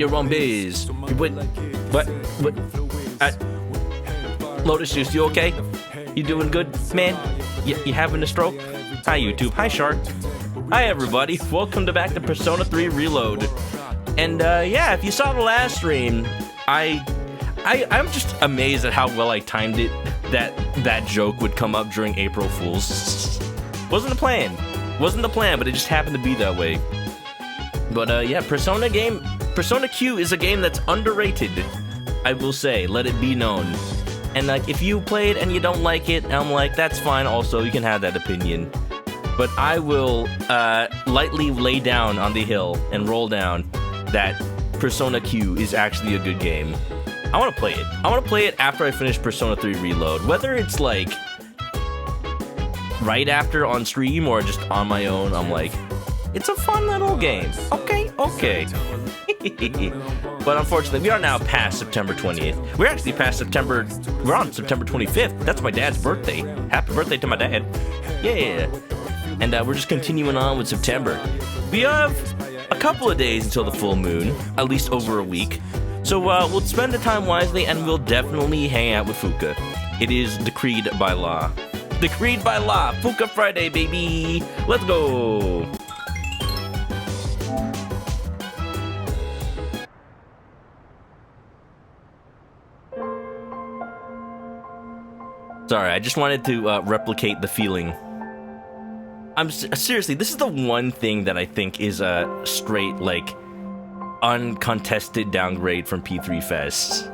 You're on biz. What? Lotus Juice, you okay? You doing good, man? You having a stroke? Hi, YouTube. Hi, Shark. Hi, everybody. Welcome back to Persona 3 Reload. And, yeah, if you saw the last stream, I'm just amazed at how well I timed it. That joke would come up during April Fools. Wasn't the plan, but it just happened to be that way. But, yeah, Persona Q is a game that's underrated, I will say, let it be known. And, like, if you play it and you don't like it, I'm like, that's fine also, you can have that opinion. But I will, lightly lay down on the hill and roll down that Persona Q is actually a good game. I want to play it. I want to play it after I finish Persona 3 Reload. Whether it's, like, right after on stream or just on my own, I'm like, it's a fun little game. Okay. But unfortunately, we are now past September 20th. We're actually past September. We're on September 25th. That's my dad's birthday. Happy birthday to my dad. Yeah. And we're just continuing on with September. We have a couple of days until the full moon, at least over a week. So we'll spend the time wisely, and we'll definitely hang out with Fuka. It is decreed by law. Decreed by law. Fuka Friday, baby. Let's go. Sorry, I just wanted to replicate the feeling. Seriously, this is the one thing that I think is a straight, like, uncontested downgrade from P3 Fest.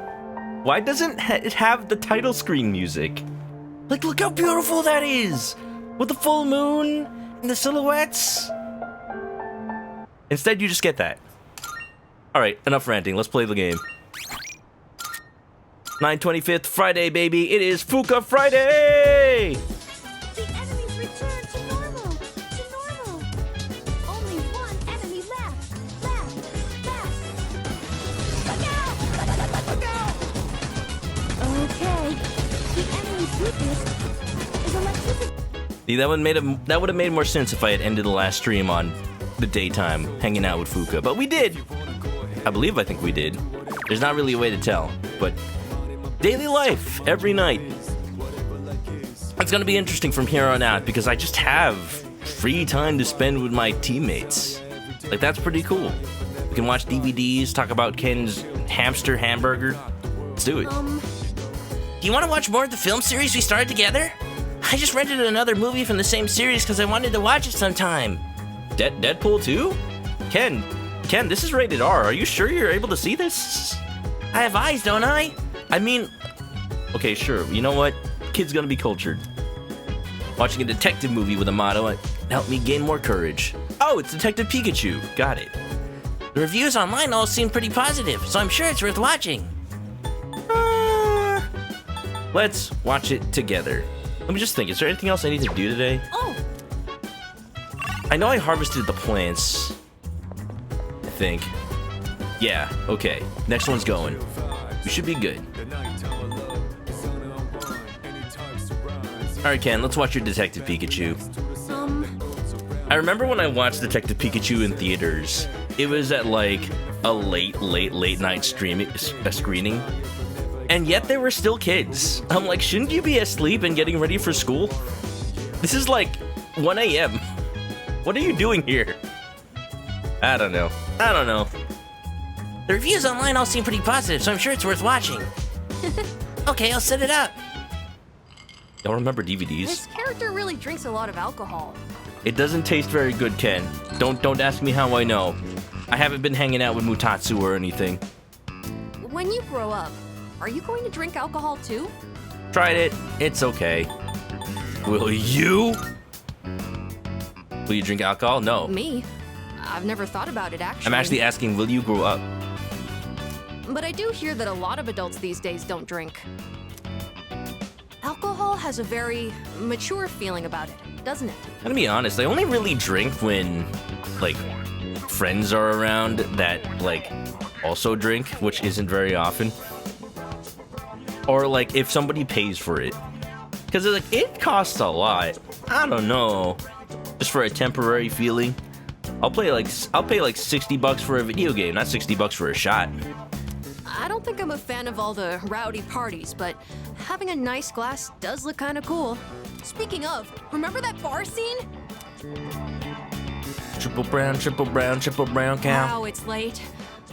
Why doesn't it have the title screen music? Like, look how beautiful that is! With the full moon and the silhouettes. Instead, you just get that. Alright, enough ranting, let's play the game. 9/25th, Friday, baby. It is Fuka Friday! The enemies return to normal. Only one enemy left. Look out! Okay. The enemy's weakness is electricity. See, that would have made more sense if I had ended the last stream on the daytime, hanging out with Fuka. But we did. I think we did. There's not really a way to tell, but daily life, every night. It's gonna be interesting from here on out because I just have free time to spend with my teammates. Like, that's pretty cool. We can watch DVDs, talk about Ken's hamster hamburger. Let's do it. Do you want to watch more of the film series we started together? I just rented another movie from the same series because I wanted to watch it sometime. Deadpool 2? Ken, this is rated R. Are you sure you're able to see this? I have eyes, don't I? I mean, okay, sure. You know what? Kid's gonna be cultured. Watching a detective movie with a motto helped me gain more courage. Oh, it's Detective Pikachu. Got it. The reviews online all seem pretty positive, so I'm sure it's worth watching. Let's watch it together. Let me just think. Is there anything else I need to do today? Oh. I know I harvested the plants. I think. Yeah, okay. Next one's going. We should be good. Alright, Ken, let's watch your Detective Pikachu. I remember when I watched Detective Pikachu in theaters, it was at like a late night screening. And yet there were still kids. I'm like, shouldn't you be asleep and getting ready for school? This is like 1 a.m. What are you doing here? I don't know. The reviews online all seem pretty positive, so I'm sure it's worth watching. Okay, I'll set it up. Y'all remember DVDs? This character really drinks a lot of alcohol. It doesn't taste very good, Ken. Don't ask me how I know. I haven't been hanging out with Mutatsu or anything. When you grow up, are you going to drink alcohol too? Tried it. It's okay. Will you? Will you drink alcohol? No. Me? I've never thought about it, actually. I'm actually asking, will you grow up? But I do hear that a lot of adults these days don't drink. Alcohol has a very mature feeling about it, doesn't it? I'm gonna be honest, I only really drink when, like, friends are around that, like, also drink, which isn't very often. Or, like, if somebody pays for it. Because, like, it costs a lot. I don't know. Just for a temporary feeling. I'll pay like $60 for a video game, not $60 for a shot. I don't think I'm a fan of all the rowdy parties, but having a nice glass does look kind of cool. Speaking of, remember that bar scene? Triple brown, cow. Wow, it's late.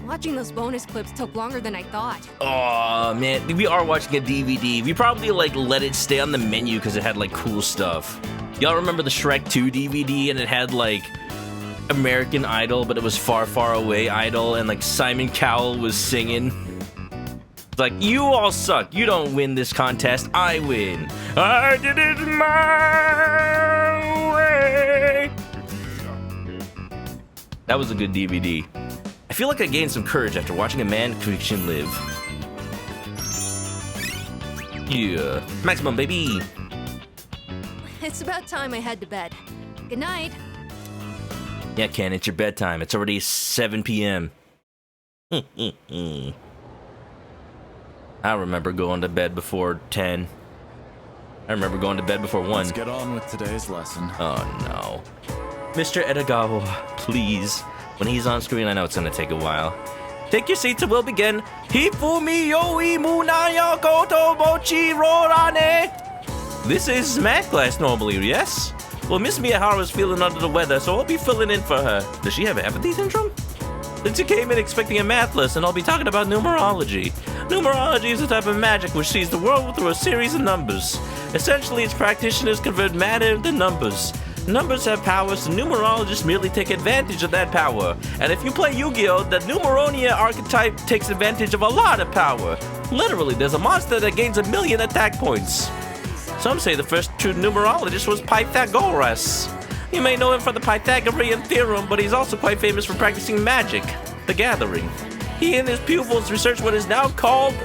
Watching those bonus clips took longer than I thought. Oh man, we are watching a DVD. We probably like let it stay on the menu because it had like cool stuff. Y'all remember the Shrek 2 DVD and it had like American Idol, but it was Far, Far Away Idol, and like Simon Cowell was singing. It's like, you all suck. You don't win this contest. I win. I did it my way. That was a good DVD. I feel like I gained some courage after watching a man fiction live. Yeah. Maximum, baby. It's about time I head to bed. Good night. Yeah, Ken, it's your bedtime. It's already 7 p.m. I remember going to bed before 10. I remember going to bed before 1. Let's get on with today's lesson. Oh, no. Mr. Edagawa, please. When he's on screen, I know it's gonna take a while. Take your seats and we'll begin. Hifumi yoi munaya koto mochi rorane. This is math class normally, yes? Well, Miss Miyahara's feeling under the weather, so I'll be filling in for her. Does she have apathy syndrome? Lindsay came in expecting a math lesson. I'll be talking about numerology. Numerology is a type of magic which sees the world through a series of numbers. Essentially, its practitioners convert matter into numbers. Numbers have powers, so numerologists merely take advantage of that power. And if you play Yu-Gi-Oh!, the Numeronia archetype takes advantage of a lot of power. Literally, there's a monster that gains 1,000,000 attack points. Some say the first true numerologist was Pythagoras. You may know him from the Pythagorean theorem, but he's also quite famous for practicing magic, the Gathering. He and his pupils researched what is now called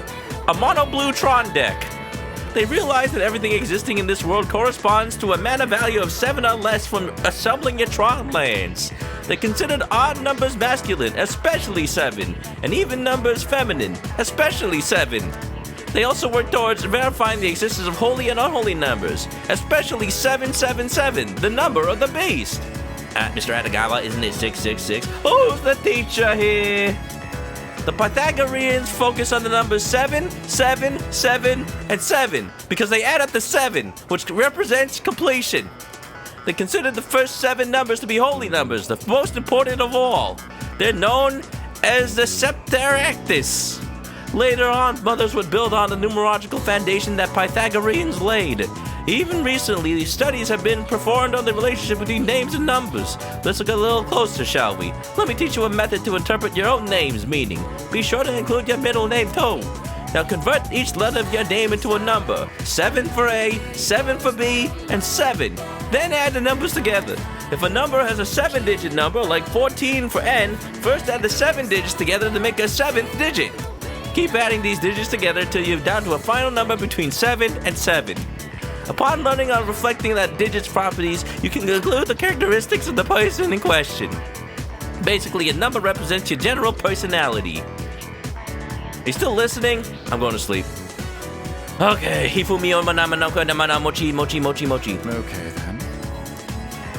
a mono-blue Tron deck. They realized that everything existing in this world corresponds to a mana value of 7 or less from assembling your Tron lands. They considered odd numbers masculine, especially 7, and even numbers feminine, especially 7. They also worked towards verifying the existence of holy and unholy numbers, especially 777, the number of the beast. Mr. Adagawa, isn't it 666? Who's the teacher here? The Pythagoreans focus on the numbers 7, 7, 7, and 7 because they add up to 7, which represents completion. They considered the first 7 numbers to be holy numbers, the most important of all. They're known as the Septeractis. Later on, mothers would build on the numerological foundation that Pythagoreans laid. Even recently, studies have been performed on the relationship between names and numbers. Let's look a little closer, shall we? Let me teach you a method to interpret your own name's meaning. Be sure to include your middle name too. Now convert each letter of your name into a number. 7 for A, 7 for B, and 7. Then add the numbers together. If a number has a 7-digit number, like 14 for N, first add the 7 digits together to make a 7th digit. Keep adding these digits together till you're down to a final number between 7 and 7. Upon learning on reflecting that digit's properties, you can conclude the characteristics of the person in question. Basically, a number represents your general personality. Are you still listening? I'm going to sleep. Okay, Hifumi o manamanoka namana mochi mochi mochi mochi. Okay, then.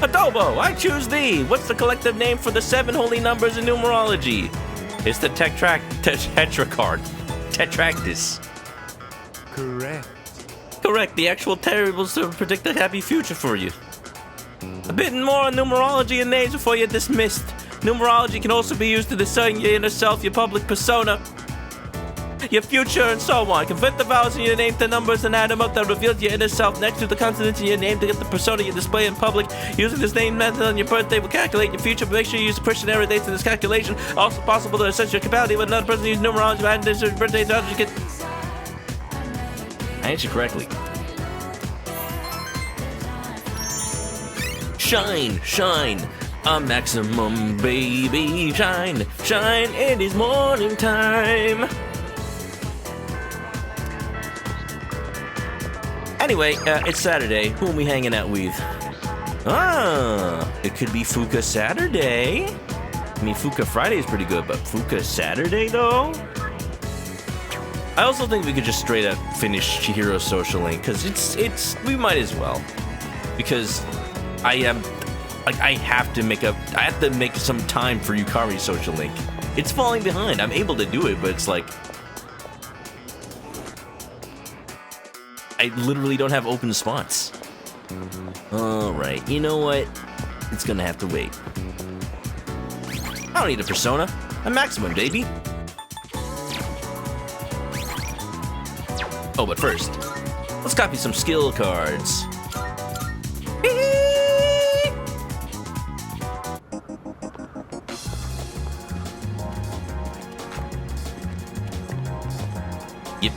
Adobo, I choose thee. What's the collective name for the 7 holy numbers in numerology? It's the tetracard. Tetractis. Correct. Correct, the actual terribles to predict a happy future for you. A bit more on numerology and names before you're dismissed. Numerology can also be used to discern your inner self, your public persona, your future, and so on. Convert the vowels in your name to numbers and add them up that reveals your inner self next to the consonants in your name to get the persona you display in public. Using this name method on your birthday will calculate your future, but make sure you use the person error dates in this calculation. Also possible to assess your compatibility with another person using numerology and this birthday to get. I answered correctly. Shine, shine, a maximum baby. Shine, shine, it is morning time. Anyway, it's Saturday. Who are we hanging out with? It could be Fuka Saturday. I mean, Fuka Friday is pretty good, but Fuka Saturday, though? I also think we could just straight up finish Chihiro's Social Link, because we might as well. Because I Like, I have to make some time for Yukari's social link. It's falling behind. I'm able to do it, but it's like I literally don't have open spots. Alright, you know what? It's gonna have to wait. I don't need a persona. I'm maximum, baby. Oh, but first, let's copy some skill cards.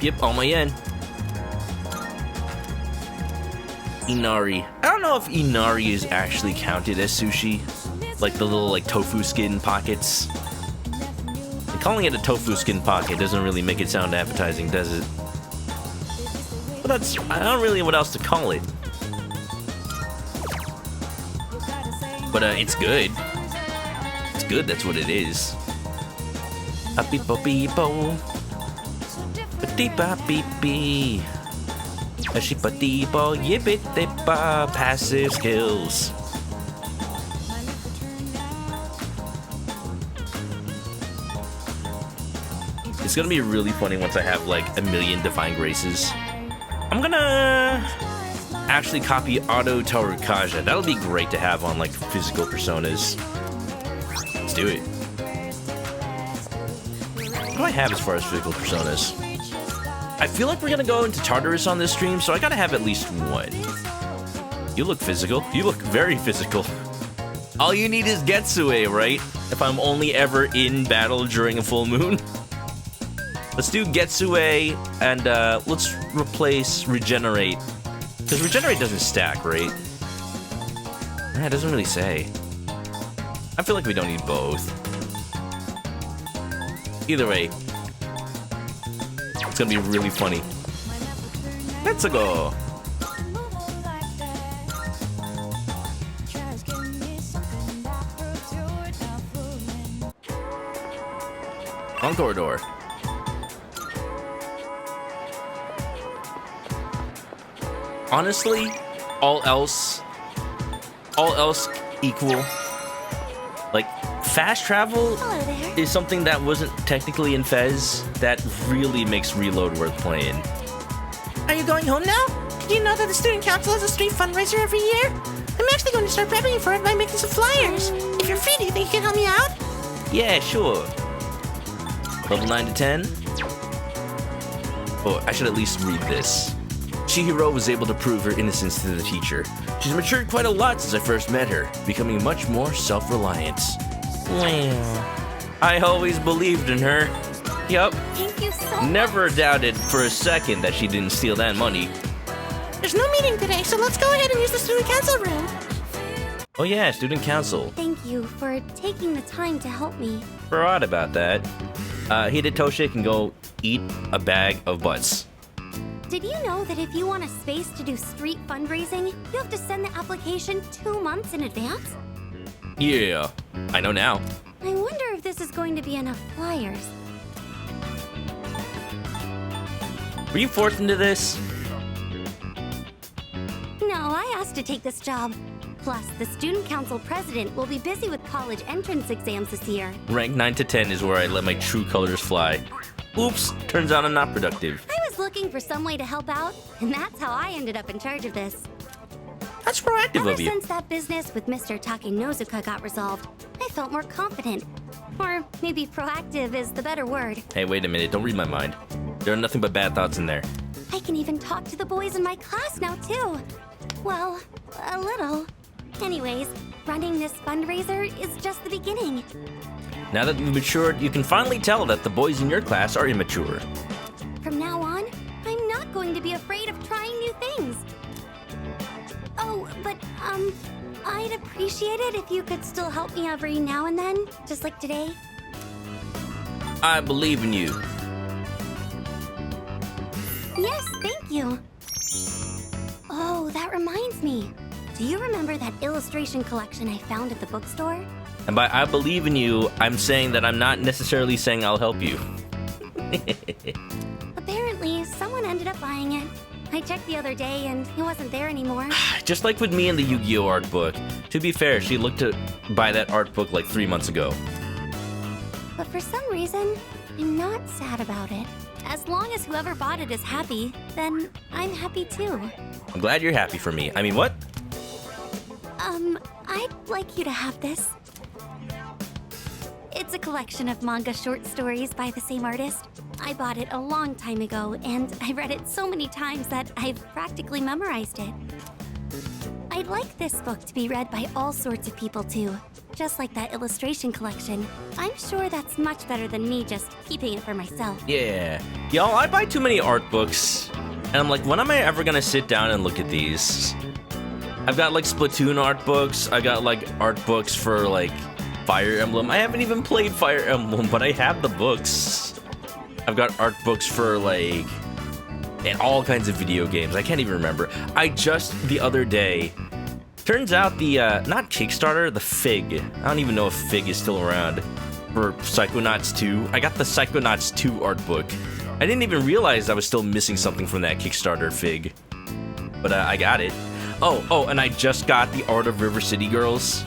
Yep, on my end. Inari. I don't know if Inari is actually counted as sushi. Like the little tofu skin pockets. And calling it a tofu skin pocket doesn't really make it sound appetizing, does it? But I don't really know what else to call it. But it's good. It's good, that's what it is. A beep a beep oh. A deep a beep beep. A sheep a deep oh yibbit dippa passive skills. It's gonna be really funny once I have like a million Divine Graces. I'm gonna actually copy Auto Tarukaja. That'll be great to have on like physical personas. Let's do it. What do I have as far as physical personas? I feel like we're gonna go into Tartarus on this stream, so I gotta have at least one. You look physical. You look very physical. All you need is Getsue, right? If I'm only ever in battle during a full moon. Let's do Getsue, and let's replace Regenerate. Because Regenerate doesn't stack, right? Nah, it doesn't really say. I feel like we don't need both. Either way, it's gonna be really funny. Let's go! On corridor. Honestly, all else equal. Like, fast travel is something that wasn't technically in Fez that really makes Reload worth playing. Are you going home now? Did you know that the student council has a street fundraiser every year? I'm actually going to start prepping for it by making some flyers. If you're free, do you think you can help me out? Yeah, sure. Level 9 to 10. Oh, I should at least read this. Chihiro was able to prove her innocence to the teacher. She's matured quite a lot since I first met her, becoming much more self-reliant. Well, I always believed in her. Yup. Thank you so much. Never doubted for a second that she didn't steal that money. There's no meeting today, so let's go ahead and use the student council room. Oh yeah, student council. Thank you for taking the time to help me. Forgot about that. Hidetoshi can go eat a bag of butts. Did you know that if you want a space to do street fundraising, you have to send the application 2 months in advance? Yeah, I know now. I wonder if this is going to be enough flyers. Were you forced into this? No, I asked to take this job. Plus, the student council president will be busy with college entrance exams this year. Rank 9 to 10 is where I let my true colors fly. Oops, turns out I'm not productive. I was looking for some way to help out, and that's how I ended up in charge of this. That's proactive Ever of you. since that business with Mr. Takenozuka got resolved, I felt more confident. Or maybe proactive is the better word. Hey, wait a minute, don't read my mind. There are nothing but bad thoughts in there. I can even talk to the boys in my class now, too. Well, a little. Anyways, running this fundraiser is just the beginning. Now that you've matured, you can finally tell that the boys in your class are immature. From now on, I'm not going to be afraid of trying new things. Oh, but, I'd appreciate it if you could still help me every now and then, just like today. I believe in you. Yes, thank you. Oh, that reminds me. Do you remember that illustration collection I found at the bookstore? And by I believe in you, I'm saying that I'm not necessarily saying I'll help you. Apparently, someone ended up buying it. I checked the other day and he wasn't there anymore. Just like with me and the Yu-Gi-Oh art book. To be fair, she looked to buy that art book like 3 months ago. But for some reason, I'm not sad about it. As long as whoever bought it is happy, then I'm happy too. I'm glad you're happy for me. I mean, what? I'd like you to have this. It's a collection of manga short stories by the same artist. I bought it a long time ago, and I read it so many times that I've practically memorized it. I'd like this book to be read by all sorts of people too, just like that illustration collection. I'm sure that's much better than me just keeping it for myself. Yeah. Y'all, I buy too many art books, and I'm like, when am I ever gonna sit down and look at these? I've got like Splatoon art books, I got like art books for like Fire Emblem. I haven't even played Fire Emblem, but I have the books. I've got art books for like, and all kinds of video games. I can't even remember. I just, the other day, turns out the, not Kickstarter, the Fig. I don't even know if Fig is still around for Psychonauts 2. I got the Psychonauts 2 art book. I didn't even realize I was still missing something from that Kickstarter Fig. But I got it. Oh, and I just got the Art of River City Girls.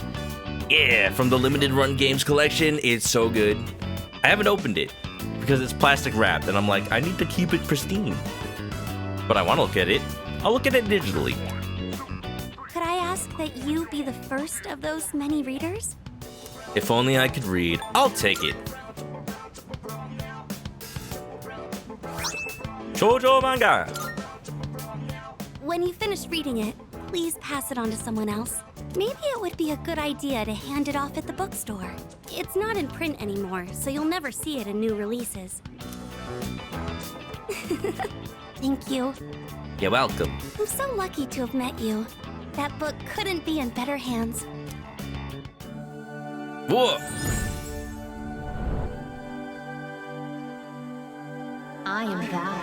Yeah, from the Limited Run Games collection. It's so good. I haven't opened it because it's plastic wrapped, and I'm like, I need to keep it pristine. But I want to look at it. I'll look at it digitally. Could I ask that you be the first of those many readers? If only I could read. I'll take it. Shoujo manga. When you finish reading it, please pass it on to someone else. Maybe it would be a good idea to hand it off at the bookstore. It's not in print anymore, so you'll never see it in new releases. Thank you. You're welcome. I'm so lucky to have met you. That book couldn't be in better hands. Whoa. I am thou.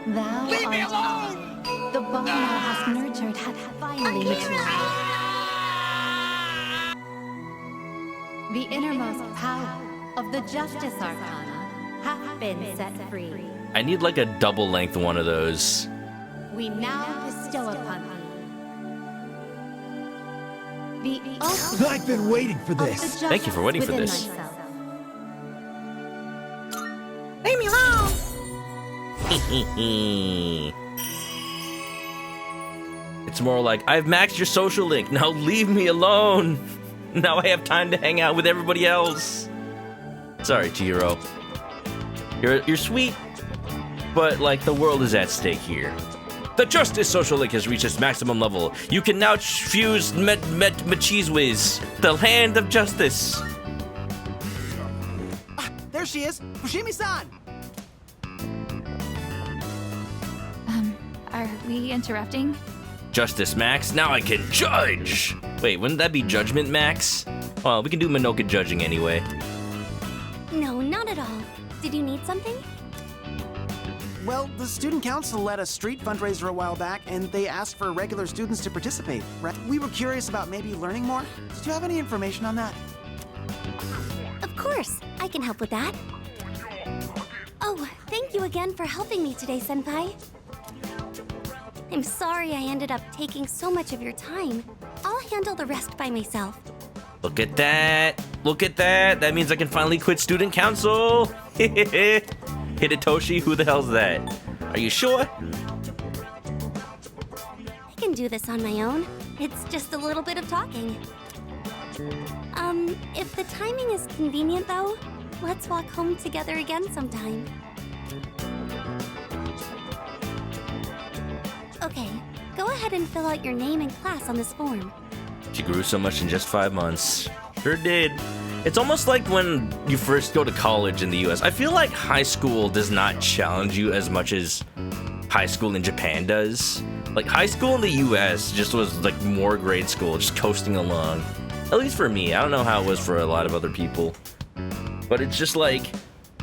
Thou Leave me alone! The bond thou hast nurtured hath finally matured. The innermost power of the Justice Arcana hath been set free. I need like a double length one of those. We now bestow upon thee the oath I've been waiting for of the this. justice Thank you for waiting for within this. thyself. Leave me alone! It's more like, I've maxed your social link, now leave me alone. Now I have time to hang out with everybody else. Sorry, Chihiro. You're sweet, but like the world is at stake here. The Justice social link has reached its maximum level. You can now fuse Machizui's, the hand of justice. There she is, Fushimi-san. Are we interrupting? Justice Max, now I can judge! Wait, wouldn't that be Judgment Max? Well, we can do Manoka judging anyway. No, not at all. Did you need something? Well, the student council led a street fundraiser a while back, and they asked for regular students to participate. Right? We were curious about maybe learning more. Did you have any information on that? Of course, I can help with that. Oh, thank you again for helping me today, Senpai. I'm sorry I ended up taking so much of your time. I'll handle the rest by myself. Look at that! Look at that! That means I can finally quit student council! Hidetoshi, who the hell's that? Are you sure? I can do this on my own. It's just a little bit of talking. If the timing is convenient though, let's walk home together again sometime. Okay, go ahead and fill out your name and class on this form. She grew so much in just 5 months. Sure did. It's almost like when you first go to college in the US. I feel like high school does not challenge you as much as high school in Japan does. Like high school in the US just was like more grade school, just coasting along. At least for me. I don't know how it was for a lot of other people. But it's just like,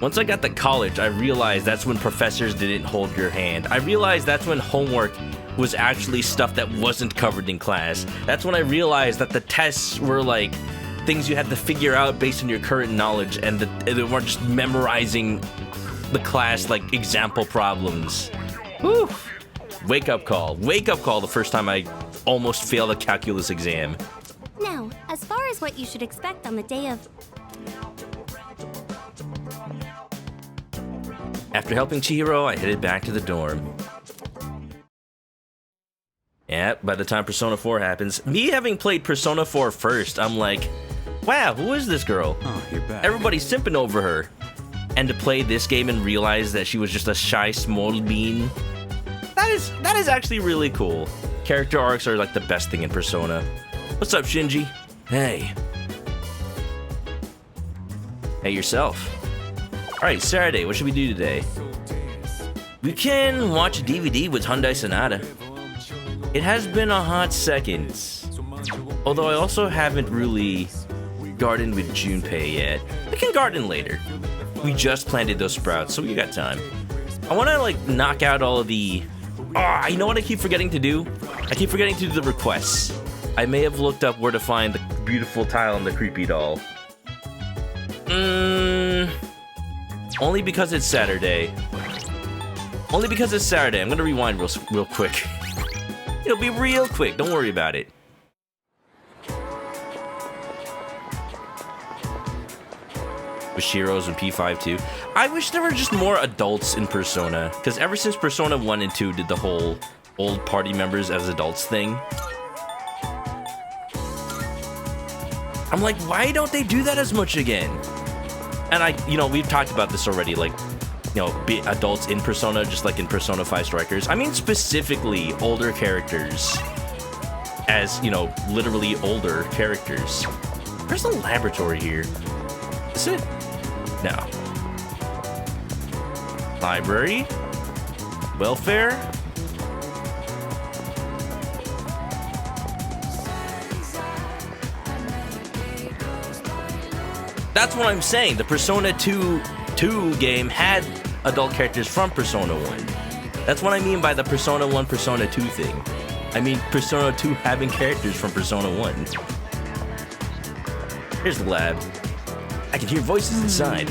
once I got to college, I realized that's when professors didn't hold your hand. I realized that's when homework was actually stuff that wasn't covered in class. That's when I realized that the tests were like things you had to figure out based on your current knowledge, and they weren't just memorizing the class like example problems. Whew. Wake up call. Wake up call the first time I almost failed a calculus exam. Now, as far as what you should expect on the day of... After helping Chihiro, I headed back to the dorm. Yeah, by the time Persona 4 happens, me having played Persona 4 first, I'm like, wow, who is this girl? Oh, you're back. Everybody's simping over her. And to play this game and realize that she was just a shy small bean, that is actually really cool. Character arcs are like the best thing in Persona. What's up, Shinji? Hey. Hey, yourself. Alright, Saturday, what should we do today? We can watch a DVD with Hyundai Sonata. It has been a hot second. Although I also haven't really gardened with Junpei yet. We can garden later. We just planted those sprouts, so we got time. I want to like knock out all of the... Oh, you know what I keep forgetting to do? I keep forgetting to do the requests. I may have looked up where to find the beautiful tile and the creepy doll. Only because it's Saturday. Only because it's Saturday. I'm gonna rewind real quick. It'll be real quick. Don't worry about it. Bushiro's and P5 too. I wish there were just more adults in Persona, because ever since Persona 1 and 2 did the whole old party members as adults thing, I'm like, why don't they do that as much again? And we've talked about this already, like, be adults in Persona, just like in Persona 5 Strikers. I mean, specifically older characters as, literally older characters. There's a laboratory here. Is it? No. Library? Welfare? That's what I'm saying. The Persona 2 game had adult characters from Persona 1. That's what I mean by the Persona 1, Persona 2 thing. I mean Persona 2 having characters from Persona 1. Here's the lab. I can hear voices inside.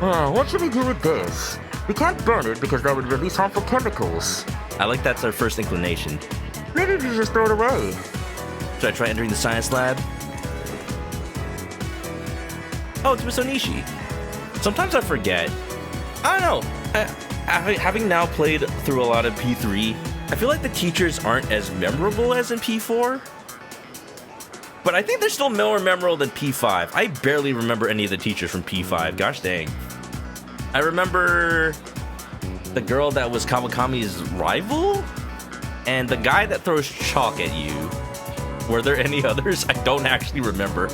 What should we do with this? We can't burn it because that would release harmful chemicals. I like that's our first inclination. Maybe we just throw it away. Should I try entering the science lab? Oh, it's Miss Onishi. Sometimes I forget. I don't know. Having now played through a lot of P3, I feel like the teachers aren't as memorable as in P4. But I think they're still more memorable than P5. I barely remember any of the teachers from P5. Gosh dang. I remember the girl that was Kawakami's rival? And the guy that throws chalk at you. Were there any others? I don't actually remember.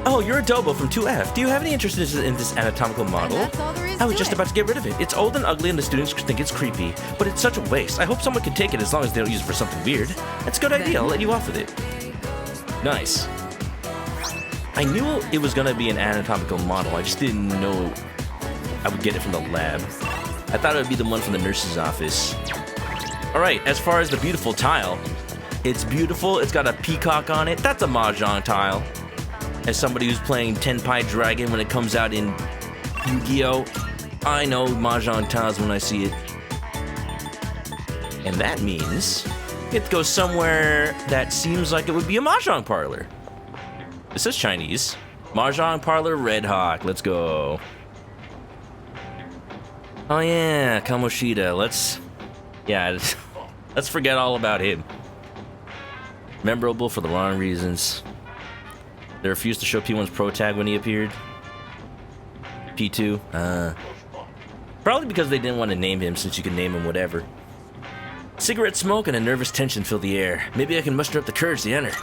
Oh, you're Adobo from 2F. Do you have any interest in this anatomical model? And that's all there is I was to just it. about to get rid of it. It's old and ugly and the students think it's creepy. But it's such a waste. I hope someone can take it as long as they don't use it for something weird. That's a good idea. I'll let you off with it. Nice. I knew it was gonna be an anatomical model. I just didn't know I would get it from the lab. I thought it would be the one from the nurse's office. Alright, as far as the beautiful tile, it's beautiful. It's got a peacock on it. That's a Mahjong tile. As somebody who's playing Tenpai Dragon when it comes out in Yu-Gi-Oh! I know Mahjong tiles when I see it. And that means it goes somewhere that seems like it would be a Mahjong parlor. This is Chinese. Mahjong parlor Red Hawk. Let's go. Oh yeah, Kamoshida. Let's forget all about him. Memorable for the wrong reasons. They refused to show P1's pro tag when he appeared. P2, probably because they didn't want to name him, since you can name him whatever. Cigarette smoke and a nervous tension filled the air. Maybe I can muster up the courage to enter.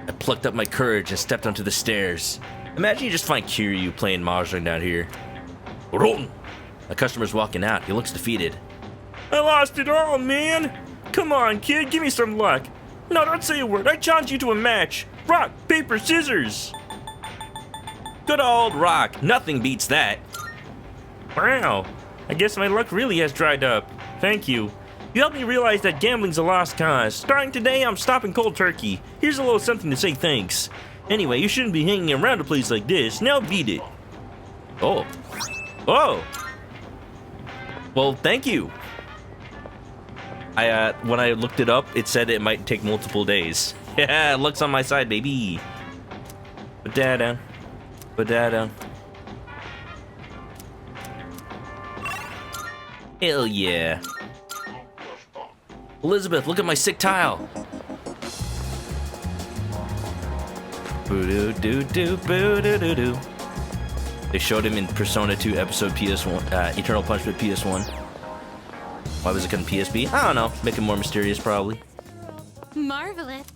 I plucked up my courage and stepped onto the stairs. Imagine you just find Kiryu playing Mahjong down here. Roten! A customer's walking out. He looks defeated. I lost it all, man! Come on, kid, give me some luck. No, don't say a word. I challenge you to a match. Rock, paper, scissors. Good old rock. Nothing beats that. Wow. I guess my luck really has dried up. Thank you. You helped me realize that gambling's a lost cause. Starting today, I'm stopping cold turkey. Here's a little something to say thanks. Anyway, you shouldn't be hanging around a place like this. Now beat it. Oh. Oh. Well, thank you. When I looked it up, it said it might take multiple days. Yeah, luck's on my side, baby. Ba-da-da. Ba-da-da. Hell yeah. Elizabeth, look at my sick tile. Boo-doo-doo-doo, boo-doo-doo-doo. They showed him in Persona 2 episode PS1, Eternal Punishment PS1. Why was it on PSP? I don't know. Make it more mysterious, probably. Marvelous.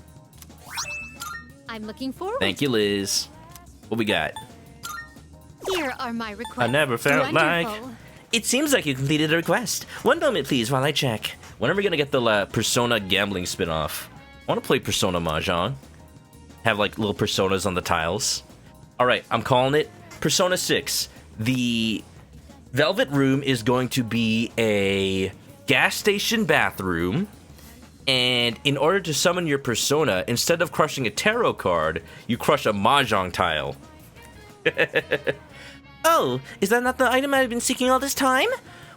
I'm looking forward. Thank you, Liz. What we got? Here are my requests. I never felt like... Wonderful. It seems like you completed a request. One moment, please, while I check. When are we gonna get the Persona gambling spin-off? I want to play Persona Mahjong. Have, like, little personas on the tiles. Alright, I'm calling it Persona 6. The Velvet Room is going to be a gas station bathroom. And in order to summon your persona, instead of crushing a tarot card, you crush a Mahjong tile. Oh, is that not the item I've been seeking all this time?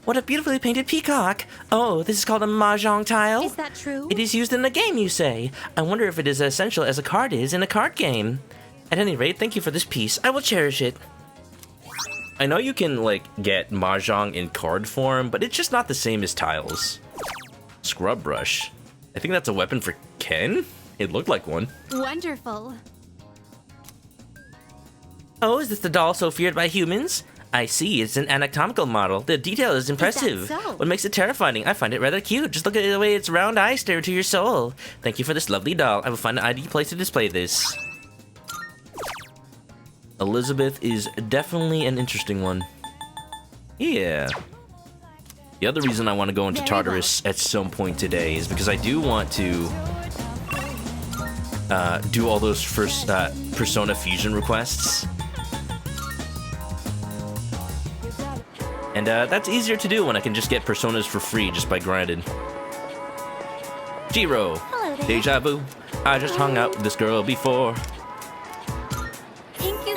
What a beautifully painted peacock. Oh, this is called a Mahjong tile? Is that true? It is used in a game, you say. I wonder if it is as essential as a card is in a card game. At any rate, thank you for this piece. I will cherish it. I know you can, like, get Mahjong in card form, but it's just not the same as tiles. Scrub brush. I think that's a weapon for Ken? It looked like one. Wonderful. Oh, is this the doll so feared by humans? I see, it's an anatomical model. The detail is impressive. so? What makes it terrifying? I find it rather cute. Just look at the way its round eyes stare to your soul. Thank you for this lovely doll. I will find an ideal place to display this. Elizabeth is definitely an interesting one. Yeah. The other reason I want to go into Tartarus at some point today is because I do want to do all those first Persona Fusion requests. And that's easier to do when I can just get Personas for free just by grinding. Jiro, Hello there. deja vu. I just hung out with this girl before. Thank you.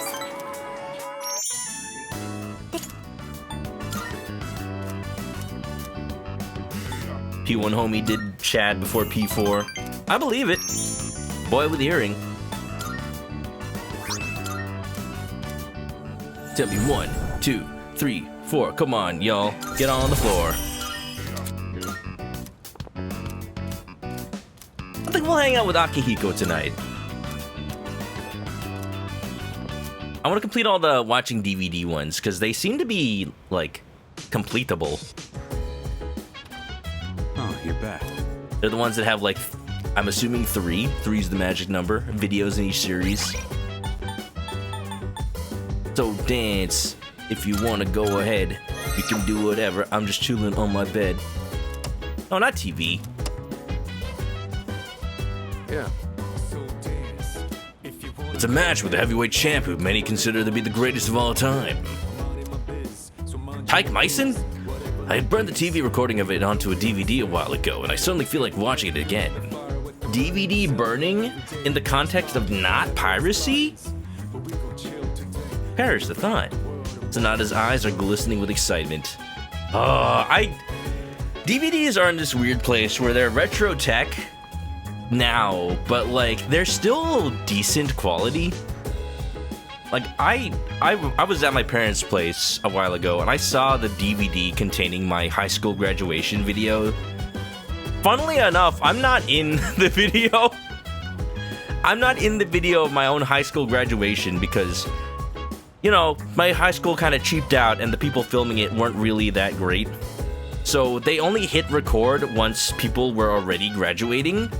P1 homie did Chad before P4. I believe it. Boy with the earring. Tell me 1, 2, 3, 4. Come on, y'all. Get on the floor. I think we'll hang out with Akihiko tonight. I want to complete all the watching DVD ones, because they seem to be, like, completable. Oh, you're back. They're the ones that have, like, I'm assuming 3. 3's the magic number. Videos in each series. So dance. If you want to go ahead, you can do whatever. I'm just chilling on my bed. Oh, not TV. Yeah. It's a match with the heavyweight champ who many consider to be the greatest of all time. Tyke Myson? I had burned the TV recording of it onto a DVD a while ago, and I suddenly feel like watching it again. DVD burning in the context of not piracy? Perish the thought. Sonata's eyes are glistening with excitement. DVDs are in this weird place where they're retro tech now, but like they're still decent quality. Like I was at my parents' place a while ago and I saw the DVD containing my high school graduation video. Funnily enough, I'm not in the video. I'm not in the video of my own high school graduation because, you know, my high school kind of cheaped out and the people filming it weren't really that great. So they only hit record once people were already graduating.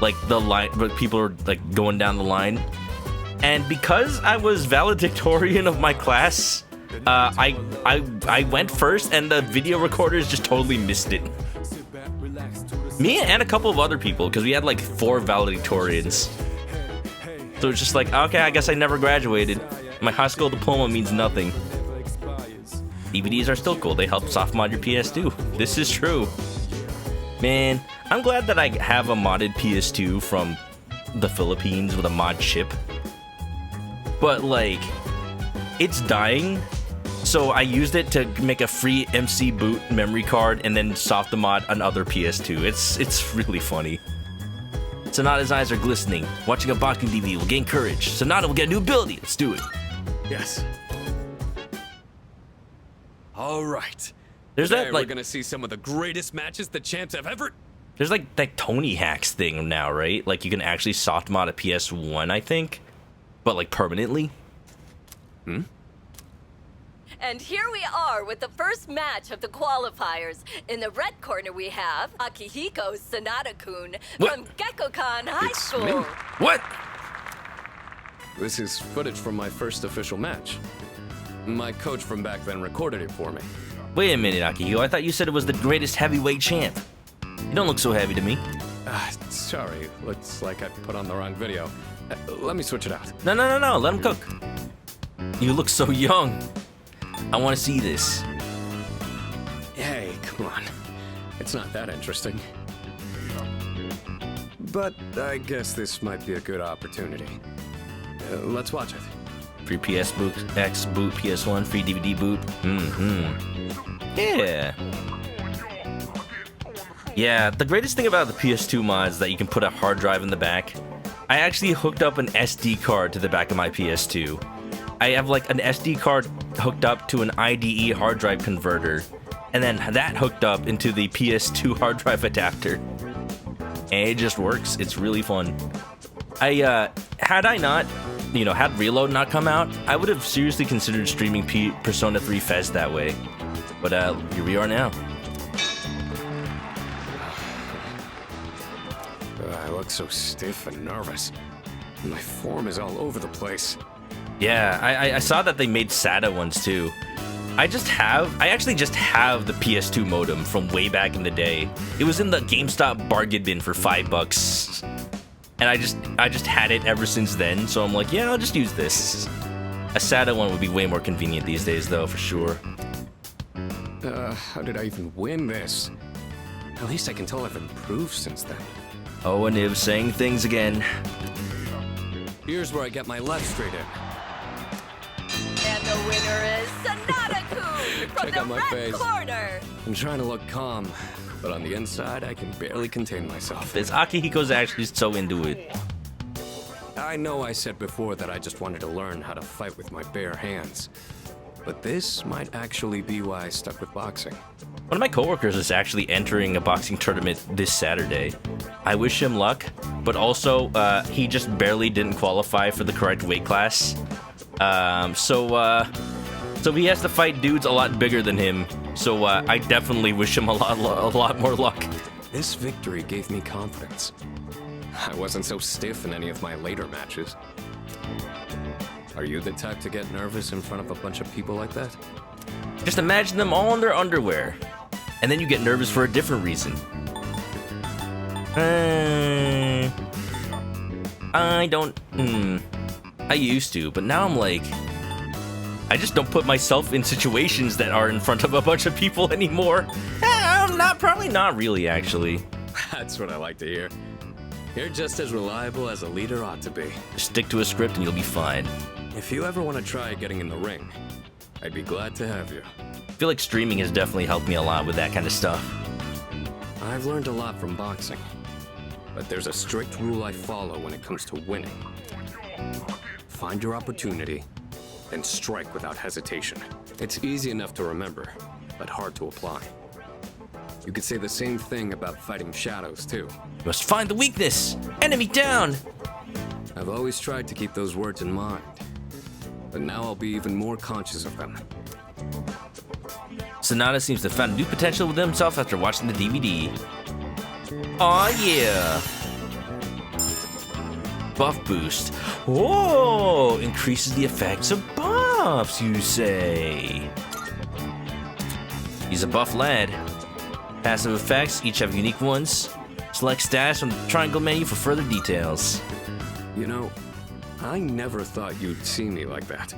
Like the line, but people are like going down the line. And because I was valedictorian of my class, I went first and the video recorders just totally missed it. Me and a couple of other people, because we had like 4 valedictorians. So it's just like, okay, I guess I never graduated. My high school diploma means nothing. DVDs are still cool. They help soft mod your PS2. This is true. Man, I'm glad that I have a modded PS2 from the Philippines with a mod chip. But like, it's dying so I used it to make a free MC boot memory card and then soft mod on other PS2. It's really funny. Sonata's eyes are glistening. Watching a boxing DVD will gain courage. Sonata will get a new ability. Let's do it. Yes. All right. There's Today that we're like gonna see some of the greatest matches the champs have ever. there's like that Tony hacks thing now, right? Like you can actually soft mod a PS1, I think, but like permanently. And here we are with the first match of the qualifiers. In the red corner we have Akihiko Sonata-kun What? from Gekkokan High It's School. me. What? This is footage from my first official match. My coach from back then recorded it for me. Wait a minute, Akihiko. I thought you said it was the greatest heavyweight champ. You don't look so heavy to me. Sorry, looks like I put on the wrong video. Let me switch it out. No. Let him cook. You look so young. I want to see this. Hey, come on. It's not that interesting. But I guess this might be a good opportunity. Let's watch it. Free PS boot, X boot, PS1, free DVD boot. Yeah. Yeah, the greatest thing about the PS2 mods is that you can put a hard drive in the back. I actually hooked up an SD card to the back of my PS2. I have like an SD card hooked up to an IDE hard drive converter, and then that hooked up into the PS2 hard drive adapter. And it just works. It's really fun. Had I not, had Reload not come out, I would have seriously considered streaming Persona 3 Fez that way. But here we are now. I look so stiff and nervous. My form is all over the place. Yeah, I saw that they made SATA ones too. I actually just have the PS2 modem from way back in the day. It was in the GameStop bargain bin for $5. And I just had it ever since then, so I'm like, yeah, I'll just use this. A SATA one would be way more convenient these days though, for sure. How did I even win this? At least I can tell I've improved since then. Oh, and Ib saying things again. Here's where I get my left straight in. And the winner is Sonata-kun from Check the out my red face. corner. I'm trying to look calm, but on the inside, I can barely contain myself. This Akihiko's actually so into it. I know I said before that I just wanted to learn how to fight with my bare hands. But this might actually be why I stuck with boxing. One of my coworkers is actually entering a boxing tournament this Saturday. I wish him luck, but also he just barely didn't qualify for the correct weight class. So he has to fight dudes a lot bigger than him. So I definitely wish him a lot more luck. This victory gave me confidence. I wasn't so stiff in any of my later matches. Are you the type to get nervous in front of a bunch of people like that? Just imagine them all in their underwear. And then you get nervous for a different reason. I used to, but now I'm like, I just don't put myself in situations that are in front of a bunch of people anymore. Probably not really, actually. That's what I like to hear. You're just as reliable as a leader ought to be. Just stick to a script and you'll be fine. If you ever want to try getting in the ring, I'd be glad to have you. I feel like streaming has definitely helped me a lot with that kind of stuff. I've learned a lot from boxing, but there's a strict rule I follow when it comes to winning. Find your opportunity, then strike without hesitation. It's easy enough to remember, but hard to apply. You could say the same thing about fighting shadows, too. You must find the weakness! Enemy down! I've always tried to keep those words in mind, but now I'll be even more conscious of them. Sonata seems to have found new potential with himself after watching the DVD. Aw, yeah! Buff boost. Whoa! Increases the effects of buffs, you say? He's a buff lad. Passive effects, each have unique ones. Select stats from the triangle menu for further details. You know, I never thought you'd see me like that.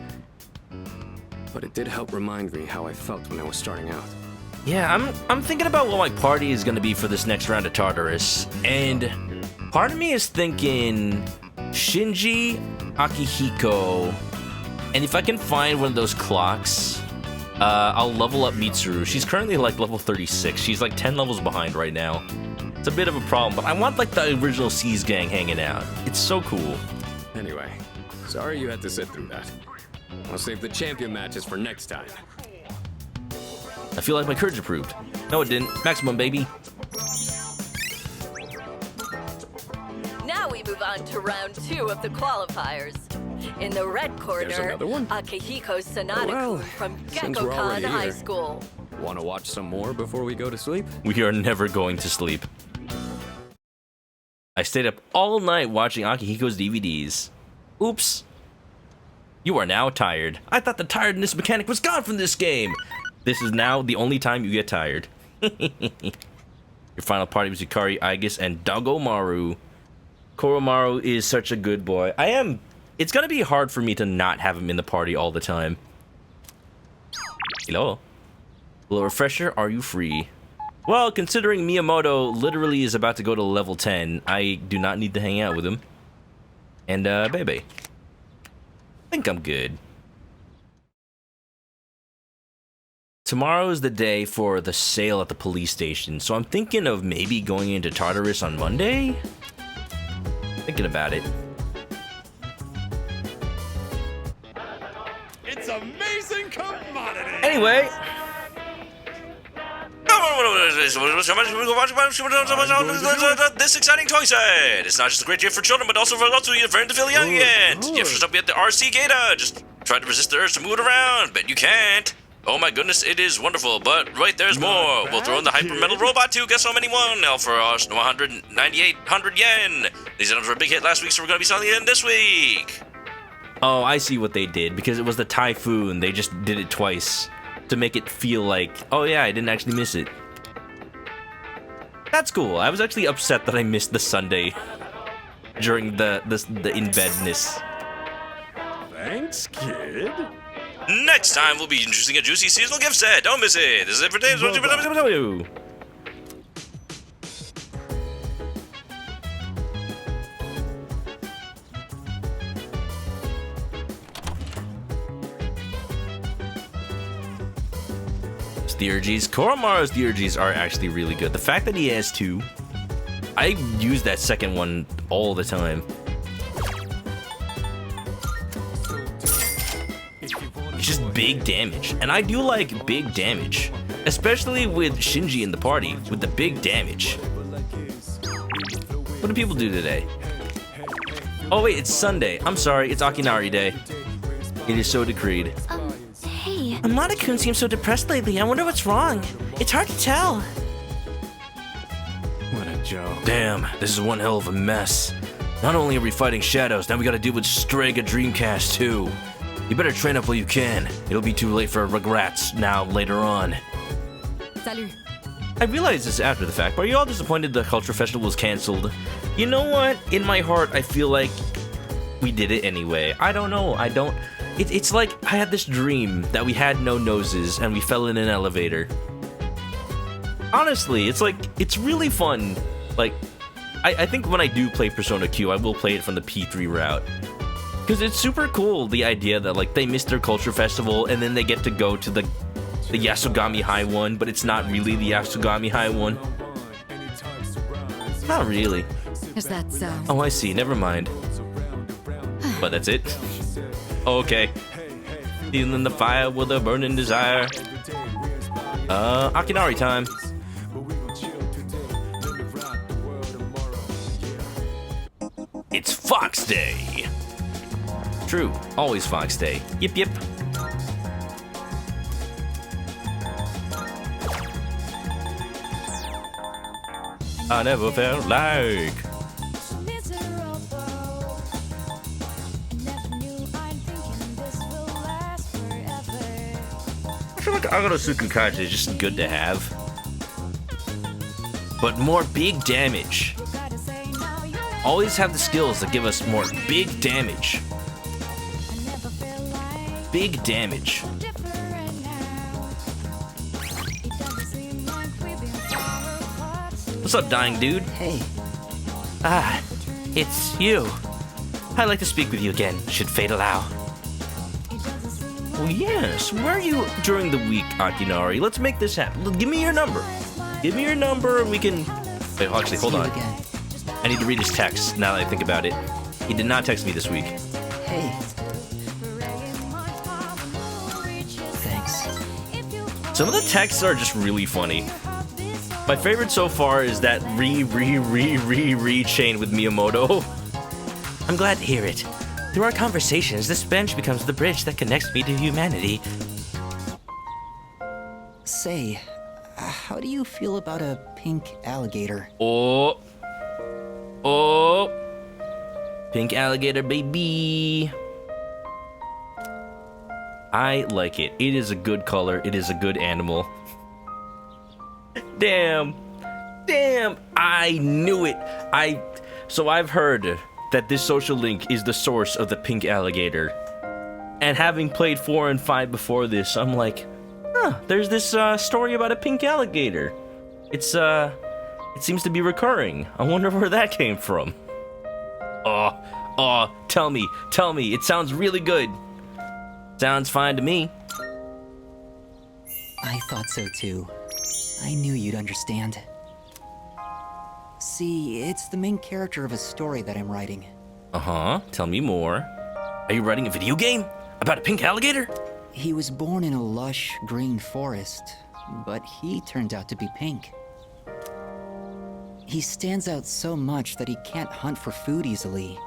But it did help remind me how I felt when I was starting out. Yeah, I'm thinking about what my party is gonna be for this next round of Tartarus. And part of me is thinking Shinji, Akihiko, and if I can find one of those clocks, I'll level up Mitsuru. She's currently like level 36. She's like 10 levels behind right now. It's a bit of a problem, but I want like the original C's gang hanging out. It's so cool. Anyway, sorry you had to sit through that. I'll save the champion matches for next time. I feel like my courage improved. No, it didn't. Maximum, baby. Now we move on to round 2 of the qualifiers. In the red corner, another one? Akihiko Sanada Well, from since we're Gekkokan already High here. School. Want to watch some more before we go to sleep? We are never going to sleep. I stayed up all night watching Akihiko's DVDs. Oops. You are now tired. I thought the tiredness mechanic was gone from this game. This is now the only time you get tired. Your final party was Yukari, Aigis, and Dagomaru. Koromaru is such a good boy. It's gonna be hard for me to not have him in the party all the time. Hello? A little refresher, are you free? Well, considering Miyamoto literally is about to go to level 10, I do not need to hang out with him. And, baby. I think I'm good. Tomorrow is the day for the sale at the police station, so I'm thinking of maybe going into Tartarus on Monday? Thinking about it. It's amazing commodity. Anyway. This exciting toy set! It's not just a great gift for children, but also for adults who friends to feel young yet. You have to stop at the RC Gata. Just try to resist the urge to move it around, but you can't. Oh my goodness, it is wonderful, but wait, there's more. We'll throw in the Hyper Metal Robot too. Guess how many won? Now for 198 yen. These items were a big hit last week, so we're gonna be selling them this week. Oh, I see what they did, because it was the Typhoon. They just did it twice to make it feel like, oh yeah, I didn't actually miss it. That's cool. I was actually upset that I missed the Sunday during the in-bedness. Thanks, kid. Next time, we'll be introducing a juicy seasonal gift set. Don't miss it. This is it for today's. Theurgies. Koromaru's Theurgies are actually really good. The fact that he has 2, I use that second one all the time. It's just big damage, and I do like big damage, especially with Shinji in the party with the big damage. What do people do today? Oh wait, it's Sunday. I'm sorry, it's Akinari Day. It is so decreed. Hey. Amada-kun seems so depressed lately. I wonder what's wrong. It's hard to tell. What a joke. Damn, this is one hell of a mess. Not only are we fighting shadows, now we gotta deal with Strega Dreamcast too. You better train up while you can. It'll be too late for regrets now later on. Salut. I realized this after the fact, but are you all disappointed the Culture Festival was cancelled? You know what? In my heart, I feel like we did it anyway. I don't know. It's like I had this dream that we had no noses and we fell in an elevator. Honestly, it's really fun. Like, I think when I do play Persona Q, I will play it from the P3 route. Because it's super cool, the idea that, like, they missed their Culture Festival and then they get to go to the Yasugami High one, but it's not really the Yasugami High one. Not really. Is that so? Oh, I see. Never mind. But that's it. Okay. Feeling the fire with a burning desire. Akinari time. It's Fox Day. True. Always Fox Day. Yip yip. I never felt like. I feel like Agorosuku Kaji is just good to have. But more big damage. Always have the skills that give us more big damage. Big damage. What's up, dying dude? Hey. Ah, it's you. I'd like to speak with you again, should fate allow. Oh, yes. Where are you during the week, Akinari? Let's make this happen. Give me your number. Give me your number and we can... Wait, actually, hold on. I need to read his text now that I think about it. He did not text me this week. Hey. Thanks. Some of the texts are just really funny. My favorite so far is that re chain with Miyamoto. I'm glad to hear it. Through our conversations, this bench becomes the bridge that connects me to humanity. Say, how do you feel about a pink alligator? Oh. Pink alligator, baby. I like it. It is a good color. It is a good animal. Damn. I knew it. So I've heard that this social link is the source of the pink alligator. And having played 4 and 5 before this, I'm like, there's this story about a pink alligator. It seems to be recurring. I wonder where that came from. Tell me. It sounds really good. Sounds fine to me. I thought so too. I knew you'd understand. See, it's the main character of a story that I'm writing. Uh-huh. Tell me more. Are you writing a video game about a pink alligator? He was born in a lush green forest, but he turned out to be pink. He stands out so much that he can't hunt for food easily,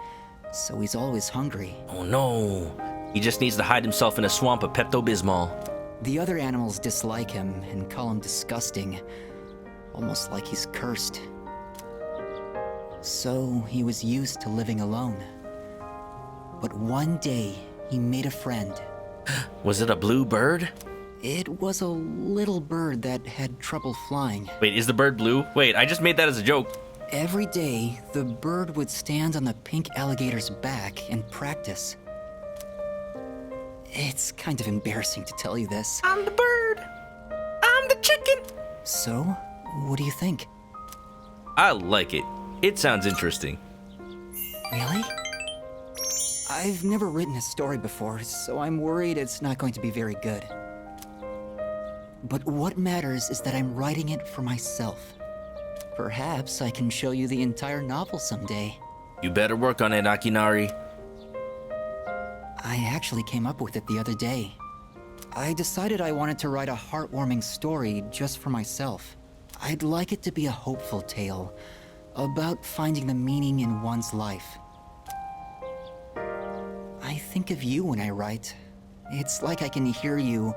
so he's always hungry. Oh no. He just needs to hide himself in a swamp of Pepto-Bismol. The other animals dislike him and call him disgusting, almost like he's cursed. So he was used to living alone. But one day, he made a friend. Was it a blue bird? It was a little bird that had trouble flying. Wait, is the bird blue? Wait, I just made that as a joke. Every day, the bird would stand on the pink alligator's back and practice. It's kind of embarrassing to tell you this. I'm the bird. I'm the chicken. So, what do you think? I like it. It sounds interesting. Really? I've never written a story before, so I'm worried it's not going to be very good. But what matters is that I'm writing it for myself. Perhaps I can show you the entire novel someday. You better work on it, Akinari. I actually came up with it the other day. I decided I wanted to write a heartwarming story just for myself. I'd like it to be a hopeful tale about finding the meaning in one's life. I think of you when I write. It's like I can hear you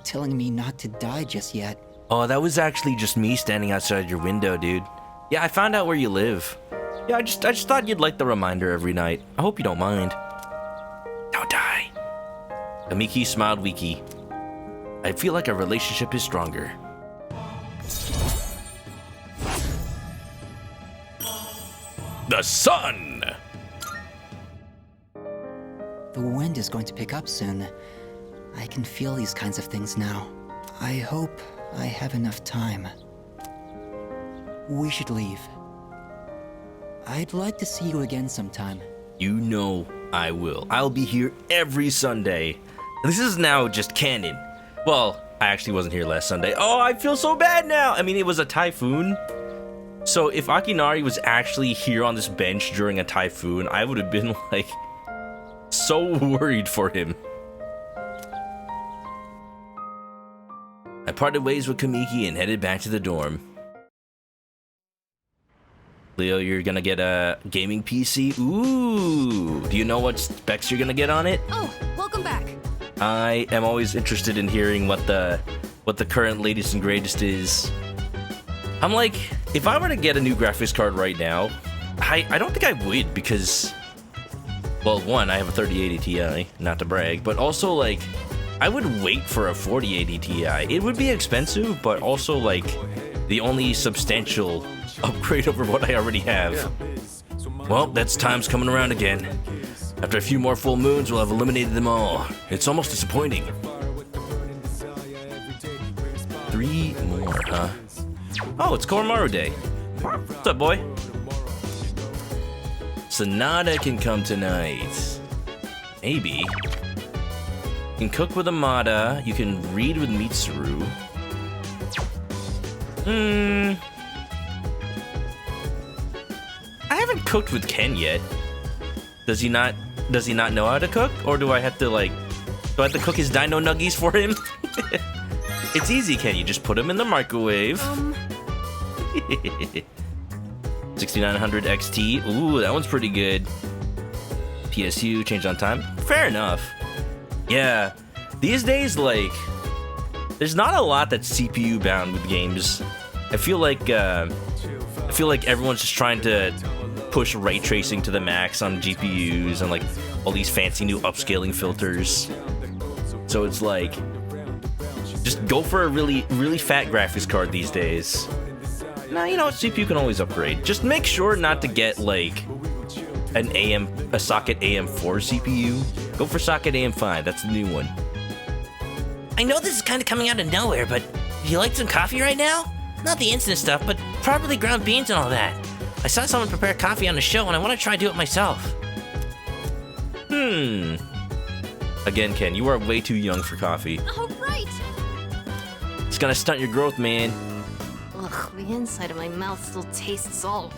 telling me not to die just yet. Oh, that was actually just me standing outside your window, dude. Yeah, I found out where you live. Yeah, I just thought you'd like the reminder every night. I hope you don't mind. Don't die. Kamiki smiled weaky. I feel like our relationship is stronger. The sun! The wind is going to pick up soon. I can feel these kinds of things now. I hope I have enough time. We should leave. I'd like to see you again sometime. You know I will. I'll be here every Sunday. This is now just canon. Well, I actually wasn't here last Sunday. Oh, I feel so bad now. I mean, it was a typhoon. So if Akinari was actually here on this bench during a typhoon, I would have been like so worried for him. I parted ways with Kamiki and headed back to the dorm. Leo, you're gonna get a gaming PC? Ooh! Do you know what specs you're gonna get on it? Oh, welcome back. I am always interested in hearing what the current latest and greatest is. I'm like, if I were to get a new graphics card right now, I don't think I would because, well, one, I have a 3080 Ti, not to brag, but also like, I would wait for a 4080 Ti. It would be expensive, but also like the only substantial upgrade over what I already have. Well, that's time's coming around again. After a few more full moons, we'll have eliminated them all. It's almost disappointing. 3 more, huh? Oh, it's Koromaru Day. What's up, boy? Sonata can come tonight. Maybe. You can cook with Amada. You can read with Mitsuru. I haven't cooked with Ken yet. Does he not know how to cook? Or do I have to cook his dino nuggies for him? It's easy, Ken. You just put them in the microwave. 6900 XT. Ooh, that one's pretty good. PSU, change on time. Fair enough. Yeah. These days, like, there's not a lot that's CPU bound with games. I feel like everyone's just trying to push ray tracing to the max on GPUs and like all these fancy new upscaling filters. So it's like, just go for a really fat graphics card these days. Now, you know what, CPU can always upgrade. Just make sure not to get like a socket AM4 CPU. Go for socket AM5, that's the new one. I know this is kind of coming out of nowhere, but do you like some coffee right now? Not the instant stuff, but properly ground beans and all that. I saw someone prepare coffee on the show, and I want to try to do it myself. Again, Ken, you are way too young for coffee. Oh, right! It's gonna stunt your growth, man. Ugh, the inside of my mouth still tastes all...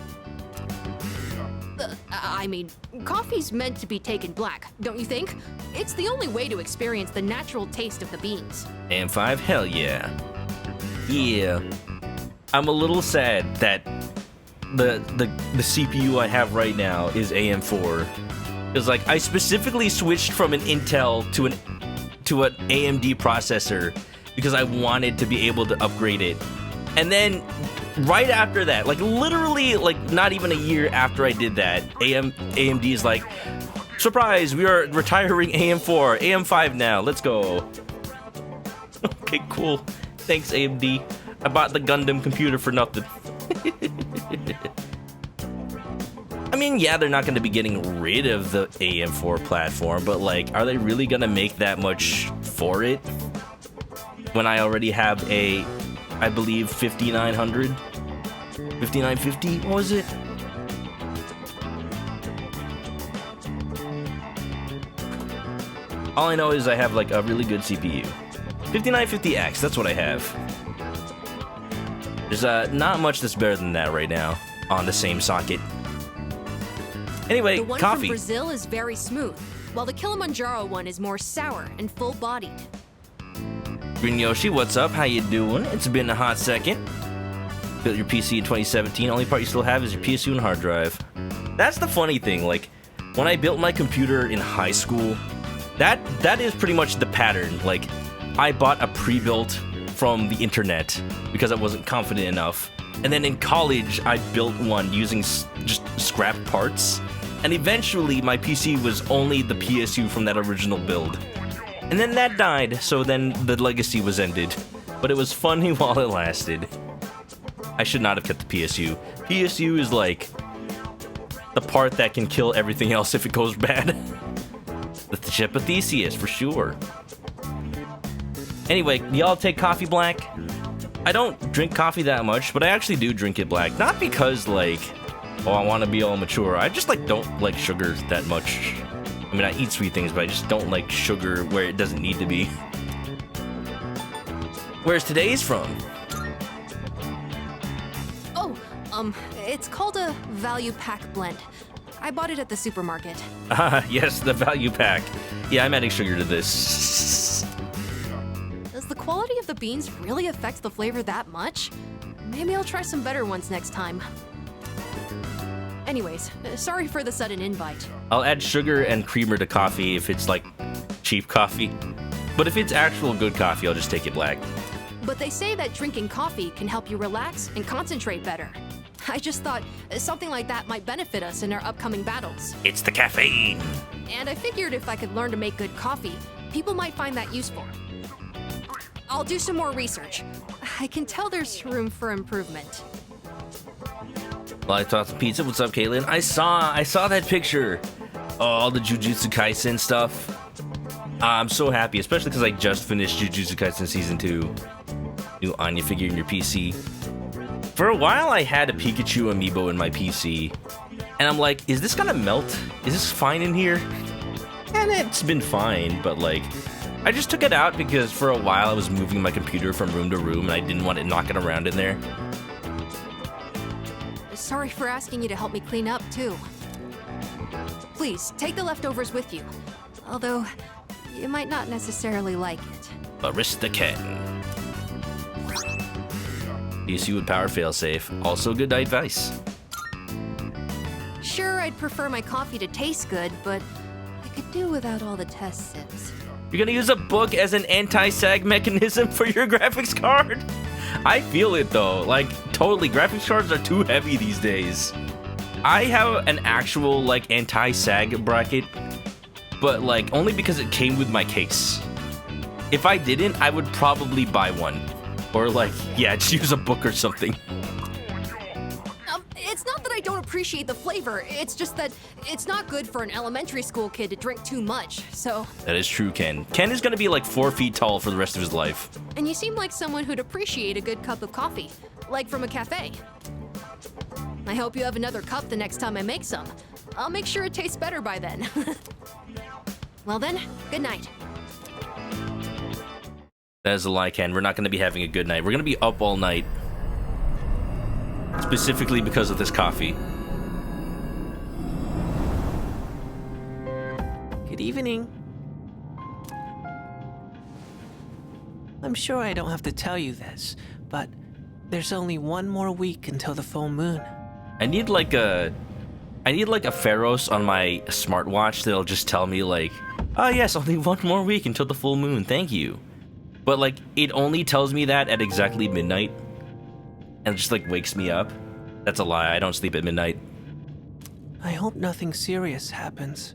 I mean, coffee's meant to be taken black, don't you think? It's the only way to experience the natural taste of the beans. AM5, hell yeah. Yeah. I'm a little sad that the CPU I have right now is AM4. Because like I specifically switched from an Intel to an AMD processor because I wanted to be able to upgrade it. And then right after that, like literally like not even a year after I did that, AMD is like, surprise, we are retiring AM4, AM5 now, let's go. Okay, cool. Thanks, AMD. I bought the Gundam computer for nothing. I mean, yeah, they're not going to be getting rid of the AM4 platform, but like, are they really going to make that much for it? When I already have a, I believe, 5900? 5950? What was it? All I know is I have like a really good CPU. 5950X, that's what I have. There's not much that's better than that right now on the same socket. Anyway, the one coffee. from Brazil is very smooth, while the Kilimanjaro one is more sour and full-bodied. Green Yoshi, what's up? How you doing? It's been a hot second. Built your PC in 2017. Only part you still have is your PSU and hard drive. That's the funny thing. Like, when I built my computer in high school, that is pretty much the pattern. Like, I bought a pre-built from the internet because I wasn't confident enough. And then in college, I built one using just scrap parts. And eventually, my PC was only the PSU from that original build. And then that died, so then the legacy was ended. But it was funny while it lasted. I should not have kept the PSU. PSU is like the part that can kill everything else if it goes bad. The chip of Theseus, for sure. Anyway, y'all take coffee black? I don't drink coffee that much, but I actually do drink it black. Not because, like, oh, I want to be all mature. I just, like, don't like sugar that much. I mean, I eat sweet things, but I just don't like sugar where it doesn't need to be. Where's today's from? Oh, it's called a value pack blend. I bought it at the supermarket. Ah, yes, the value pack. Yeah, I'm adding sugar to this. Does the quality of the beans really affect the flavor that much? Maybe I'll try some better ones next time. Anyways, sorry for the sudden invite. I'll add sugar and creamer to coffee if it's like cheap coffee. But if it's actual good coffee, I'll just take it black. But they say that drinking coffee can help you relax and concentrate better. I just thought something like that might benefit us in our upcoming battles. It's the caffeine. And I figured if I could learn to make good coffee, people might find that useful. I'll do some more research. I can tell there's room for improvement. Live Thoughts Pizza, what's up, Caitlin? I saw that picture. Oh, all the Jujutsu Kaisen stuff. I'm so happy, especially because I just finished Jujutsu Kaisen Season 2. New Anya figure in your PC. For a while, I had a Pikachu amiibo in my PC. And I'm like, is this gonna melt? Is this fine in here? And it's been fine, but like, I just took it out because for a while I was moving my computer from room to room and I didn't want it knocking around in there. Sorry for asking you to help me clean up, too. Please, take the leftovers with you. Although, you might not necessarily like it. Aristocan. PC with power failsafe. Also good advice. Sure, I'd prefer my coffee to taste good, but I could do without all the test sips. You're gonna use a book as an anti-sag mechanism for your graphics card? I feel it though, like totally, graphics cards are too heavy these days. I have an actual like anti-sag bracket, but like only because it came with my case. If I didn't, I would probably buy one. Or like, yeah, just use a book or something. It's not that I don't appreciate the flavor, it's just that it's not good for an elementary school kid to drink too much, so... That is true, Ken. Ken is gonna be like 4 feet tall for the rest of his life. And you seem like someone who'd appreciate a good cup of coffee, like from a cafe. I hope you have another cup the next time I make some. I'll make sure it tastes better by then. Well then, good night. That is a lie, Ken. We're not gonna be having a good night. We're gonna be up all night. Specifically because of this coffee. Good evening. I'm sure I don't have to tell you this, but there's only one more week until the full moon. I need like a Pharos on my smartwatch that'll just tell me like, oh yes, only one more week until the full moon, thank you. But like, it only tells me that at exactly midnight. And it just like wakes me up. That's a lie, I don't sleep at midnight. I hope nothing serious happens.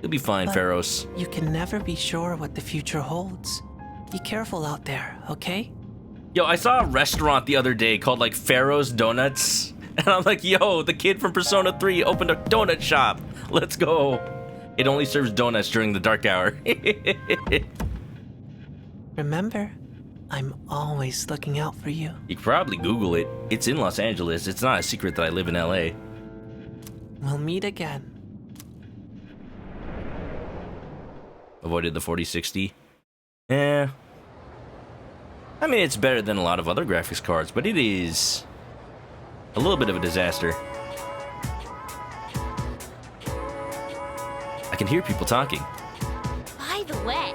You'll be fine, But Pharos. You can never be sure what the future holds. Be careful out there, okay? Yo, I saw a restaurant the other day called like Pharos Donuts. And I'm like, yo, the kid from Persona 3 opened a donut shop. Let's go. It only serves donuts during the dark hour. Remember, I'm always looking out for you. You could probably Google it. It's in Los Angeles. It's not a secret that I live in LA. We'll meet again. Avoided the 4060. Yeah. I mean, it's better than a lot of other graphics cards, but it is a little bit of a disaster. I can hear people talking. By the way,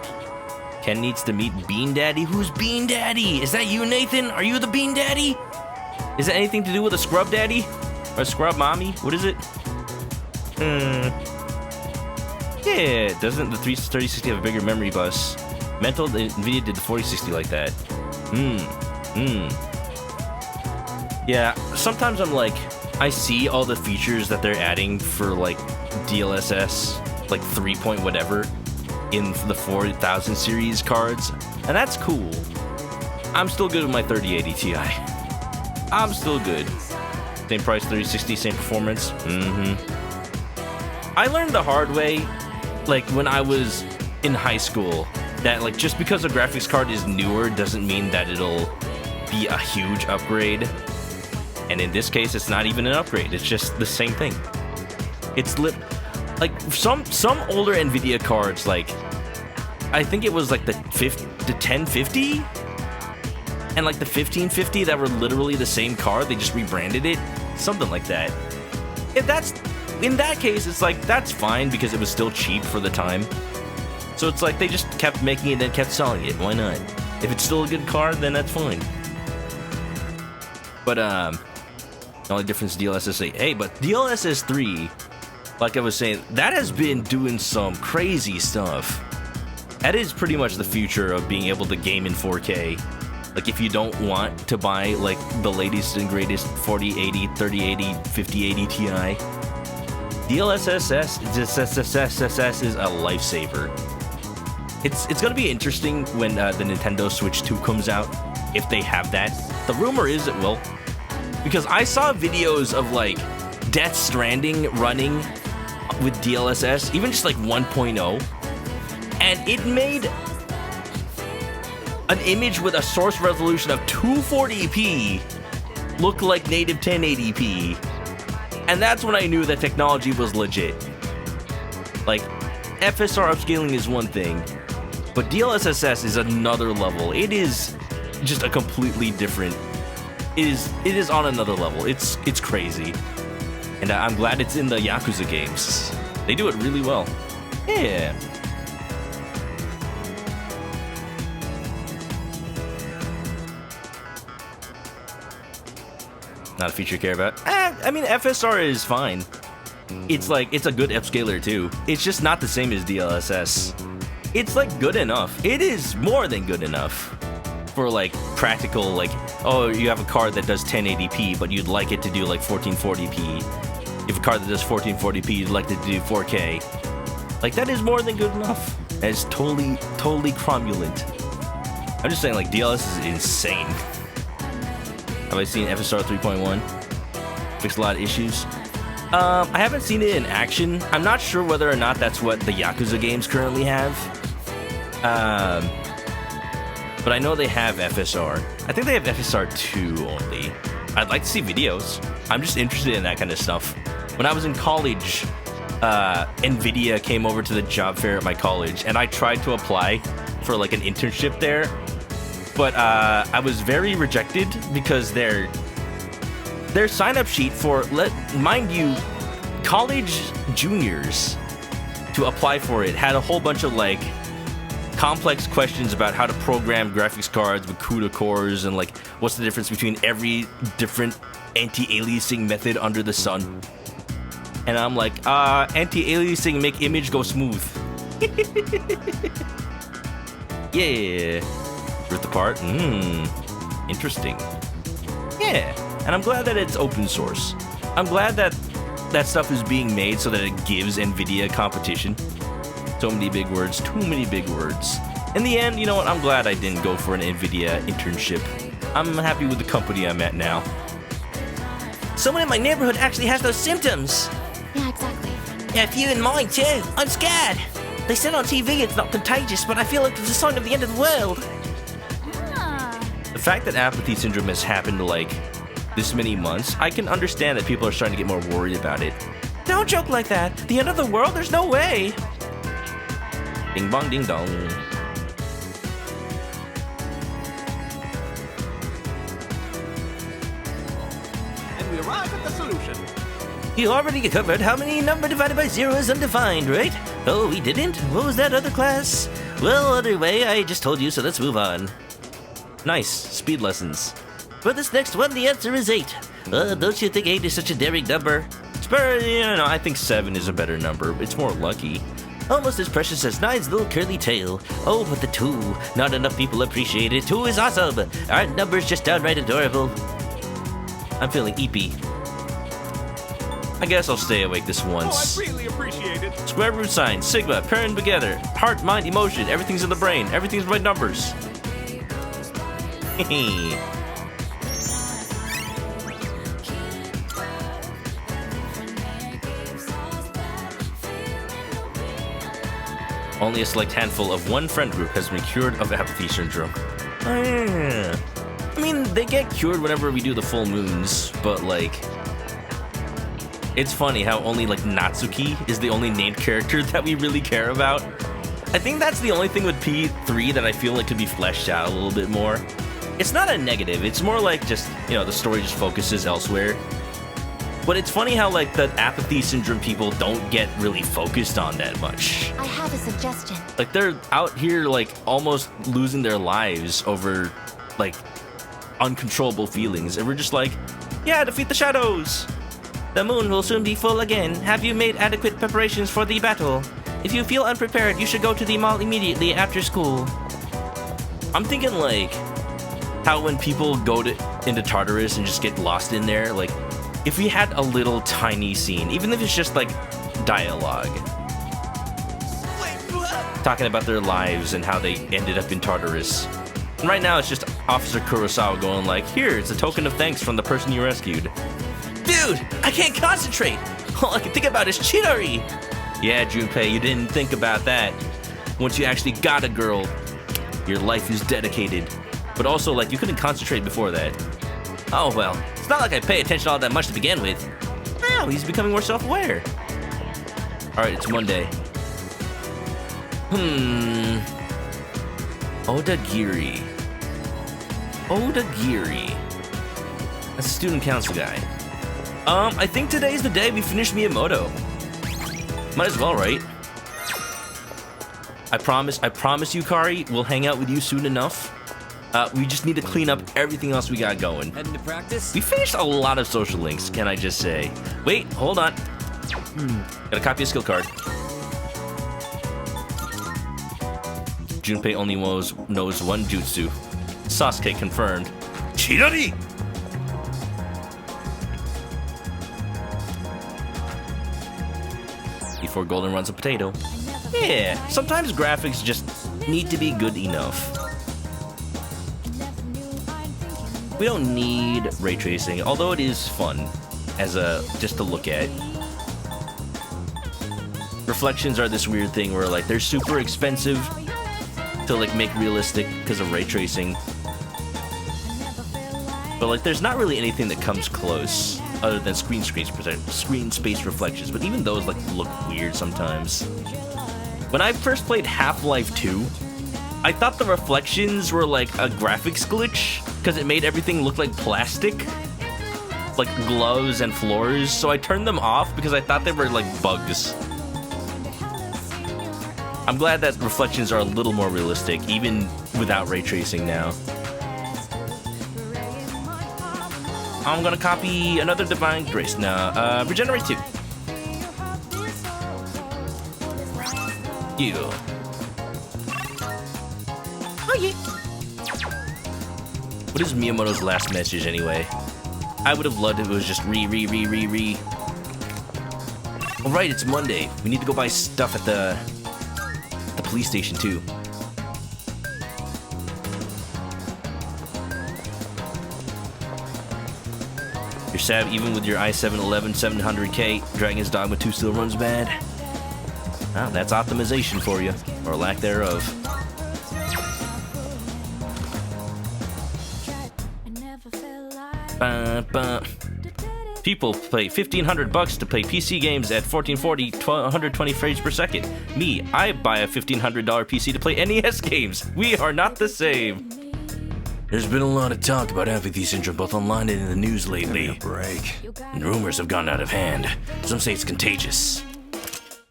Ken needs to meet Bean Daddy. Who's Bean Daddy? Is that you, Nathan? Are you the Bean Daddy? Is it anything to do with a Scrub Daddy? Or a Scrub Mommy? What is it? Yeah, doesn't the 3060 have a bigger memory bus? Mental, NVIDIA did the 4060 like that. Yeah, sometimes I'm like, I see all the features that they're adding for like DLSS, like 3 point whatever, in the 4000 series cards, and that's cool. I'm still good with my 3080 Ti. I'm still good. Same price, 3060, same performance. I learned the hard way, like when I was in high school, that like just because a graphics card is newer doesn't mean that it'll be a huge upgrade. And in this case, it's not even an upgrade. It's just the same thing. It's like some older NVIDIA cards, like I think it was like the 1050 and like the 1550 that were literally the same card. They just rebranded it, something like that. In that case, it's like that's fine because it was still cheap for the time. So it's like they just kept making it and kept selling it. Why not? If it's still a good card, then that's fine. But the only difference is DLSS 8. Hey, but DLSS 3, like I was saying, that has been doing some crazy stuff. That is pretty much the future of being able to game in 4K. Like if you don't want to buy like the latest and greatest 4080, 3080, 5080 Ti, DLSS is a lifesaver. It's gonna be interesting when the Nintendo Switch 2 comes out, if they have that. The rumor is it will, because I saw videos of like Death Stranding running with DLSS, even just like 1.0, and it made an image with a source resolution of 240p look like native 1080p. And that's when I knew that technology was legit. Like, FSR upscaling is one thing, But DLSS is another level. It is just a completely different. It is on another level. It's crazy, and I'm glad it's in the Yakuza games. They do it really well. Yeah. Not a feature you care about. I mean, FSR is fine. It's like, it's a good upscaler too. It's just not the same as DLSS. It's like good enough. It is more than good enough for like practical, like, oh, you have a card that does 1080p, but you'd like it to do like 1440p. You have a card that does 1440p, you'd like it to do 4K. Like, that is more than good enough. And it's totally cromulent. I'm just saying, like, DLS is insane. Have I seen FSR 3.1? Fixed a lot of issues. I haven't seen it in action. I'm not sure whether or not that's what the Yakuza games currently have. But I know they have FSR. I think they have FSR 2 only. I'd like to see videos. I'm just interested in that kind of stuff. When I was in college, NVIDIA came over to the job fair at my college, and I tried to apply for like an internship there. But I was very rejected because their sign-up sheet for, mind you, college juniors to apply for it had a whole bunch of like complex questions about how to program graphics cards with CUDA cores and like what's the difference between every different anti-aliasing method under the sun. And I'm like, anti-aliasing make image go smooth. Yeah. Rip apart? Interesting. Yeah. And I'm glad that it's open source. I'm glad that that stuff is being made so that it gives NVIDIA competition. So many big words, too many big words. In the end, you know what? I'm glad I didn't go for an NVIDIA internship. I'm happy with the company I'm at now. Someone in my neighborhood actually has those symptoms. Yeah, exactly. Yeah, a few in mine too. I'm scared. They said on TV it's not contagious, but I feel like it's a sign of the end of the world. The fact that apathy syndrome has happened like this many months, I can understand that people are starting to get more worried about it. Don't joke like that. The end of the world? There's no way. Ding bong ding dong. And we arrive at the solution. You already covered how many number divided by 0 is undefined, right? Oh, we didn't? What was that other class? Well, other way, I just told you, so let's move on. Nice. Speed lessons. For this next one, the answer is 8. Don't you think 8 is such a daring number? No, I think 7 is a better number. It's more lucky. Almost as precious as 9's little curly tail. Oh, but the 2. Not enough people appreciate it. 2 is awesome. Our number's just downright adorable. I'm feeling eepy. I guess I'll stay awake this once. Oh, I really appreciate it. Square root sign, sigma, pairing together. Heart, mind, emotion. Everything's in the brain. Everything's by numbers. Hehe. Only a select handful of one friend group has been cured of apathy syndrome. Oh, yeah. I mean, they get cured whenever we do the full moons, but like, it's funny how only like Natsuki is the only named character that we really care about. I think that's the only thing with P3 that I feel like could be fleshed out a little bit more. It's not a negative, it's more like just, you know, the story just focuses elsewhere. But it's funny how, like, the apathy syndrome people don't get really focused on that much. I have a suggestion. Like, they're out here, like, almost losing their lives over, like, uncontrollable feelings. And we're just like, yeah, defeat the shadows! The moon will soon be full again. Have you made adequate preparations for the battle? If you feel unprepared, you should go to the mall immediately after school. I'm thinking, like, how when people go into Tartarus and just get lost in there, like, if we had a little tiny scene, even if it's just like dialogue, talking about their lives and how they ended up in Tartarus. And right now it's just Officer Kurosawa going like, here, it's a token of thanks from the person you rescued. Dude, I can't concentrate. All I can think about is Chidori. Yeah, Junpei, you didn't think about that. Once you actually got a girl, your life is dedicated. But also, like, you couldn't concentrate before that. Oh, well, it's not like I pay attention all that much to begin with. Now he's becoming more self-aware. Alright, it's Monday. Odagiri. Odagiri. That's a student council guy. I think today's the day we finish Miyamoto. Might as well, right? I promise you, Kari, we'll hang out with you soon enough. We just need to clean up everything else we got going. Heading to practice? We finished a lot of social links, can I just say. Wait, hold on. Gotta copy a skill card. Junpei only knows one jutsu. Sasuke confirmed. Chidori! Before Golden runs a potato. Yeah, sometimes graphics just need to be good enough. We don't need ray tracing, although it is fun as just to look at. Reflections are this weird thing where like they're super expensive to like make realistic because of ray tracing. But like there's not really anything that comes close other than screen space reflections, but even those like look weird sometimes. When I first played Half-Life 2, I thought the reflections were like a graphics glitch because it made everything look like plastic, like gloves and floors, so I turned them off because I thought they were like bugs. I'm glad that reflections are a little more realistic, even without ray tracing now. I'm gonna copy another Divine Grace now. Regenerate 2. You. Oh yeah. What is Miyamoto's last message anyway? I would have loved if it was just re. Alright, it's Monday. We need to go buy stuff at the police station too. You're sad even with your i7-11 700K, Dragon's Dogma 2 still runs bad. Oh, that's optimization for you, or lack thereof. People pay $1,500 to play PC games at 1440, 120 frames per second. Me, I buy a $1,500 PC to play NES games. We are not the same. There's been a lot of talk about apathy syndrome both online and in the news lately. And rumors have gone out of hand. Some say it's contagious.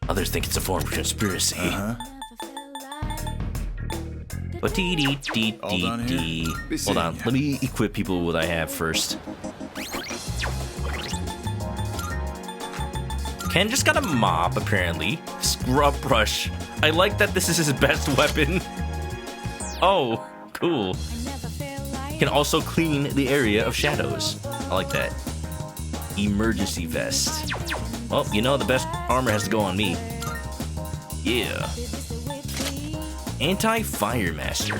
Others think it's a form of conspiracy. But Hold on, let me equip people with what I have first. Ken just got a mop, apparently. Scrub brush. I like that this is his best weapon. Oh, cool. Can also clean the area of shadows. I like that. Emergency vest. Well, you know the best armor has to go on me. Yeah. Anti-Fire Master.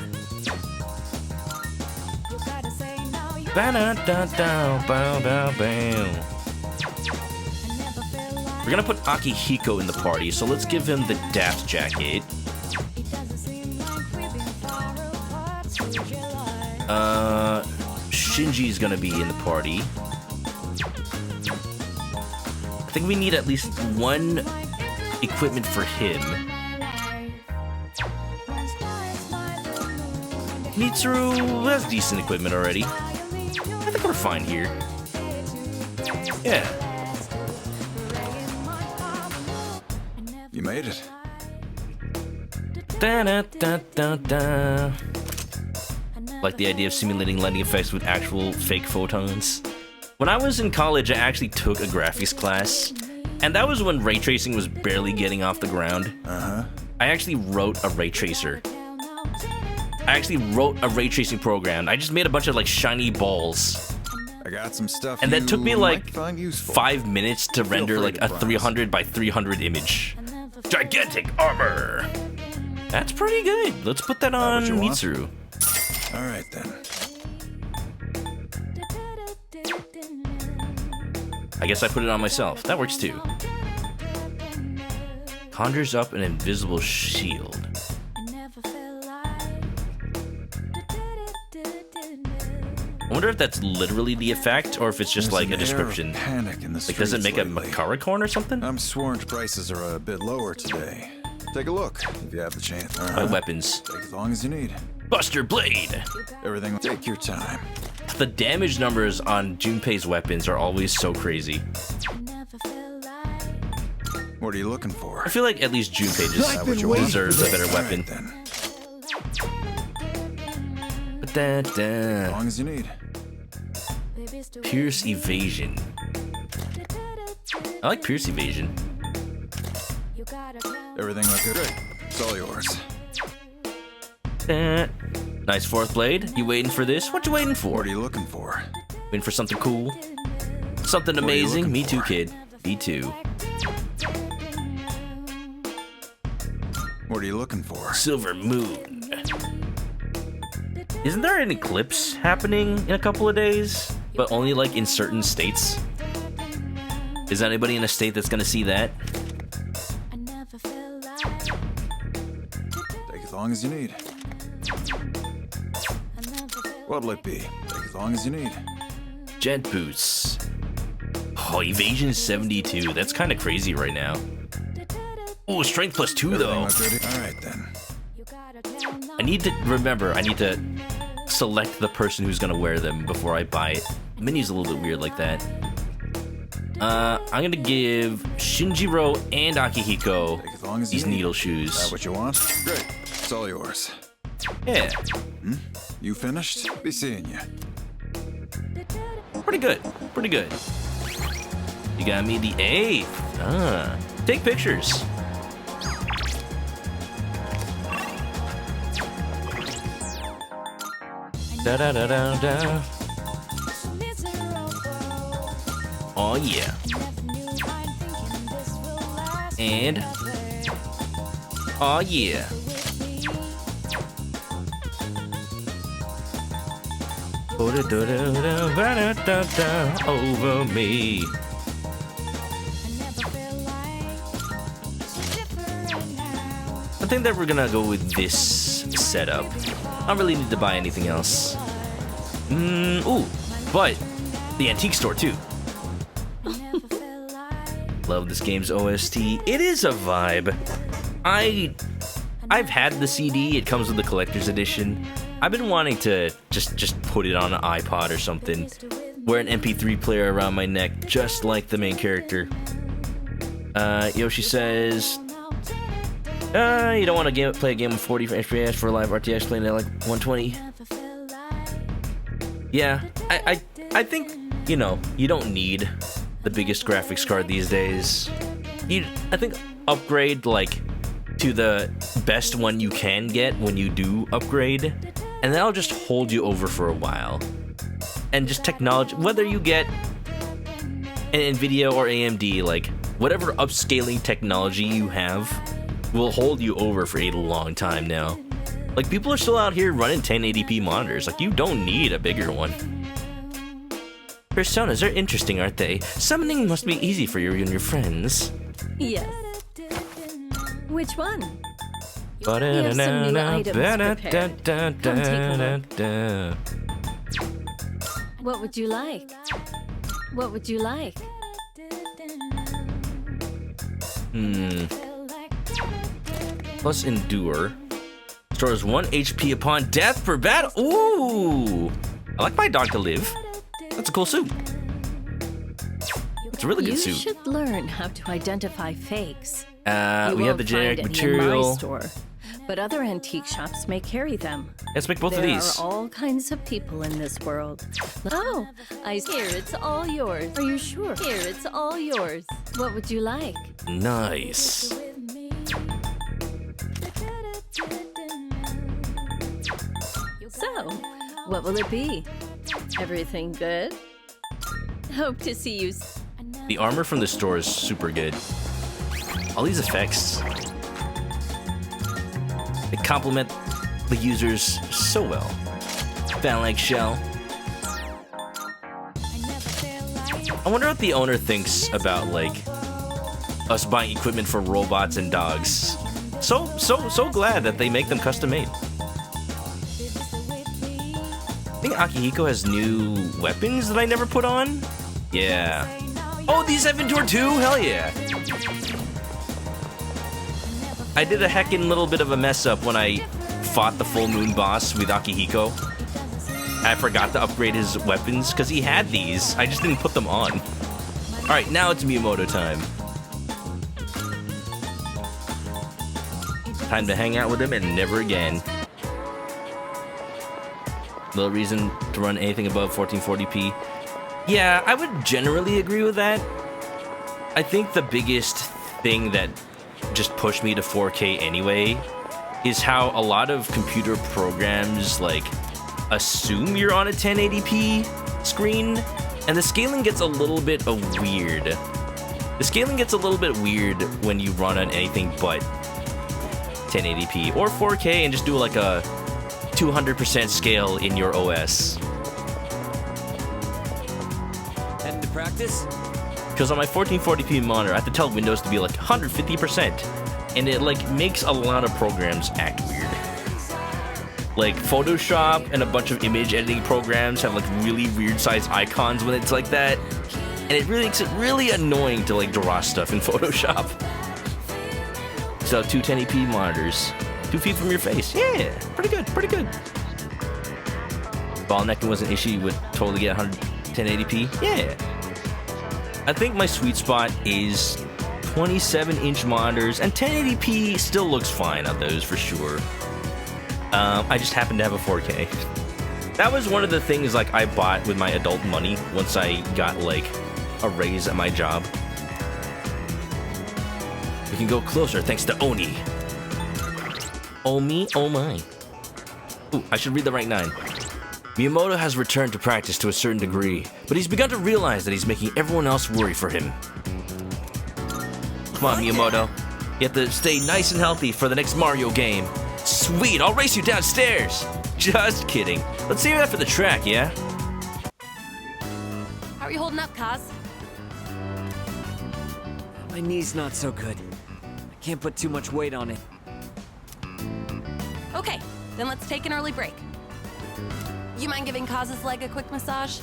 We're gonna put Akihiko in the party, so let's give him the Daft Jacket. Shinji's gonna be in the party. I think we need at least one equipment for him. Mitsuru has decent equipment already. I think we're fine here. Yeah. You made it. Da-da-da-da-da. Like the idea of simulating lighting effects with actual fake photons. When I was in college, I actually took a graphics class, and that was when ray tracing was barely getting off the ground. I actually wrote a ray tracer. I actually wrote a ray tracing program. I just made a bunch of like shiny balls. I got some stuff. And that took me like 5 minutes to render like a 300 by 300 image. Gigantic armor. That's pretty good. Let's put that on Mitsuru. All right then. I guess I put it on myself. That works too. Conjures up an invisible shield. I wonder if that's literally the effect, or if it's just like a description. Panic in the like, does it make lately. a Makara-corn or something? I'm sworn prices are a bit lower today. Take a look if you have the chance. My weapons. Take as long as you need. Buster Blade. Everything. Take your time. The damage numbers on Junpei's weapons are always so crazy. What are you looking for? I feel like at least Junpei just deserves a better weapon. As long as you need. Pierce evasion. I like pierce evasion. Everything looks good. It's all yours. Nice fourth blade. You waiting for this? What you waiting for? What are you looking for? Waiting for something cool? Something amazing? Me too, kid. Me too. What are you looking for? Silver moon. Isn't there an eclipse happening in a couple of days? But only like in certain states? Is anybody in a state that's gonna see that? Take as long as you need. What'll it be? Take as long as you need. Jet boots. Oh, evasion 72. That's kind of crazy right now. Oh, strength plus 2 though. All right then. I need to remember. I need to select the person who's gonna wear them before I buy it. Mini's a little bit weird like that. I'm gonna give Shinjiro and Akihiko these needle shoes. Is that what you want? Great. It's all yours. Yeah. You finished? Be seeing you. Pretty good. Pretty good. You got me the 8th. Take pictures. Da da da da da. Oh yeah. And oh yeah. Over me. I think that we're gonna go with this setup. I don't really need to buy anything else. Ooh, but the antique store too. Love this game's OST. It is a vibe. I've had the CD. It comes with the collector's edition. I've been wanting to just put it on an iPod or something. Wear an MP3 player around my neck, just like the main character. Yoshi says, you don't want to play a game with 40 FPS for a live RTS playing at like 120. Yeah, I think, you know, you don't need the biggest graphics card these days. I think upgrade like to the best one you can get when you do upgrade, and that'll just hold you over for a while. And just technology, whether you get an NVIDIA or AMD, like whatever upscaling technology you have will hold you over for a long time now. Like people are still out here running 1080p monitors. Like you don't need a bigger one. Personas are interesting, aren't they? Summoning must be easy for you and your friends. Yes. Which one? We have some new items prepared. Come take a look. What would you like? What would you like? Plus endure. Stores 1 HP upon death per battle. Ooh! I like my dog to live. That's a cool suit. It's a really good suit. You should learn how to identify fakes. We have the generic material. In my store, but other antique shops may carry them. Let's make both of these. There are all kinds of people in this world. Oh, here, it's all yours. Are you sure? Here, it's all yours. What would you like? Nice. So, what will it be? Everything good? Hope to see you. The armor from the store is super good. All these effects, they complement the users so well. Phalanx shell. I wonder what the owner thinks about like us buying equipment for robots and dogs. So glad that they make them custom made. I think Akihiko has new weapons that I never put on. Yeah. Oh, these have endure too? Hell yeah. I did a heckin' little bit of a mess up when I fought the full moon boss with Akihiko. I forgot to upgrade his weapons because he had these. I just didn't put them on. All right, now it's Miyamoto time. Time to hang out with him and never again. No reason to run anything above 1440p. Yeah, I would generally agree with that. I think the biggest thing that just pushed me to 4K anyway is how a lot of computer programs like assume you're on a 1080p screen, and the scaling gets a little bit weird. The scaling gets a little bit weird when you run on anything but 1080p or 4K and just do like a 200% scale in your OS. Heading to practice? Because on my 1440p monitor, I have to tell Windows to be like 150%, and it like makes a lot of programs act weird. Like Photoshop and a bunch of image editing programs have like really weird sized icons when it's like that, and it really makes it really annoying to like draw stuff in Photoshop. So 21080p monitors, 2 feet from your face. Yeah, pretty good, pretty good. Ball necking was an issue. You would totally get 1080p. Yeah. I think my sweet spot is 27-inch monitors, and 1080p still looks fine on those for sure. I just happen to have a 4K. That was one of the things like I bought with my adult money once I got like a raise at my job. We can go closer thanks to Oni. Oh me, oh my. Ooh, I should read the right 9. Miyamoto has returned to practice to a certain degree, but he's begun to realize that he's making everyone else worry for him. Come on, Miyamoto. You have to stay nice and healthy for the next Mario game. Sweet, I'll race you downstairs. Just kidding. Let's save that for the track, yeah? How are you holding up, Kaz? My knee's not so good. I can't put too much weight on it. Okay, then let's take an early break. You mind giving Kaz's leg a quick massage?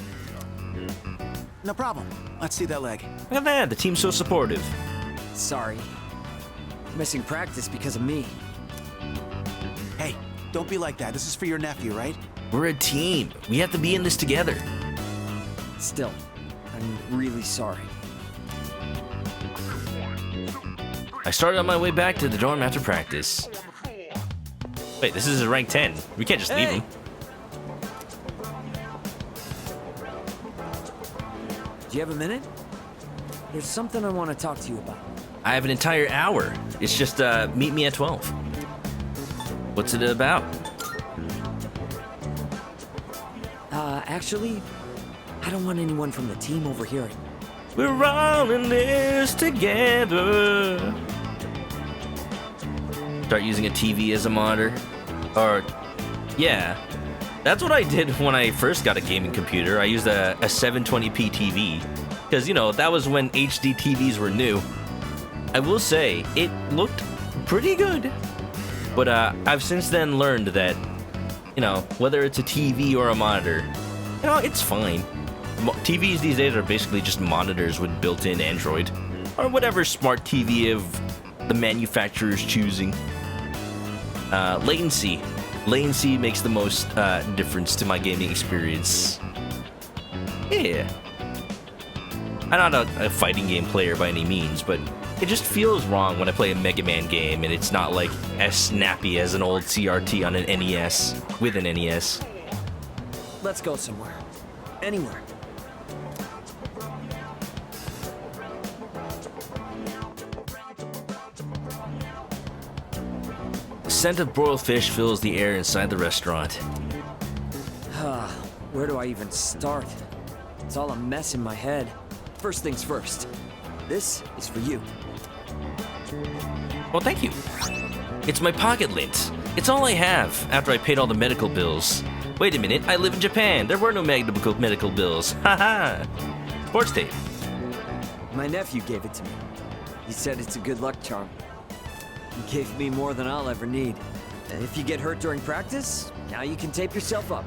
No problem. Let's see that leg. Look at that, the team's so supportive. Sorry. Missing practice because of me. Hey, don't be like that. This is for your nephew, right? We're a team. We have to be in this together. Still, I'm really sorry. I started on my way back to the dorm after practice. Wait, this is a rank 10. We can't just leave him. Do you have a minute? There's something I want to talk to you about. I have an entire hour. It's just, meet me at 12. What's it about? Actually, I don't want anyone from the team overhearing. We're all in this together. Start using a TV as a monitor? Or, yeah. That's what I did when I first got a gaming computer. I used a 720p TV. Because, you know, that was when HD TVs were new. I will say, it looked pretty good. But I've since then learned that, you know, whether it's a TV or a monitor, you know, it's fine. TVs these days are basically just monitors with built-in Android. Or whatever smart TV of the manufacturer's choosing. Latency. Latency makes the most difference to my gaming experience. Yeah. I'm not a fighting game player by any means, but it just feels wrong when I play a Mega Man game and it's not like as snappy as an old CRT on an NES with an NES. Let's go somewhere. Anywhere. The scent of broiled fish fills the air inside the restaurant. Where do I even start? It's all a mess in my head. First things first. This is for you. Well, thank you. It's my pocket lint. It's all I have after I paid all the medical bills. Wait a minute, I live in Japan. There were no medical bills. Haha. Sports tape. My nephew gave it to me. He said it's a good luck charm. He gave me more than I'll ever need. And if you get hurt during practice, now you can tape yourself up.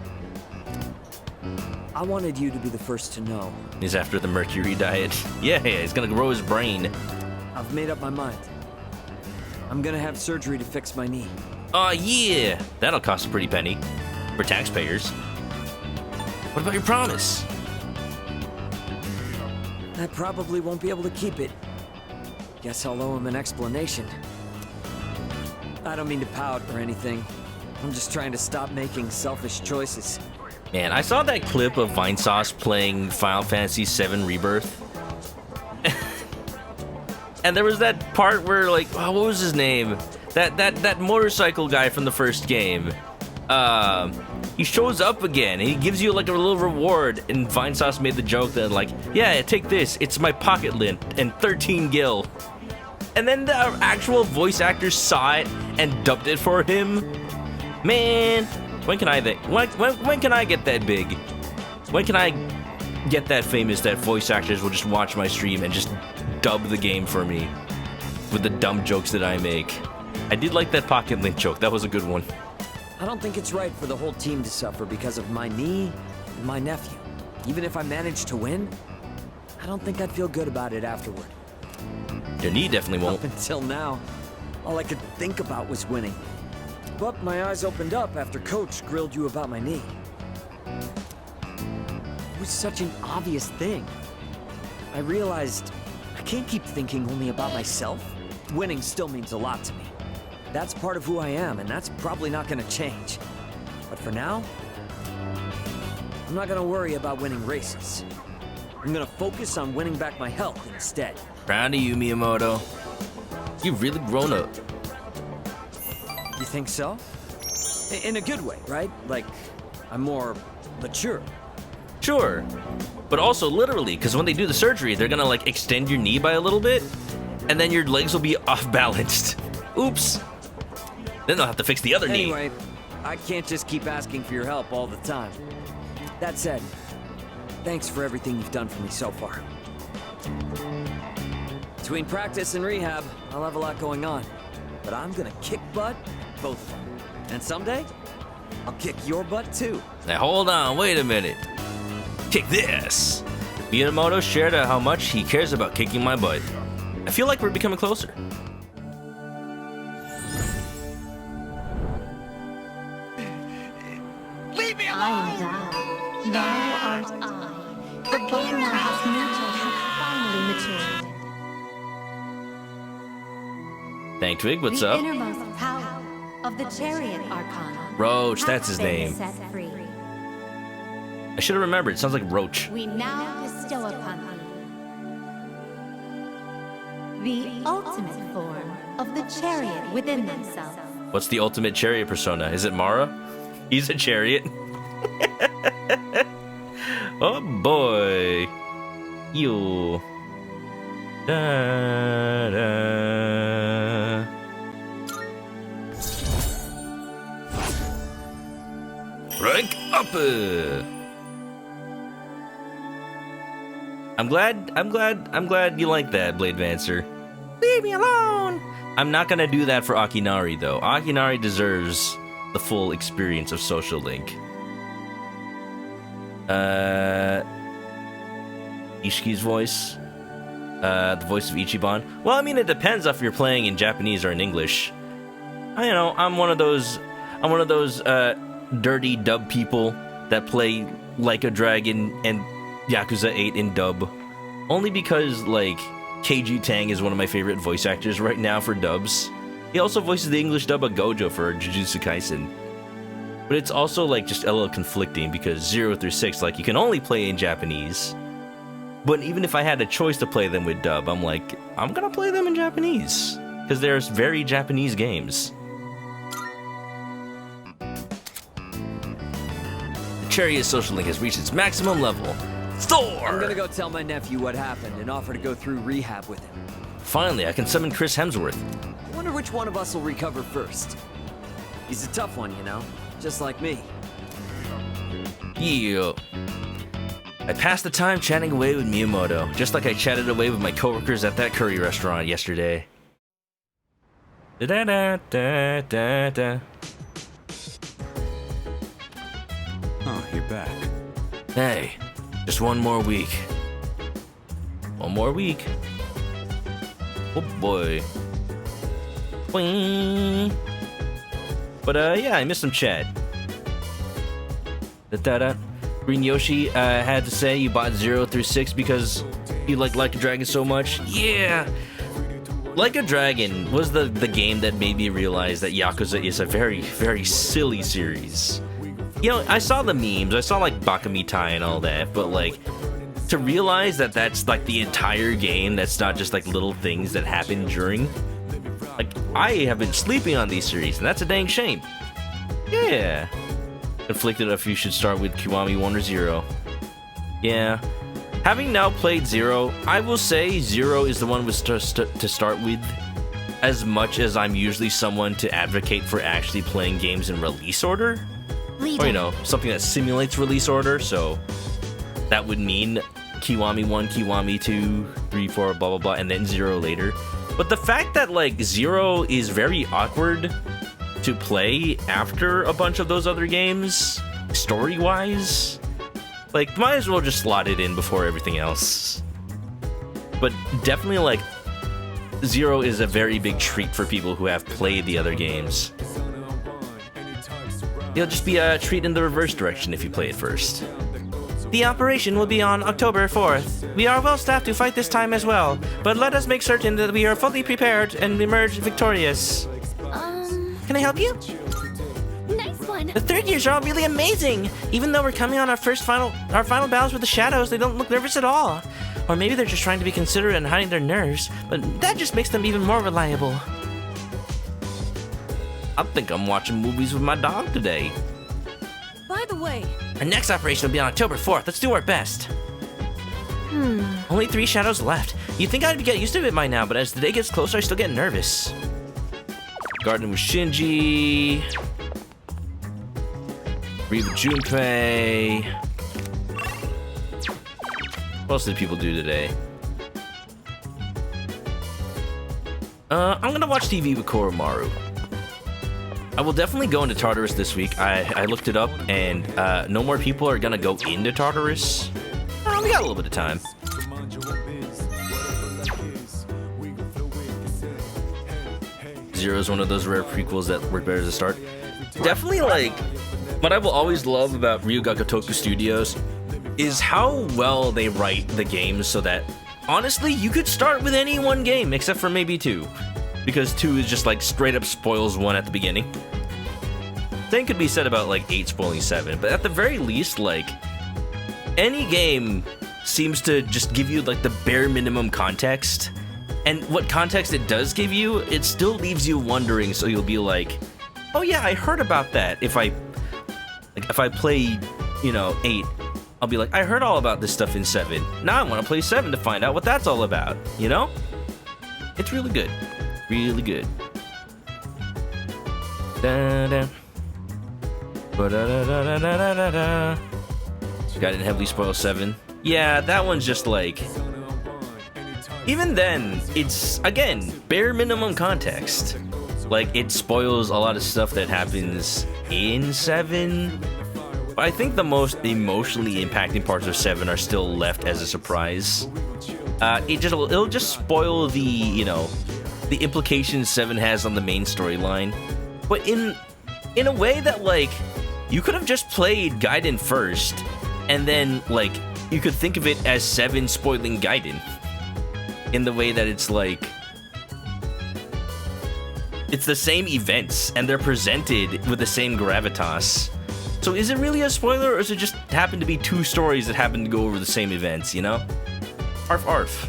I wanted you to be the first to know. He's after the mercury diet. Yeah, he's gonna grow his brain. I've made up my mind. I'm gonna have surgery to fix my knee. Oh yeah, that'll cost a pretty penny for taxpayers. What about your promise? I probably won't be able to keep it. Guess I'll owe him an explanation. I don't mean to pout or anything. I'm just trying to stop making selfish choices. Man, I saw that clip of Vinesauce playing Final Fantasy VII Rebirth. And there was that part where, like, oh, what was his name? That motorcycle guy from the first game. He shows up again, and he gives you, like, a little reward, and Vinesauce made the joke that, like, yeah, take this, it's my pocket lint, and 13 gil. And then the actual voice actor saw it and dubbed it for him. Man, when can I get that big? When can I get that famous that voice actors will just watch my stream and just dub the game for me with the dumb jokes that I make? I did like that pocket lint joke. That was a good one. I don't think it's right for the whole team to suffer because of my knee and my nephew. Even if I managed to win, I don't think I'd feel good about it afterward. Your knee definitely won't. Up until now, all I could think about was winning. But my eyes opened up after Coach grilled you about my knee. It was such an obvious thing. I realized I can't keep thinking only about myself. Winning still means a lot to me. That's part of who I am, and that's probably not gonna change. But for now, I'm not gonna worry about winning races. I'm gonna focus on winning back my health instead. Proud of you, Miyamoto. You've really grown up. You think so? In a good way, right? Like, I'm more mature. Sure. But also literally, because when they do the surgery, they're gonna, like, extend your knee by a little bit, and then your legs will be off-balanced. Oops. Then they'll have to fix the other knee. Anyway, I can't just keep asking for your help all the time. That said, thanks for everything you've done for me so far. Between practice and rehab, I'll have a lot going on. But I'm gonna kick butt at both of them. And someday, I'll kick your butt too. Now hold on, wait a minute. Kick this. Miyamoto shared how much he cares about kicking my butt. I feel like we're becoming closer. Leave me alone! I am thou. Thou art I. The bone thou hast nurtured hath finally matured. Thank Twig, what's the up? Innermost power of the chariot arcana. Roach, that's his hath been name. Set free. I should have remembered. It sounds like Roach. We now bestow upon thee the ultimate form of the chariot within thyself. What's the ultimate chariot persona? Is it Mara? He's a chariot. Oh boy. You. Da, da. Rank up. I'm glad you like that, Blade Vancer. Leave me alone. I'm not gonna do that for Akinari though. Akinari deserves the full experience of Social Link. Ishiki's voice. The voice of Ichiban. Well, I mean, it depends if you're playing in Japanese or in English. I'm one of those dirty dub people that play Like a Dragon and Yakuza 8 in dub. Only because, like, Keiji Tang is one of my favorite voice actors right now for dubs. He also voices the English dub of Gojo for Jujutsu Kaisen. But it's also, like, just a little conflicting because 0 through 6, like, you can only play in Japanese. But even if I had a choice to play them with dub, I'm like, I'm gonna play them in Japanese. Because there's very Japanese games. The Chariot Social Link has reached its maximum level. Thor! I'm gonna go tell my nephew what happened and offer to go through rehab with him. Finally, I can summon Chris Hemsworth. I wonder which one of us will recover first. He's a tough one, you know? Just like me. Yeah. I passed the time chatting away with Miyamoto, just like I chatted away with my coworkers at that curry restaurant yesterday. Da-da-da-da-da-da. Oh, you're back. Hey, just one more week. One more week. Oh boy. Boing. But yeah, I missed some chat. Da-da-da. Green Yoshi had to say you bought 0 through 6 because you like a Dragon so much. Yeah! Like a Dragon was the game that made me realize that Yakuza is a very, very silly series. You know, I saw the memes, I saw like Bakamitai and all that, but like, to realize that that's like the entire game, that's not just like little things that happen during. Like, I have been sleeping on these series, and that's a dang shame. Yeah. Conflicted if you should start with Kiwami 1 or 0. Yeah. Having now played 0, I will say 0 is the one to start with, as much as I'm usually someone to advocate for actually playing games in release order. Or, you know, something that simulates release order, so that would mean Kiwami 1, Kiwami 2, 3, 4, blah blah blah, and then 0 later. But the fact that, like, 0 is very awkward to play after a bunch of those other games, story-wise, like, might as well just slot it in before everything else. But definitely, like, 0 is a very big treat for people who have played the other games. It'll just be a treat in the reverse direction if you play it first. The operation will be on October 4th. We are well staffed to fight this time as well, but let us make certain that we are fully prepared and emerge victorious. Can I help you? Nice one. The third years are all really amazing. Even though we're coming on our final battles with the shadows, they don't look nervous at all. Or maybe they're just trying to be considerate and hiding their nerves, but that just makes them even more reliable. I think I'm watching movies with my dog today. By the way, Our next operation will be on October 4th. Let's do our best. Only 3 shadows left. You'd think I'd get used to it by now, but as the day gets closer, I still get nervous. Garden with Shinji. Read with Junpei. What else did people do today? I'm gonna watch TV with Koromaru. I will definitely go into Tartarus this week. I looked it up, and no more people are gonna go into Tartarus. We got a little bit of time. Zero is one of those rare prequels that work better as a start. Definitely, like, what I will always love about Ryuga Gotoku Studios is how well they write the games so that, honestly, you could start with any one game except for maybe 2. Because 2 is just like straight up spoils 1 at the beginning. Same could be said about like 8 spoiling 7, but at the very least, like, any game seems to just give you like the bare minimum context. And what context it does give you, it still leaves you wondering, so you'll be like, oh yeah, I heard about that. If I play, you know, 8, I'll be like, I heard all about this stuff in 7. Now I want to play 7 to find out what that's all about, you know? It's really good. Really good. Da-da. Ba-da-da-da-da-da-da-da. Got it in heavily spoiled 7. Yeah, that one's just like... Even then, it's, again, bare minimum context. Like, it spoils a lot of stuff that happens in 7. But I think the most emotionally impacting parts of 7 are still left as a surprise. It'll just spoil the, you know, the implications 7 has on the main storyline. But in a way that, like, you could have just played Gaiden first, and then, like, you could think of it as 7 spoiling Gaiden. In the way that it's like, it's the same events and they're presented with the same gravitas. So is it really a spoiler, or is it just happen to be 2 stories that happen to go over the same events, you know? Arf arf.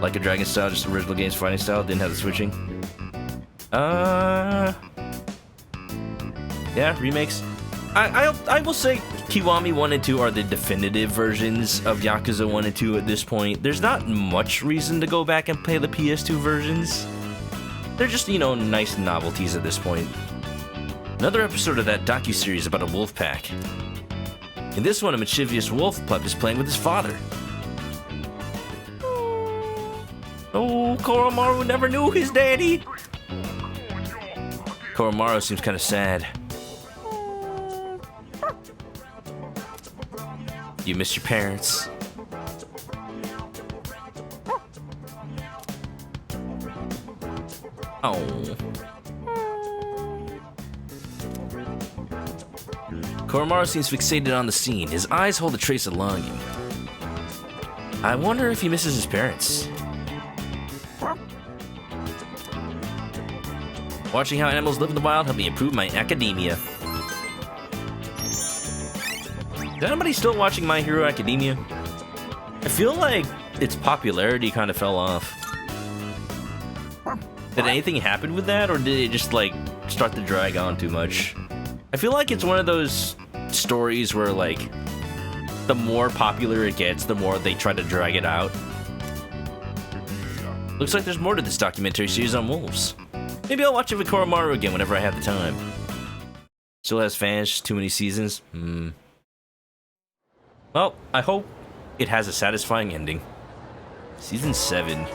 Like a Dragon style, just original game's fighting style, didn't have the switching. Yeah, remakes. I will say Kiwami 1 and 2 are the definitive versions of Yakuza 1 and 2 at this point. There's not much reason to go back and play the PS2 versions. They're just, you know, nice novelties at this point. Another episode of that docuseries about a wolf pack. In this one, a mischievous wolf pup is playing with his father. Oh, Koromaru never knew his daddy. Koromaru seems kind of sad. You miss your parents. Oh. Koromaru seems fixated on the scene. His eyes hold a trace of longing. I wonder if he misses his parents. Watching how animals live in the wild helped me improve my academia. Is anybody still watching My Hero Academia? I feel like its popularity kind of fell off. Did anything happen with that, or did it just like start to drag on too much? I feel like it's one of those stories where like the more popular it gets, the more they try to drag it out. Looks like there's more to this documentary series on wolves. Maybe I'll watch it with Koromaru again whenever I have the time. Still has fans, just too many seasons. Well, I hope it has a satisfying ending. Season 7.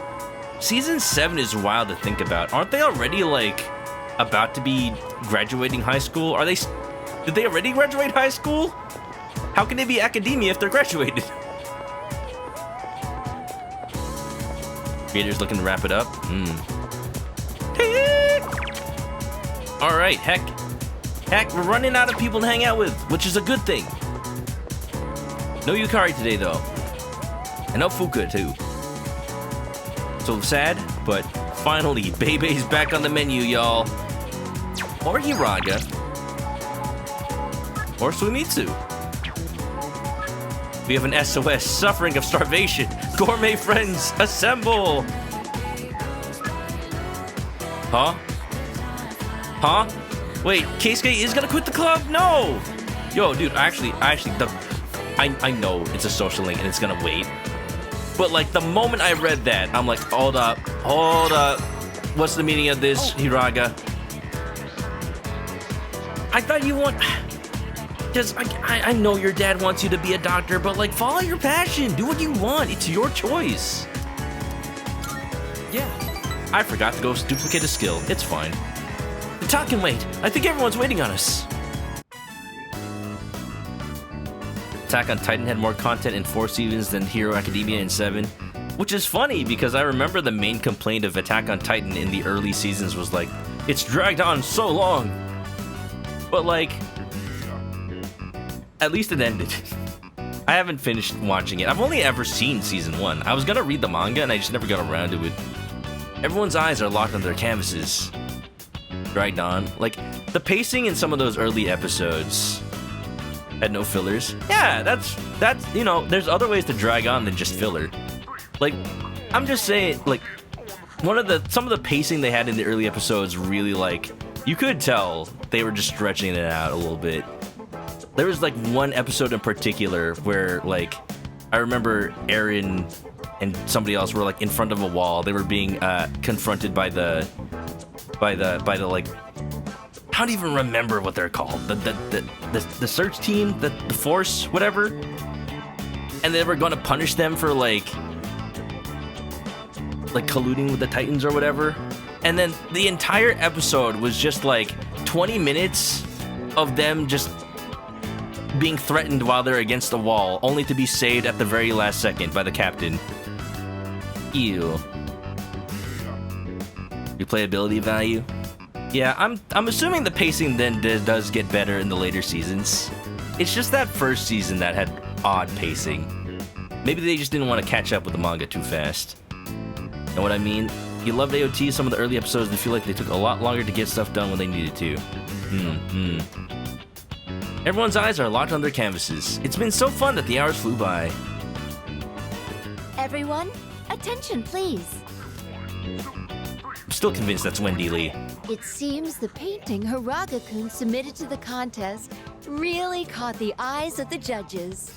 Season 7 is wild to think about. Aren't they already, like, about to be graduating high school? Are they... Did they already graduate high school? How can they be academia if they're graduated? Creators looking to wrap it up? Alright, heck, we're running out of people to hang out with, which is a good thing. No Yukari today, though. And no Fuka, too. So sad, but finally, Bebe's back on the menu, y'all. Or Hiraga. Or Suimitsu. We have an SOS suffering of starvation. Gourmet friends, assemble! Huh? Huh? Wait, Keisuke is gonna quit the club? No! Yo, dude, I know it's a social link and it's gonna wait. But like, the moment I read that, I'm like, hold up. What's the meaning of this, Hiraga? I thought you want... Because I know your dad wants you to be a doctor, but like, follow your passion. Do what you want. It's your choice. Yeah. I forgot to go duplicate a skill. It's fine. The talk can wait. I think everyone's waiting on us. Attack on Titan had more content in 4 seasons than Hero Academia in 7. Which is funny, because I remember the main complaint of Attack on Titan in the early seasons was like, it's dragged on so long. But like... At least it ended. I haven't finished watching it. I've only ever seen season 1. I was gonna read the manga and I just never got around to it. Everyone's eyes are locked on their canvases. Dragged on. Like, the pacing in some of those early episodes had no fillers. Yeah, that's you know, there's other ways to drag on than just filler. Like, I'm just saying, like, some of the pacing they had in the early episodes really, like, you could tell they were just stretching it out a little bit. There was like one episode in particular where like I remember Aaron and somebody else were like in front of a wall. They were being confronted by the like, I don't even remember what they're called. The search team, the force, whatever. And they were going to punish them for like colluding with the Titans or whatever. And then the entire episode was just like 20 minutes of them just being threatened while they're against a wall, only to be saved at the very last second by the captain. Ew. Replayability value? Yeah, I'm assuming the pacing then does get better in the later seasons. It's just that first season that had odd pacing. Maybe they just didn't want to catch up with the manga too fast. Know what I mean? You loved AOT, some of the early episodes, they feel like they took a lot longer to get stuff done when they needed to. Everyone's eyes are locked on their canvases. It's been so fun that the hours flew by. Everyone, attention please. I'm still convinced that's Wendy Lee. It seems the painting Hiraga-kun submitted to the contest really caught the eyes of the judges.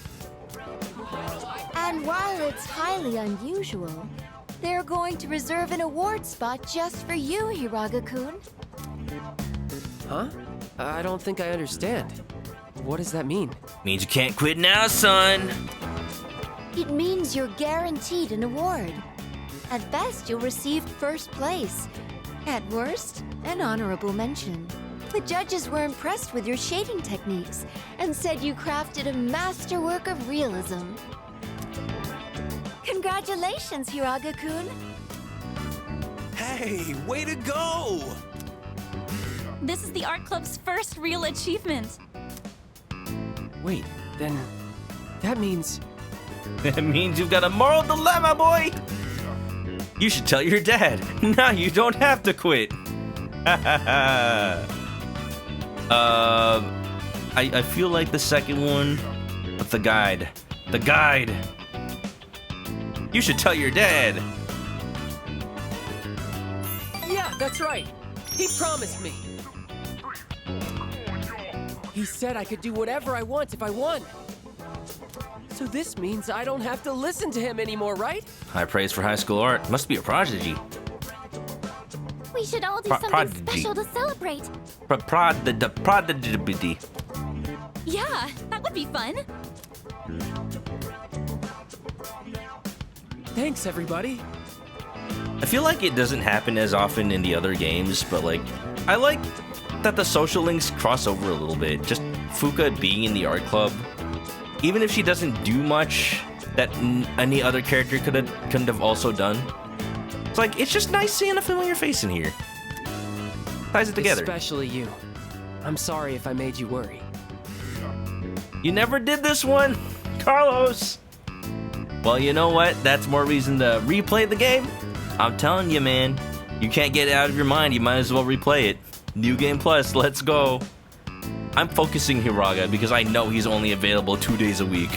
And while it's highly unusual, they're going to reserve an award spot just for you, Hiraga-kun. Huh? I don't think I understand. What does that mean? Means you can't quit now, son. It means you're guaranteed an award. At best, you'll receive first place. At worst, an honorable mention. The judges were impressed with your shading techniques and said you crafted a masterwork of realism. Congratulations, Hiraga-kun. Hey, Hey, way to go! This is the art club's first real achievement. Wait, then that means... That means you've got a moral dilemma, boy! You should tell your dad. Now you don't have to quit. I feel like the second one, but the guide. The guide. You should tell your dad. Yeah, that's right. He promised me. He said I could do whatever I want if I won. So this means I don't have to listen to him anymore, right? High praise for high school art. Must be a prodigy. We should all do something prodigy. special to celebrate. Prodigy. Yeah, that would be fun. Thanks, everybody. I feel like it doesn't happen as often in the other games, but like, I like that the social links cross over a little bit. Just Fuka being in the art club, even if she doesn't do much that any other character couldn't have also done. It's like, it's just nice seeing a familiar face in here. Ties it together. Especially you. I'm sorry if I made you worry. You never did this one, Carlos. Well, you know what? That's more reason to replay the game. I'm telling you, man. You can't get it out of your mind. You might as well replay it. New Game Plus, let's go. I'm focusing Hiraga because I know he's only available 2 days a week.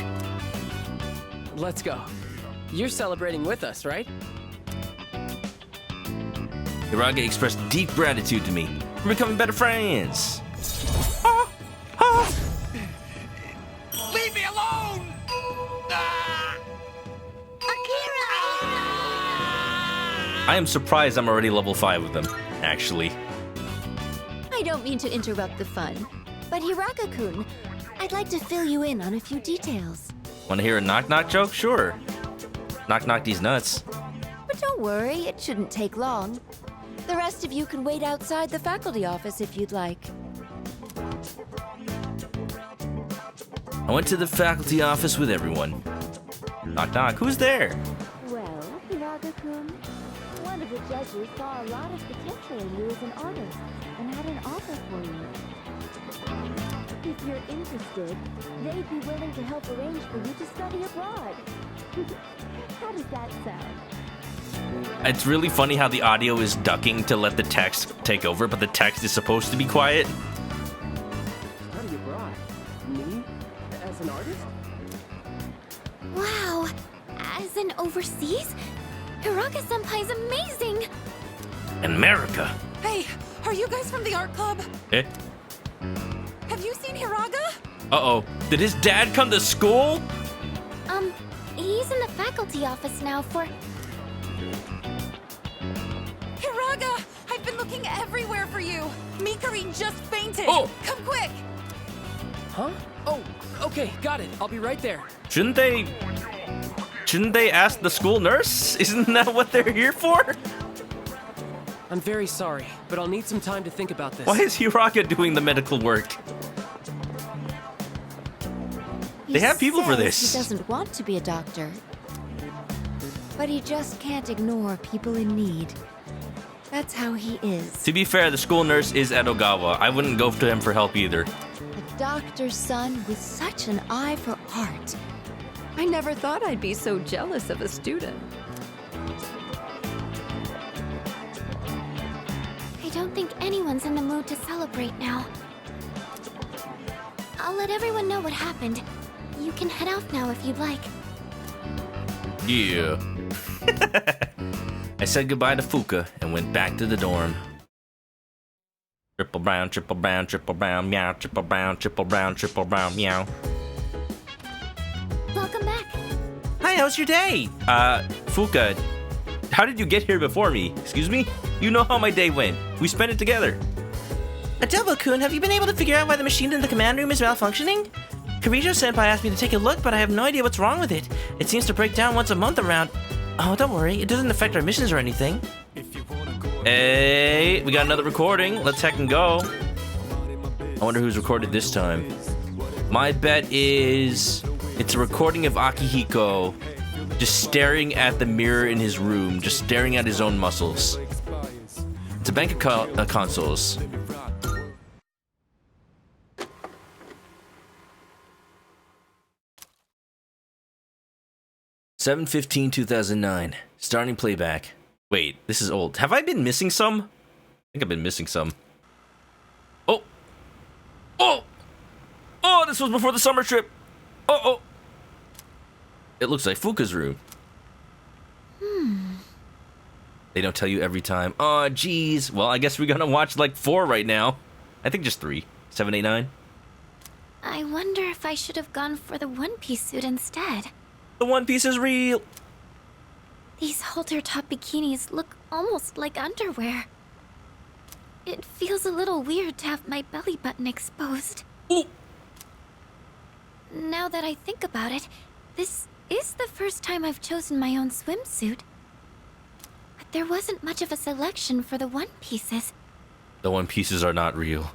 Let's go. You're celebrating with us, right? Hiraga expressed deep gratitude to me. We're becoming better friends. Leave me alone! I am surprised I'm already level 5 with them, actually. I don't mean to interrupt the fun, but Hiraka-kun, I'd like to fill you in on a few details. Want to hear a knock-knock joke? Sure. Knock-knock these nuts. But don't worry, it shouldn't take long. The rest of you can wait outside the faculty office if you'd like. I went to the faculty office with everyone. Knock-knock, who's there? Well, Hiraka-kun, one of the judges saw a lot of potential in you as an artist and had an offer for you. If you're interested, they'd be willing to help arrange for you to study abroad. How does that sound? It's really funny how the audio is ducking to let the text take over, but the text is supposed to be quiet. Study abroad? Me? As an artist? Wow, as in overseas? Hiraka-senpai's amazing! America. Hey, are you guys from the art club? Eh? Have you seen Hiraga? Uh-oh. Did his dad come to school? He's in the faculty office now for... Hiraga! I've been looking everywhere for you! Mikarin just fainted! Oh! Come quick! Huh? Oh, okay, got it. I'll be right there. Shouldn't they ask the school nurse? Isn't that what they're here for? I'm very sorry, but I'll need some time to think about this. Why is Hiraka doing the medical work? They have people for this. He doesn't want to be a doctor. But he just can't ignore people in need. That's how he is. To be fair, the school nurse is Edogawa. I wouldn't go to him for help either. A doctor's son with such an eye for art. I never thought I'd be so jealous of a student. I don't think anyone's in the mood to celebrate now. I'll let everyone know what happened. You can head out now if you'd like. Yeah. I said goodbye to Fuka and went back to the dorm. Triple brown, meow, triple brown, meow. Welcome back. Hi, how's your day? Fuka, how did you get here before me? Excuse me? You know how my day went. We spent it together. Adobo-kun, have you been able to figure out why the machine in the command room is malfunctioning? Kirijo-senpai asked me to take a look, but I have no idea what's wrong with it. It seems to break down once a month around... Oh, don't worry, it doesn't affect our missions or anything. Hey, we got another recording. Let's heck and go. I wonder who's recorded this time. My bet is it's a recording of Akihiko just staring at the mirror in his room, just staring at his own muscles. It's a bank of consoles. (7/15/2009). Starting playback. Wait, this is old. Have I been missing some? I think I've been missing some. Oh! Oh! Oh, this was before the summer trip! Oh, oh! It looks like Fuka's room. They don't tell you every time. Oh, jeez. Well, I guess we're gonna watch like 4 right now. I think just 3. 7, 8, 9. I wonder if I should have gone for the one-piece suit instead. The One Piece is real! These halter-top bikinis look almost like underwear. It feels a little weird to have my belly button exposed. Ooh. Now that I think about it, this is the first time I've chosen my own swimsuit. But there wasn't much of a selection for the one pieces. The One Pieces are not real.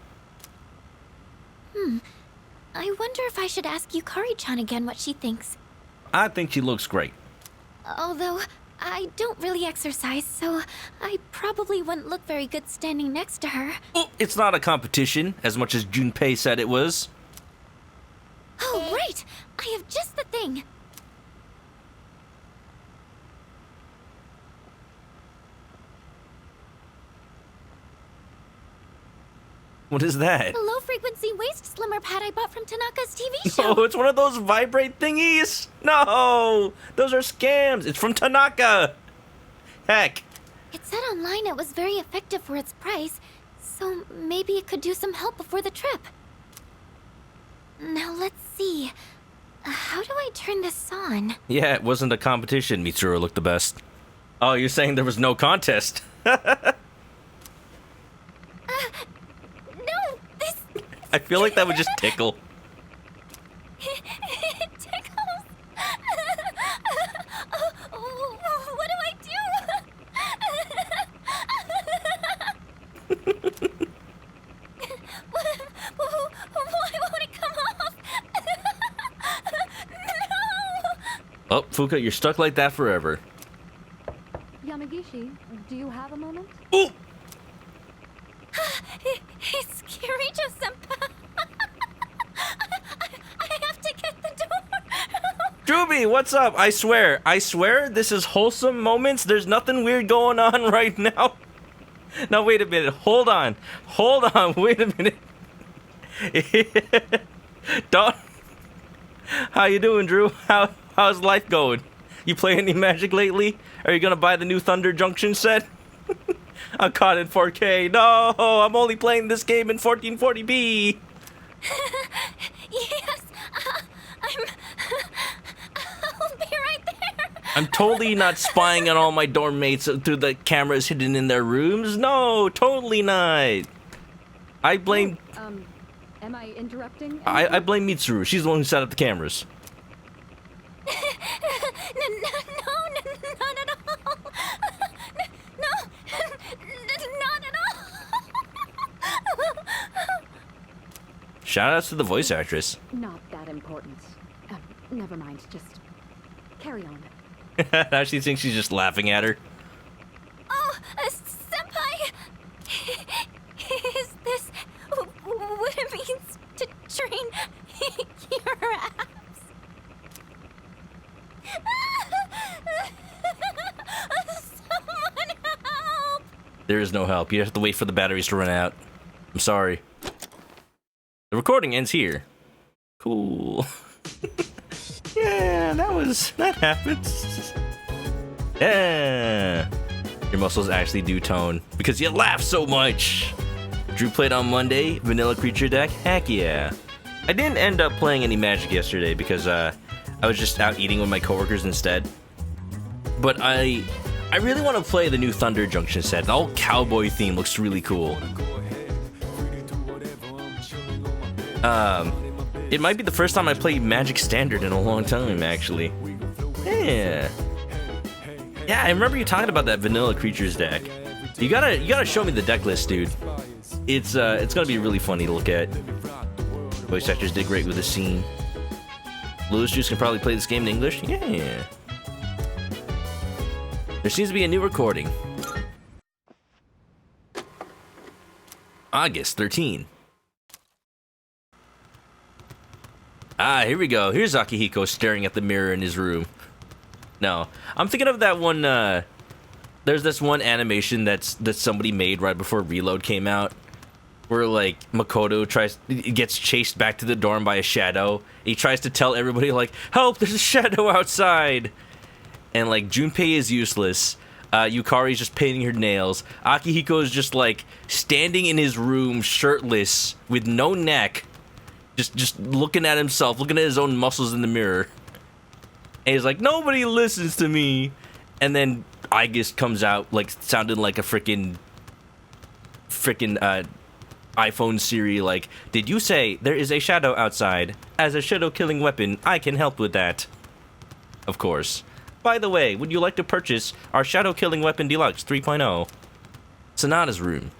I wonder if I should ask Yukari-chan again what she thinks. I think she looks great. Although, I don't really exercise, so I probably wouldn't look very good standing next to her. Oh, it's not a competition, as much as Junpei said it was. Oh, right! I have just the thing! What is that? The low-frequency waist slimmer pad I bought from Tanaka's TV show. Oh, it's one of those vibrate thingies. No, those are scams. It's from Tanaka. Heck. It said online it was very effective for its price, so maybe it could do some help before the trip. Now let's see. How do I turn this on? Yeah, it wasn't a competition. Mitsuru looked the best. Oh, you're saying there was no contest? No, this... I feel like that would just tickle. It tickles. What do I do? Why won't it come off? No! Oh, Fuka, you're stuck like that forever. Yamagishi, do you have a moment? Ooh! It's Kirijo-senpai. I have to get the door. Druby, what's up? I swear, this is wholesome moments. There's nothing weird going on right now. Now, wait a minute. Hold on. Wait a minute. Don't. How you doing, Drew? How's life going? You play any Magic lately? Are you gonna buy the new Thunder Junction set? I'm caught in 4K. No, I'm only playing this game in 1440p. Yes, I'll be right there. I'm totally not spying on all my dorm mates through the cameras hidden in their rooms. No, totally not. I blame... Am I interrupting? I blame Mitsuru. She's the one who set up the cameras. No, not at all. No, not at all. Shoutouts to the voice actress. Not that important. Never mind, just carry on. Now she thinks she's just laughing at her. Oh, senpai! Is this what it means to train your abs? Someone help! There is no help. You have to wait for the batteries to run out. I'm sorry. The recording ends here. Cool. Yeah, that happens. Yeah. Your muscles actually do tone because you laugh so much. Drew played on Monday, Vanilla Creature deck. Heck yeah. I didn't end up playing any Magic yesterday because I was just out eating with my coworkers instead. But I really want to play the new Thunder Junction set. The whole cowboy theme looks really cool. It might be the first time I played Magic Standard in a long time, actually. Yeah. Yeah, I remember you talking about that Vanilla Creatures deck. You gotta show me the deck list, dude. It's gonna be really funny to look at. Voice actors did great with the scene. Lewis Juice can probably play this game in English? Yeah. There seems to be a new recording. August 13. Ah, here we go. Here's Akihiko staring at the mirror in his room. No, I'm thinking of that one, there's this one animation that somebody made right before Reload came out, where, like, Makoto gets chased back to the dorm by a shadow. He tries to tell everybody, like, help, there's a shadow outside! And, like, Junpei is useless. Yukari's just painting her nails. Akihiko is just, like, standing in his room, shirtless, with no neck, just looking at himself, looking at his own muscles in the mirror. And he's like, nobody listens to me. And then Aigis comes out, like, sounding like a freaking iPhone Siri, like, did you say there is a shadow outside? As a shadow-killing weapon, I can help with that. Of course. By the way, would you like to purchase our shadow-killing weapon deluxe 3.0? Sonata's room.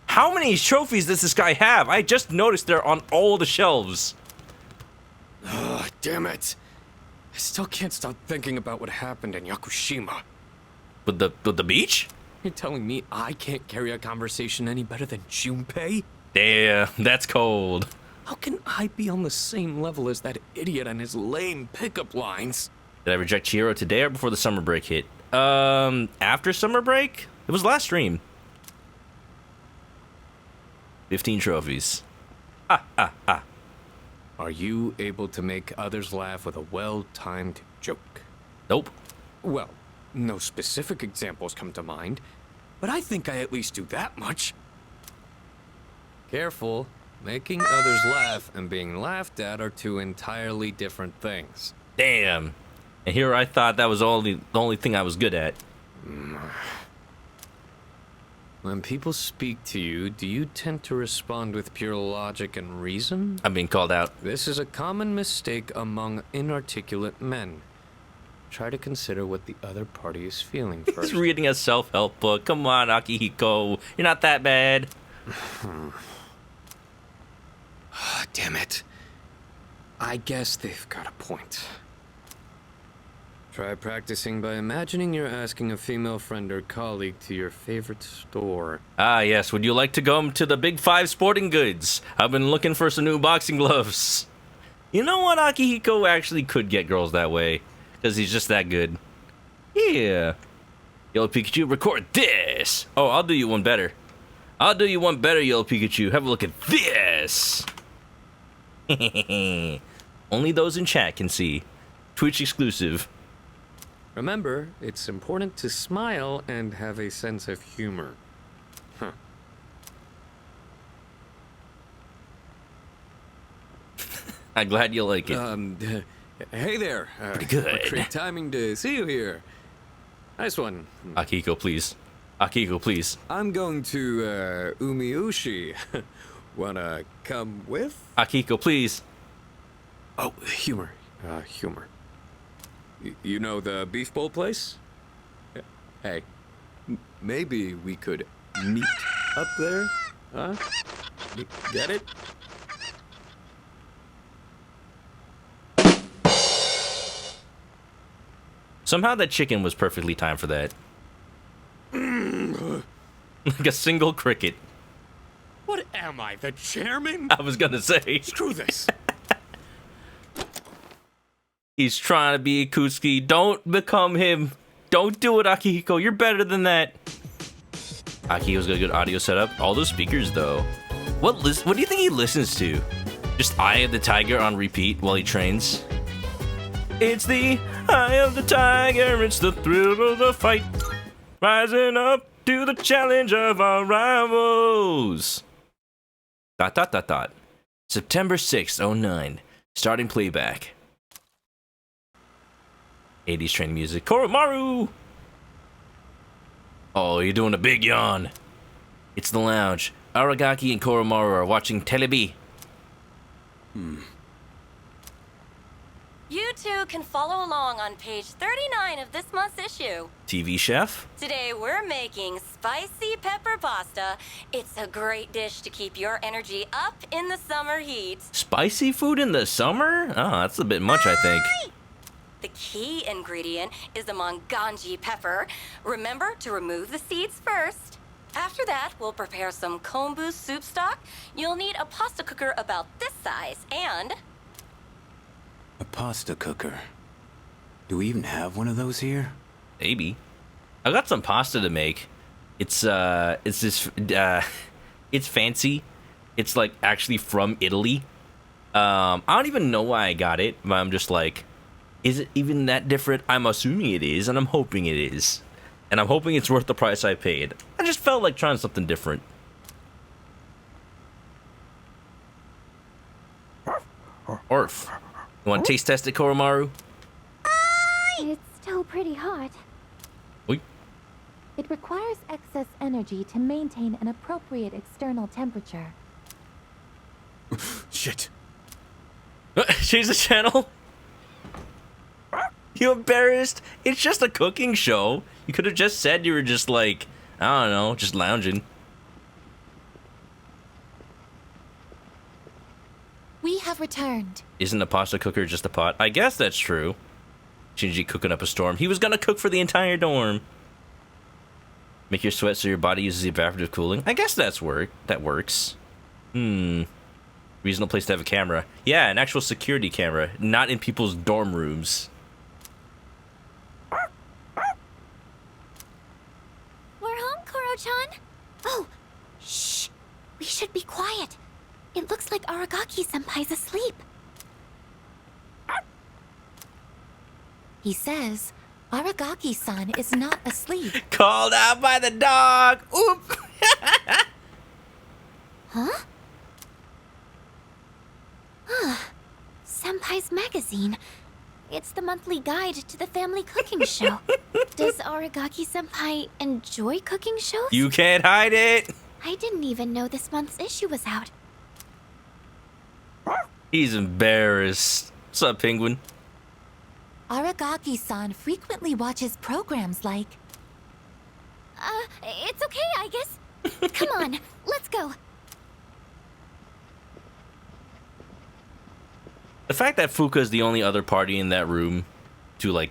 How many trophies does this guy have? I just noticed they're on all the shelves. Ugh, damn it. I still can't stop thinking about what happened in Yakushima. With the beach? You're telling me I can't carry a conversation any better than Junpei? Damn, that's cold. How can I be on the same level as that idiot and his lame pickup lines? Did I reject Chihiro today or before the summer break hit? After summer break? It was last stream. 15 trophies. Are you able to make others laugh with a well-timed joke? Nope. Well, no specific examples come to mind, but I think I at least do that much. Careful. Making others laugh and being laughed at are two entirely different things. Damn. And here I thought that was the only thing I was good at. When people speak to you, do you tend to respond with pure logic and reason? I'm being called out. This is a common mistake among inarticulate men. Try to consider what the other party is feeling first. He's reading a self-help book. Come on, Akihiko. You're not that bad. Damn it. I guess they've got a point. Try practicing by imagining you're asking a female friend or colleague to your favorite store. Ah, yes. Would you like to go to the Big Five Sporting Goods? I've been looking for some new boxing gloves. You know what? Akihiko actually could get girls that way. Because he's just that good. Yeah. Yellow Pikachu, record this. Oh, I'll do you one better. I'll do you one better, Yellow Pikachu. Have a look at this. Only those in chat can see. Twitch exclusive. Remember, it's important to smile and have a sense of humor. Huh. I'm glad you like it. Hey there. Pretty good. Great timing to see you here. Nice one. Akihiko, please. Akihiko, please. I'm going to Umiushi. Wanna come with? Akihiko, please. Oh, humor. Humor. You know the beef bowl place? Hey, maybe we could meet up there? Huh? Get it? Somehow that chicken was perfectly timed for that. Like a single cricket. What am I, the chairman? I was gonna say. Screw this. He's trying to be Akutsuki. Don't become him. Don't do it, Akihiko. You're better than that. Akihiko's got a good audio setup. All those speakers, though. What do you think he listens to? Just Eye of the Tiger on repeat while he trains? It's the Eye of the Tiger. It's the thrill of the fight. Rising up to the challenge of our rivals. ... September 6th, 09. Starting playback. 80s train music. Koromaru! Oh, you're doing a big yawn. It's the lounge. Aragaki and Koromaru are watching telebi. You two can follow along on page 39 of this month's issue. TV chef? Today we're making spicy pepper pasta. It's a great dish to keep your energy up in the summer heat. Spicy food in the summer? Oh, that's a bit much, I think. The key ingredient is the manganji pepper. Remember to remove the seeds first. After that, we'll prepare some kombu soup stock. You'll need a pasta cooker about this size and... A pasta cooker. Do we even have one of those here? Maybe. I got some pasta to make. It's fancy. It's like actually from Italy. I don't even know why I got it, but I'm just like, is it even that different? I'm assuming it is, and I'm hoping it is. And I'm hoping it's worth the price I paid. I just felt like trying something different. Orf. You want to taste test it, Koromaru? It's still pretty hot. Oi. It requires excess energy to maintain an appropriate external temperature. Shit. Change the channel? You embarrassed? It's just a cooking show. You could have just said you were just like, I don't know, just lounging. We have returned. Isn't a pasta cooker just a pot? I guess that's true. Shinji cooking up a storm. He was gonna cook for the entire dorm. Make your sweat so your body uses evaporative cooling. I guess that works. Reasonable place to have a camera. Yeah, an actual security camera, not in people's dorm rooms. We're home, Koro-chan. Oh, shh. We should be quiet. It looks like Aragaki-senpai's asleep. He says Aragaki-san is not asleep. Called out by the dog. Oop. Huh? Senpai's magazine. It's the monthly guide to the family cooking show. Does Aragaki-senpai enjoy cooking shows? You can't hide it. I didn't even know this month's issue was out. He's embarrassed. What's up, Penguin? Aragaki-san frequently watches programs like... It's okay, I guess. Come on, let's go. The fact that Fuka is the only other party in that room to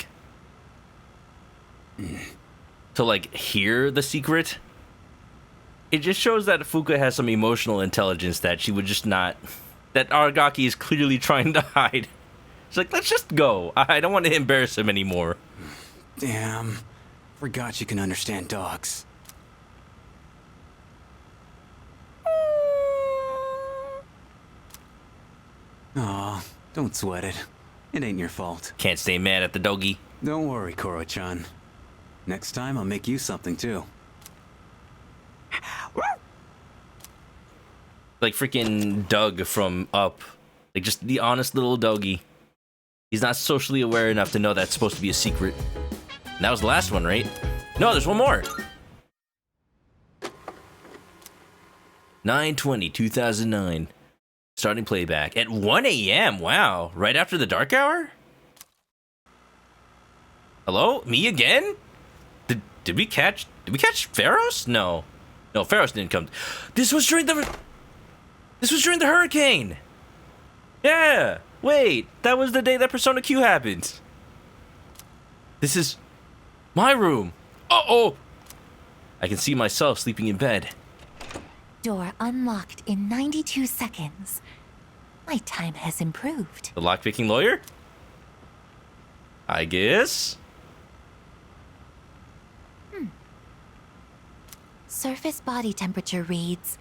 hear the secret, it just shows that Fuka has some emotional intelligence that she would just not, that Aragaki is clearly trying to hide. She's like, let's just go. I don't want to embarrass him anymore. Damn. Forgot you can understand dogs. Aw, don't sweat it. It ain't your fault. Can't stay mad at the doggy. Don't worry, Koro-chan. Next time I'll make you something too. Like freaking Doug from Up. Like just the honest little doggy. He's not socially aware enough to know that's supposed to be a secret. And that was the last one, right? No, there's one more. 9/20/2009. Starting playback at 1 a.m. Wow, right after the dark hour? Hello? Me again? Did we catch Pharos? No. No, Pharos didn't come. This was during the hurricane. Yeah. Wait, that was the day that Persona Q happened. This is my room. Uh-oh. I can see myself sleeping in bed. Door unlocked in 92 seconds. My time has improved. The lockpicking lawyer? I guess. Surface body temperature reads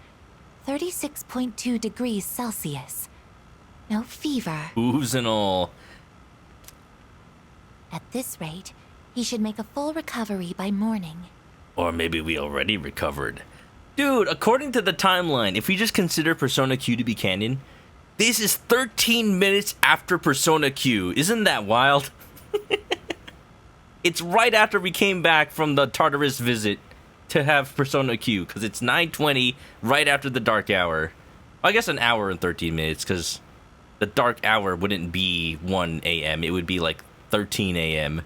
36.2 degrees Celsius. No fever. Oohs and all. At this rate, he should make a full recovery by morning. Or maybe we already recovered. Dude, according to the timeline, if we just consider Persona Q to be canon, this is 13 minutes after Persona Q. Isn't that wild? It's right after we came back from the Tartarus visit to have Persona Q, because it's 9:20 right after the dark hour. I guess an hour and 13 minutes, because the dark hour wouldn't be 1 a.m. It would be like 13 a.m.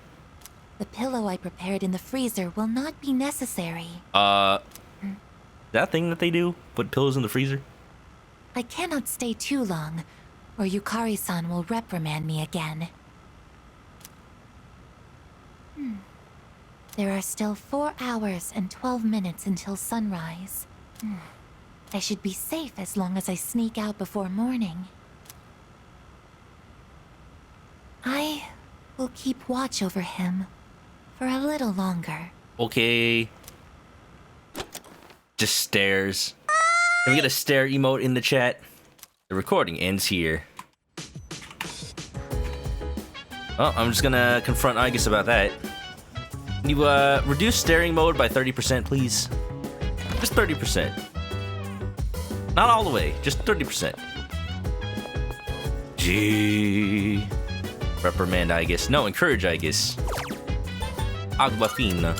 The pillow I prepared in the freezer will not be necessary. That thing that they do? Put pillows in the freezer? I cannot stay too long, or Yukari-san will reprimand me again. There are still 4 hours and 12 minutes until sunrise. I should be safe as long as I sneak out before morning. I will keep watch over him for a little longer. Okay. Just stares. Can we get a stare emote in the chat? The recording ends here. Oh, I'm just gonna confront Igus about that. Can you reduce staring mode by 30%, please? Just 30%. Not all the way, just 30%. Gee. Reprimand Igus. No, encourage Igus. Agua fina.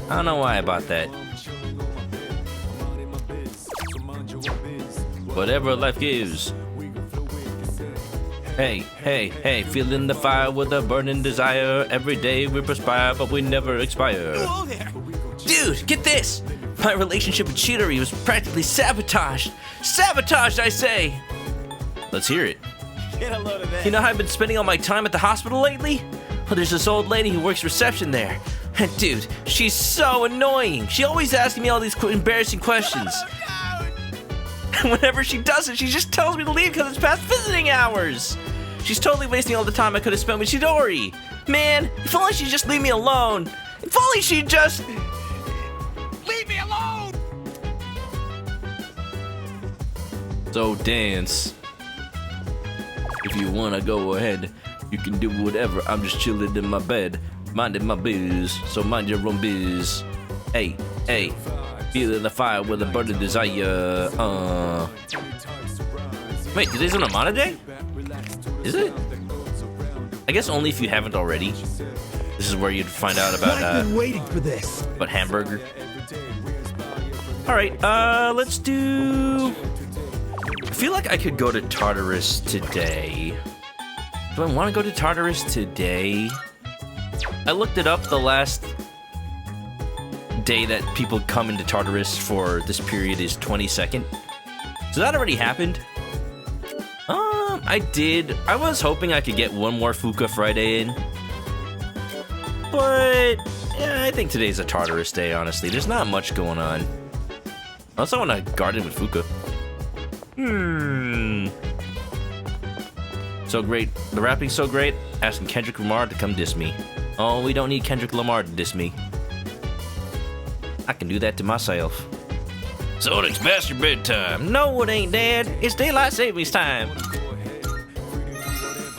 I don't know why I bought that. Whatever life gives. Hey, hey, hey, feeling the fire with a burning desire. Every day we perspire, but we never expire. Whoa there! Dude, get this! My relationship with Chidori was practically sabotaged. Sabotaged, I say! Let's hear it. Get a load of that. You know how I've been spending all my time at the hospital lately? Well, there's this old lady who works reception there. And dude, she's so annoying. She always asks me all these embarrassing questions. And whenever she does it, she just tells me to leave because it's past visiting hours. She's totally wasting all the time I could have spent with Chidori. Man, if only she'd just leave me alone. If only she'd just... Leave me alone! So dance. If you wanna go ahead, you can do whatever. I'm just chilling in my bed, minding my biz. So mind your own biz. Hey, hey, feeling the fire with a burning desire. Wait, today's an Amana Day? Is it? I guess only if you haven't already. This is where you'd find out about I've been waiting for this. About hamburger. All right, let's do. I feel like I could go to Tartarus today. Do I want to go to Tartarus today? I looked it up. The last day that people come into Tartarus for this period is 22nd. So that already happened. I was hoping I could get one more Fuka Friday in. But yeah, I think today's a Tartarus day, honestly. There's not much going on. Unless I want to garden with Fuka. So great. The rapping's so great, asking Kendrick Lamar to come diss me. Oh, we don't need Kendrick Lamar to diss me. I can do that to myself. So it's past your bedtime. No, it ain't, Dad. It's daylight savings time.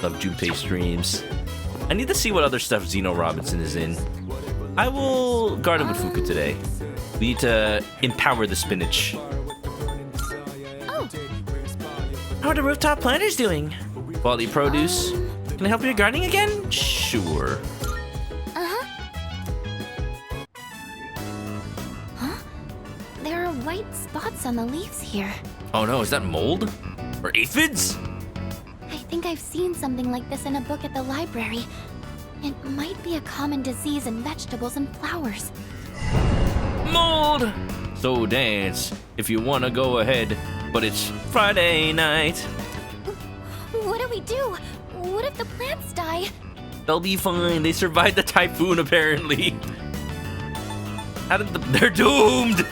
Love Junpei streams. I need to see what other stuff Zeno Robinson is in. I will garden with Fuka today. We need to empower the spinach. Oh. How are the rooftop planters doing? Quality produce. Can I help you with gardening again? Sure. Huh? There are white spots on the leaves here. Oh no, is that mold? Or aphids? I think I've seen something like this in a book at the library. It might be a common disease in vegetables and flowers. Mold! So dance, if you wanna go ahead, but it's Friday night. What do we do? What if the plants die? They'll be fine, they survived the typhoon apparently. How did they're doomed!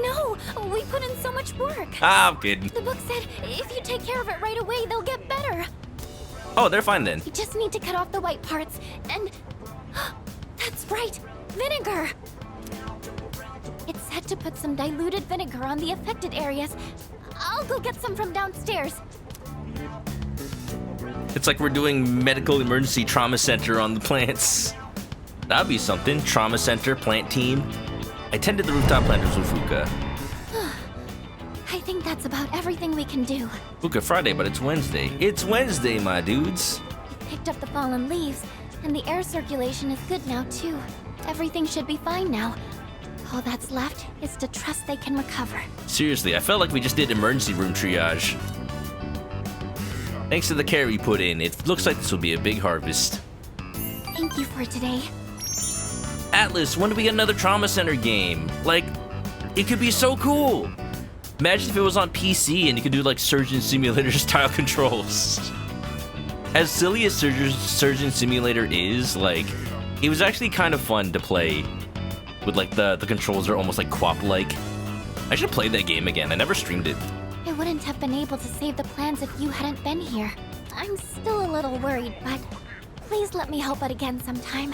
No! We put in so much work. I'm kidding. The book said if you take care of it right away, they'll get better. Oh, they're fine then. We just need to cut off the white parts and... That's right! Vinegar! It said to put some diluted vinegar on the affected areas. I'll go get some from downstairs. It's like we're doing medical emergency trauma center on the plants. That'd be something. Trauma center, plant team. I tended the rooftop planters with Fuka. I think that's about everything we can do. Fuka Friday, but it's Wednesday. It's Wednesday, my dudes. We picked up the fallen leaves, and the air circulation is good now, too. Everything should be fine now. All that's left is to trust they can recover. Seriously, I felt like we just did emergency room triage. Thanks to the care we put in, it looks like this will be a big harvest. Thank you for today. Atlus, when do we get another Trauma Center game? Like, it could be so cool. Imagine if it was on PC and you could do like Surgeon Simulator style controls. as silly as Surgeon Simulator is, like, it was actually kind of fun to play with, like, the controls are almost like QWOP-like. I should play that game again. I never streamed it. I wouldn't have been able to save the plans if you hadn't been here. I'm still a little worried, but please let me help out again sometime.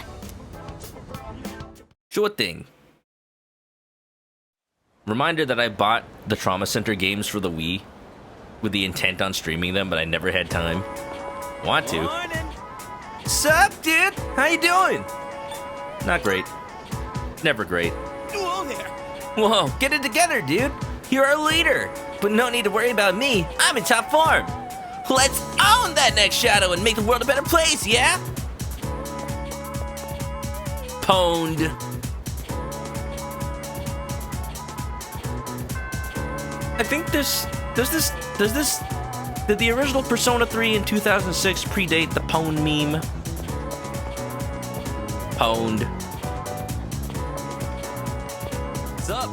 Sure thing. Reminder that I bought the Trauma Center games for the Wii with the intent on streaming them, but I never had time. Want to. Sup, dude? How you doing? Not great. Never great. Whoa there! Whoa, get it together, dude. You're our leader. But no need to worry about me. I'm in top form. Let's own that next shadow and make the world a better place, yeah? Pwned. I think did the original Persona 3 in 2006 predate the Pwned meme? Pwned. What's up?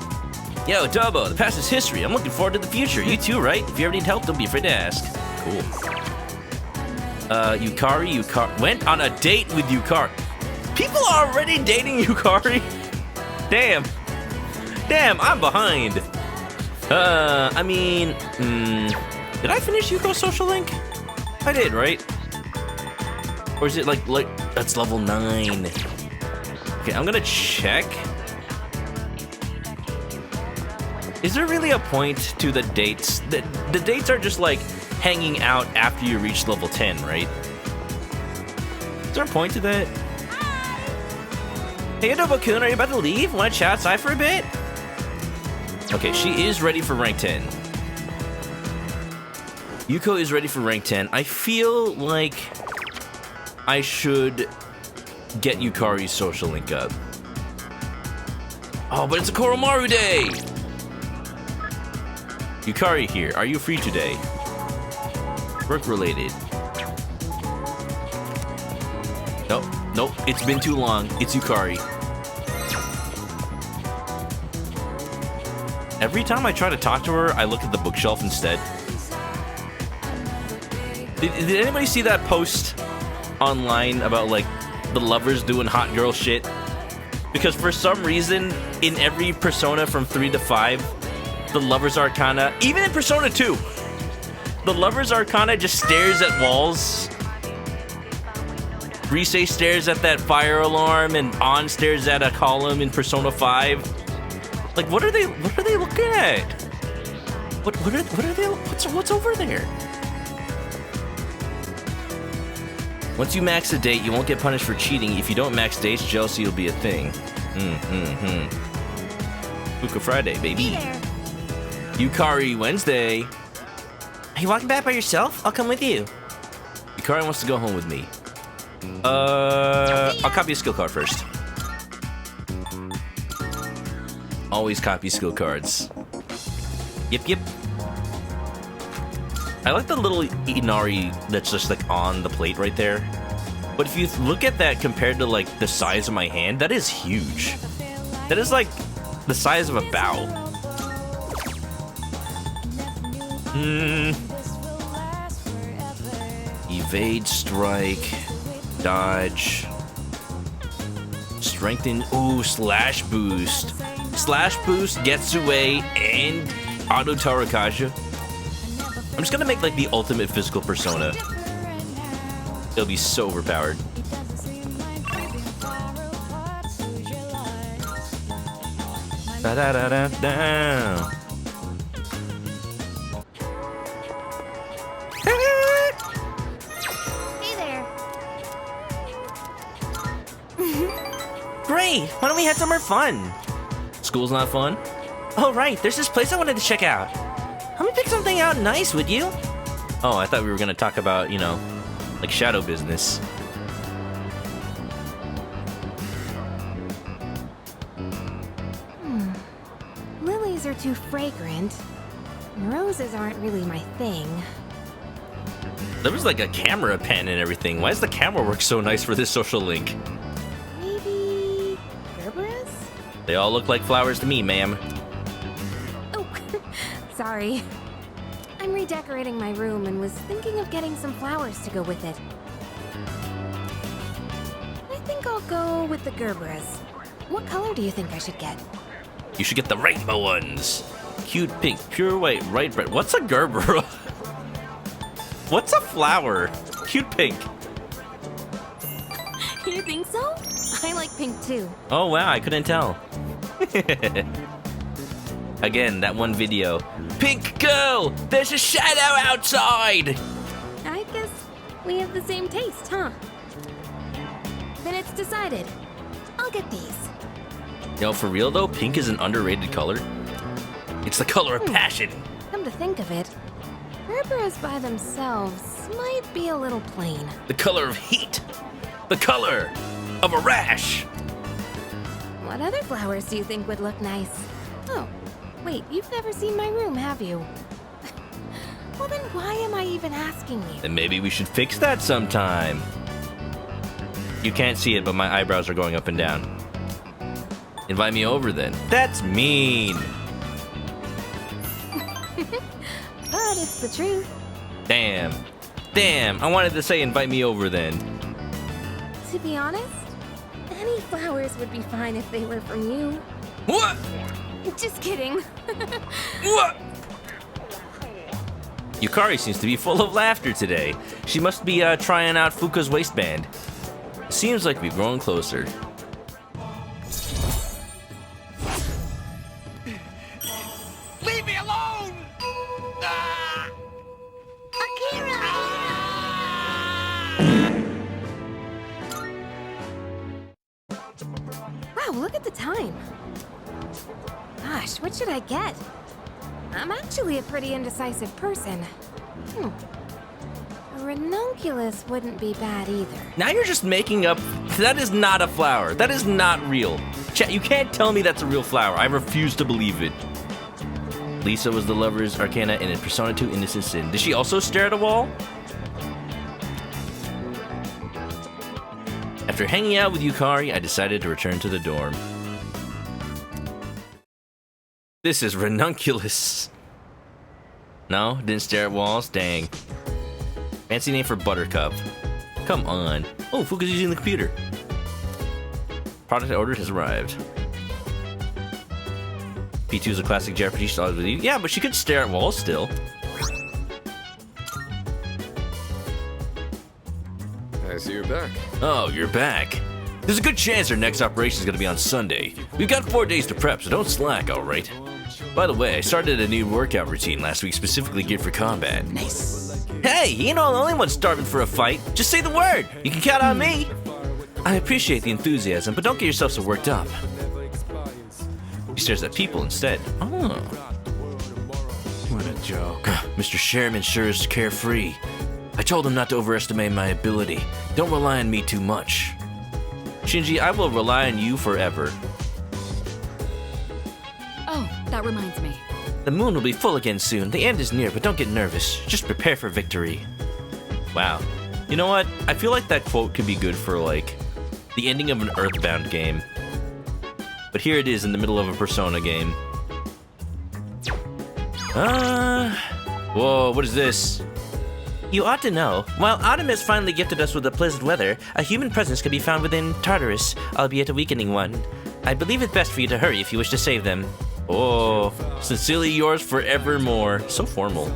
Yo, Adobo, the past is history. I'm looking forward to the future. You too, right? If you ever need help, don't be afraid to ask. Cool. Yukari went on a date with Yukari. People are already dating Yukari? Damn. Damn, I'm behind. I mean, did I finish Yuko's social link? I did, right? Or is it like that's level 9? Okay, I'm gonna check. Is there really a point to the dates? The dates are just like hanging out after you reach level 10, right? Is there a point to that? Hey, Adobo-kun, are you about to leave? Want to chat outside for a bit? Okay, she is ready for rank 10. Yuko is ready for rank 10. I feel like I should get Yukari's social link up. Oh, but it's a Koromaru day! Yukari here. Are you free today? Work-related. Nope. It's been too long. It's Yukari. Every time I try to talk to her, I look at the bookshelf instead. Did anybody see that post online about, like, the lovers doing hot girl shit? Because for some reason, in every Persona from 3 to 5, the Lover's Arcana, even in Persona 2, the Lover's Arcana just stares at walls. Rise stares at that fire alarm, and An stares at a column in Persona 5. Like, what are they looking at? What's over there? Once you max the date, you won't get punished for cheating. If you don't max dates, jealousy will be a thing. Fuka Friday, baby. Yukari Wednesday. Are you walking back by yourself? I'll come with you. Yukari wants to go home with me. I'll copy a skill card first. Always copy skill cards. Yep. I like the little Inari that's just like on the plate right there. But if you look at that compared to like the size of my hand, that is huge. That is like the size of a bow. Evade, strike, dodge, strengthen. Ooh, slash boost. Slash boost, Getsue, and auto Tarakaja. I'm just gonna make like the ultimate physical persona. It'll be so overpowered. Da-da-da-da-da. Hey there. Great! Why don't we have some more fun? School's not fun? Oh, right. There's this place I wanted to check out. Help me pick something out nice, would you? Oh, I thought we were gonna talk about, you know, like shadow business. Lilies are too fragrant. And roses aren't really my thing. There was like a camera pen and everything. Why does the camera work so nice for this social link? Maybe Gerberas? They all look like flowers to me, ma'am. Oh, sorry. I'm redecorating my room and was thinking of getting some flowers to go with it. I think I'll go with the Gerberas. What color do you think I should get? You should get the rainbow ones. Cute pink, pure white, right red. What's a Gerbera? What's a flower? Cute pink. You think so? I like pink too. Oh wow, I couldn't tell. Again, that one video. Pink girl! There's a shadow outside! I guess we have the same taste, huh? Then it's decided. I'll get these. Yo, for real though, pink is an underrated color. It's the color of passion. Come to think of it, Gerberas by themselves might be a little plain. The color of heat. The color of a rash. What other flowers do you think would look nice? Oh, wait, you've never seen my room, have you? Well then why am I even asking you? Then maybe we should fix that sometime. You can't see it, but my eyebrows are going up and down. Invite me over then. That's mean. But it's the truth. Damn. Damn, I wanted to say invite me over then. To be honest, any flowers would be fine if they were from you. What? Just kidding. What? Yukari seems to be full of laughter today. She must be trying out Fuka's waistband. Seems like we're growing closer. Leave me alone! Ah! Wow, look at the time. Gosh, what should I get? I'm actually a pretty indecisive person. A ranunculus wouldn't be bad either. Now you're just making up. That is not a flower. That is not real. Chat, you can't tell me that's a real flower. I refuse to believe it. Lisa was the lover's arcana and in Persona 2 Innocent Sin. Did she also stare at a wall? After hanging out with Yukari, I decided to return to the dorm. This is ranunculus. No, didn't stare at walls? Dang. Fancy name for Buttercup. Come on. Oh, Fuka's using the computer. Product I ordered has arrived. P2 is a classic Japanese style with you. Yeah, but she could stare at walls still. I see you're back. Oh, you're back. There's a good chance our next operation is going to be on Sunday. We've got 4 days to prep, so don't slack, alright? By the way, I started a new workout routine last week specifically geared for combat. Nice. Hey, you ain't the only one starving for a fight. Just say the word. You can count on me. I appreciate the enthusiasm, but don't get yourself so worked up. He stares at people instead. Oh. What a joke. Mr. Sherman sure is carefree. I told him not to overestimate my ability. Don't rely on me too much. Shinji, I will rely on you forever. Oh, that reminds me. The moon will be full again soon. The end is near, but don't get nervous. Just prepare for victory. Wow. You know what? I feel like that quote could be good for, like, the ending of an Earthbound game. But here it is in the middle of a Persona game. Whoa, what is this? You ought to know. While autumn has finally gifted us with the pleasant weather, a human presence can be found within Tartarus, albeit a weakening one. I believe it best for you to hurry if you wish to save them. Oh, sincerely yours forevermore. So formal.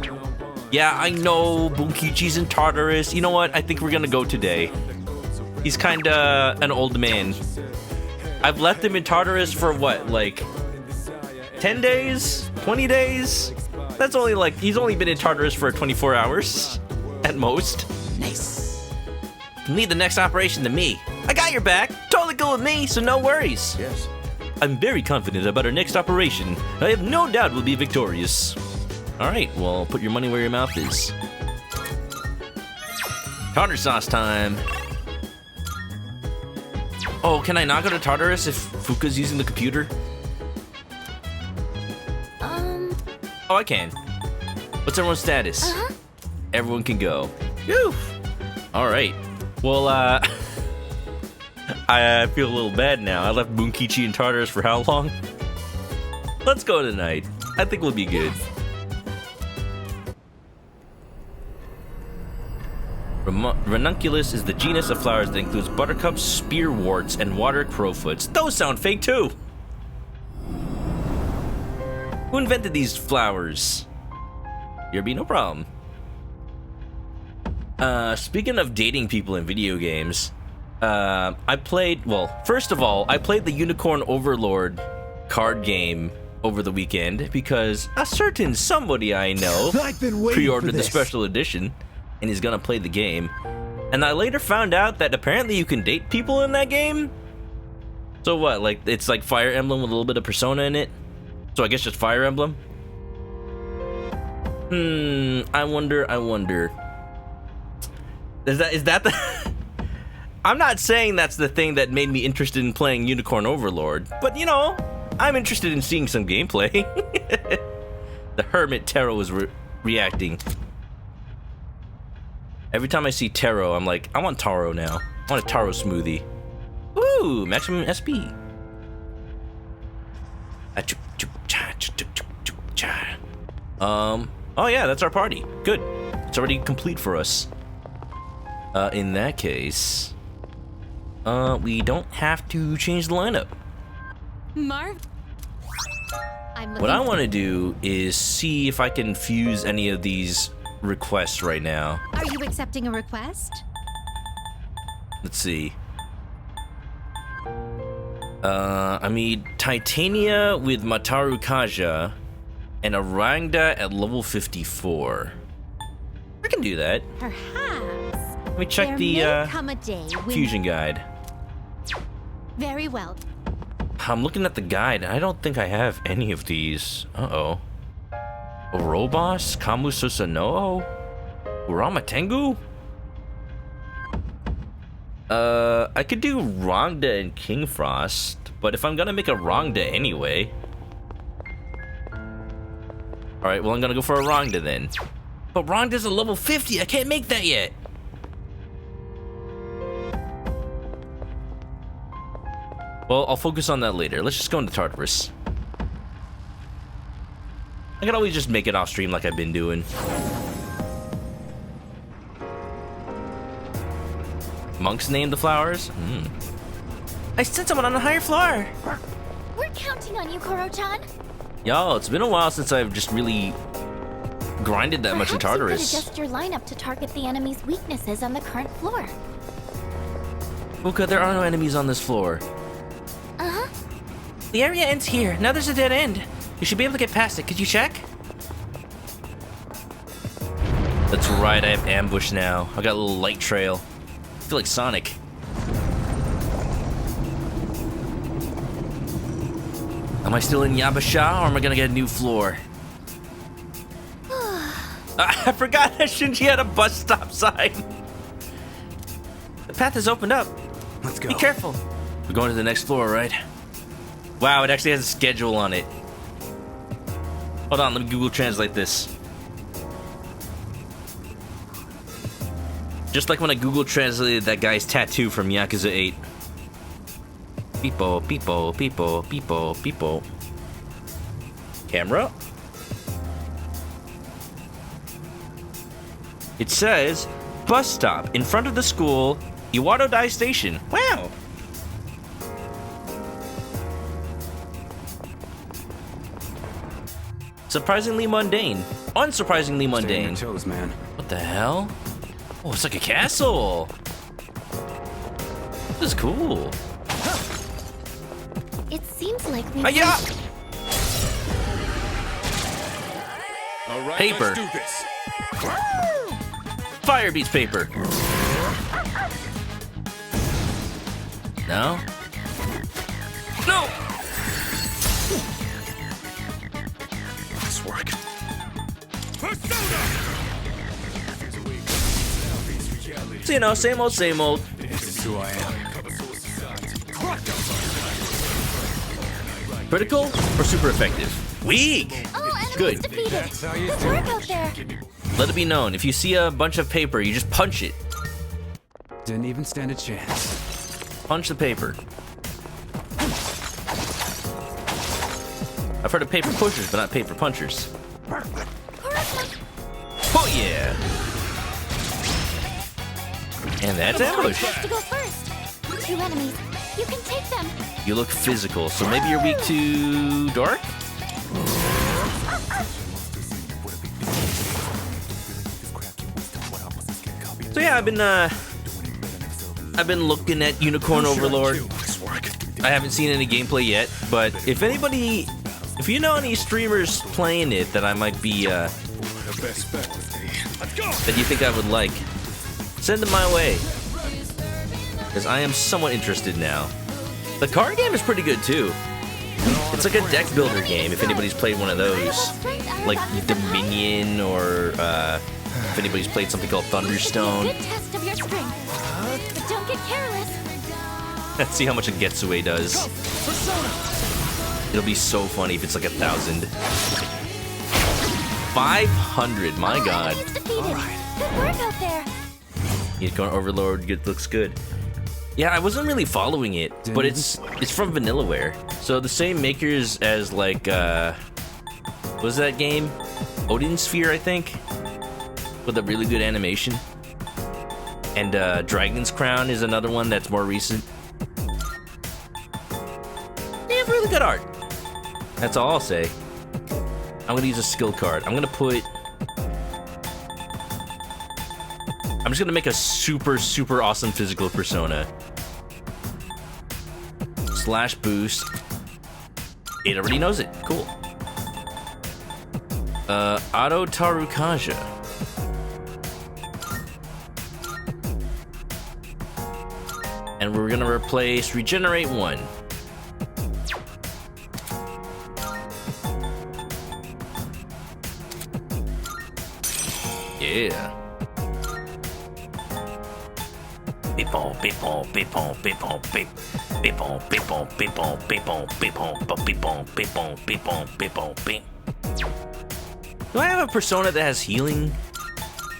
Yeah, I know, Bunkichi's in Tartarus. You know what? I think we're gonna go today. He's kinda an old man. I've left him in Tartarus for what, like 10 days? 20 days? That's only like, he's only been in Tartarus for 24 hours at most. Nice. Lead the next operation to me. I got your back. Totally cool with me, so no worries. Yes. I'm very confident about our next operation. I have no doubt we'll be victorious. All right, well, put your money where your mouth is. Tartar sauce time. Oh, can I not go to Tartarus if Fuka's using the computer? Oh, I can. What's everyone's status? Everyone can go. Whew. All right. Well, I feel a little bad now. I left Bunkichi and Tartarus for how long? Let's go tonight. I think we'll be good. Ranunculus is the genus of flowers that includes buttercups, spearworts, and water crowfoots. Those sound fake too! Who invented these flowers? Here be no problem. Speaking of dating people in video games, first of all, I played the Unicorn Overlord card game over the weekend because a certain somebody I know pre-ordered the special edition and is gonna play the game. And I later found out that apparently you can date people in that game. So what, like, it's like Fire Emblem with a little bit of Persona in it? So I guess just Fire Emblem? I wonder. Is that the... I'm not saying that's the thing that made me interested in playing Unicorn Overlord, but you know, I'm interested in seeing some gameplay. The Hermit Taro is reacting. Every time I see Taro, I'm like, I want Taro now. I want a Taro smoothie. Ooh, maximum SP. Oh yeah, that's our party. Good. It's already complete for us. In that case, we don't have to change the lineup. Marv? What I want to do is see if I can fuse any of these requests right now. Are you accepting a request? Let's see. I need Titania with Mataru Kaja and a Rangda at level 54. I can do that. Perhaps. Let me check the come a day when... fusion guide. Very well. I'm looking at the guide, and I don't think I have any of these. Uh-oh. Orobos? Kamu Susanoo? Urama Tengu? I could do Rangda and King Frost, but if I'm gonna make a Rangda anyway... Alright, well I'm gonna go for a Rangda then. But Rangda's a level 50, I can't make that yet! Well, I'll focus on that later. Let's just go into Tartarus. I can always just make it off stream like I've been doing. Monks name the flowers? I sent someone on the higher floor. We're counting on you, Koro-chan. Yo, it's been a while since I've just really grinded that much in Perhaps Tartarus. you could adjust your lineup to target the enemy's weaknesses on the current floor. Uka, there are no enemies on this floor. Uh-huh. The area ends here. Now there's a dead end. You should be able to get past it. Could you check? That's right, I have ambush now. I got a little light trail. I feel like Sonic. Am I still in Yabasha, or am I gonna get a new floor? I forgot that Shinji had a bus stop sign. The path has opened up. Let's go. Be careful. We're going to the next floor, right? Wow, it actually has a schedule on it. Hold on, let me Google Translate this. Just like when I Google translated that guy's tattoo from Yakuza 8. Peepo, peepo, peepo, peepo, peepo. Camera. It says, bus stop in front of the school, Iwado Dai Station. Wow. Surprisingly mundane. Unsurprisingly mundane. Stay on your toes, man. What the hell? Oh, it's like a castle. This is cool. It seems like we... Hi-ya! All right, Paper. let's do this. Fire beats paper. No? No! Nice work. So, you know, same old, same old. This is who I am. Critical or super effective? Weak! Oh, Good. defeated. That's how you Good do work it. out there. Let it be known, if you see a bunch of paper, you just punch it. Didn't even stand a chance. Punch the paper. I've heard of paper pushers, but not paper punchers. Oh yeah! And that's ambush. To go first. 2 enemies. You can take them. You look physical, so maybe you're weak to dark? So yeah, I've been looking at Unicorn Overlord. I haven't seen any gameplay yet, but if you know any streamers playing it that I might be, that you think I would like, send them my way. Because I am somewhat interested now. The card game is pretty good too. It's like a deck builder game, if anybody's played one of those. Like Dominion, or if anybody's played something called Thunderstone. Good test of your strength. But don't get careless. Let's see how much a Getsue does. It'll be so funny if it's like 1,000. 500, my god. Good work out there. Unicorn Overlord looks good. Yeah, I wasn't really following it, but it's from Vanillaware. So the same makers as like what was that game? Odin Sphere, I think, with a really good animation. And Dragon's Crown is another one that's more recent. They have really good art. That's all I'll say. I'm gonna use a skill card. I'm just gonna make a super awesome physical persona. Slash boost. It already knows it. Cool. Auto Tarukaja. And we're gonna replace Regenerate 1. Yeah. Beepon, beepon, beepon, beepon, beep. Beepon, beepon, beepon, beepon, beepon, beepon, beepon, beepon, beepon, beep. Do I have a persona that has healing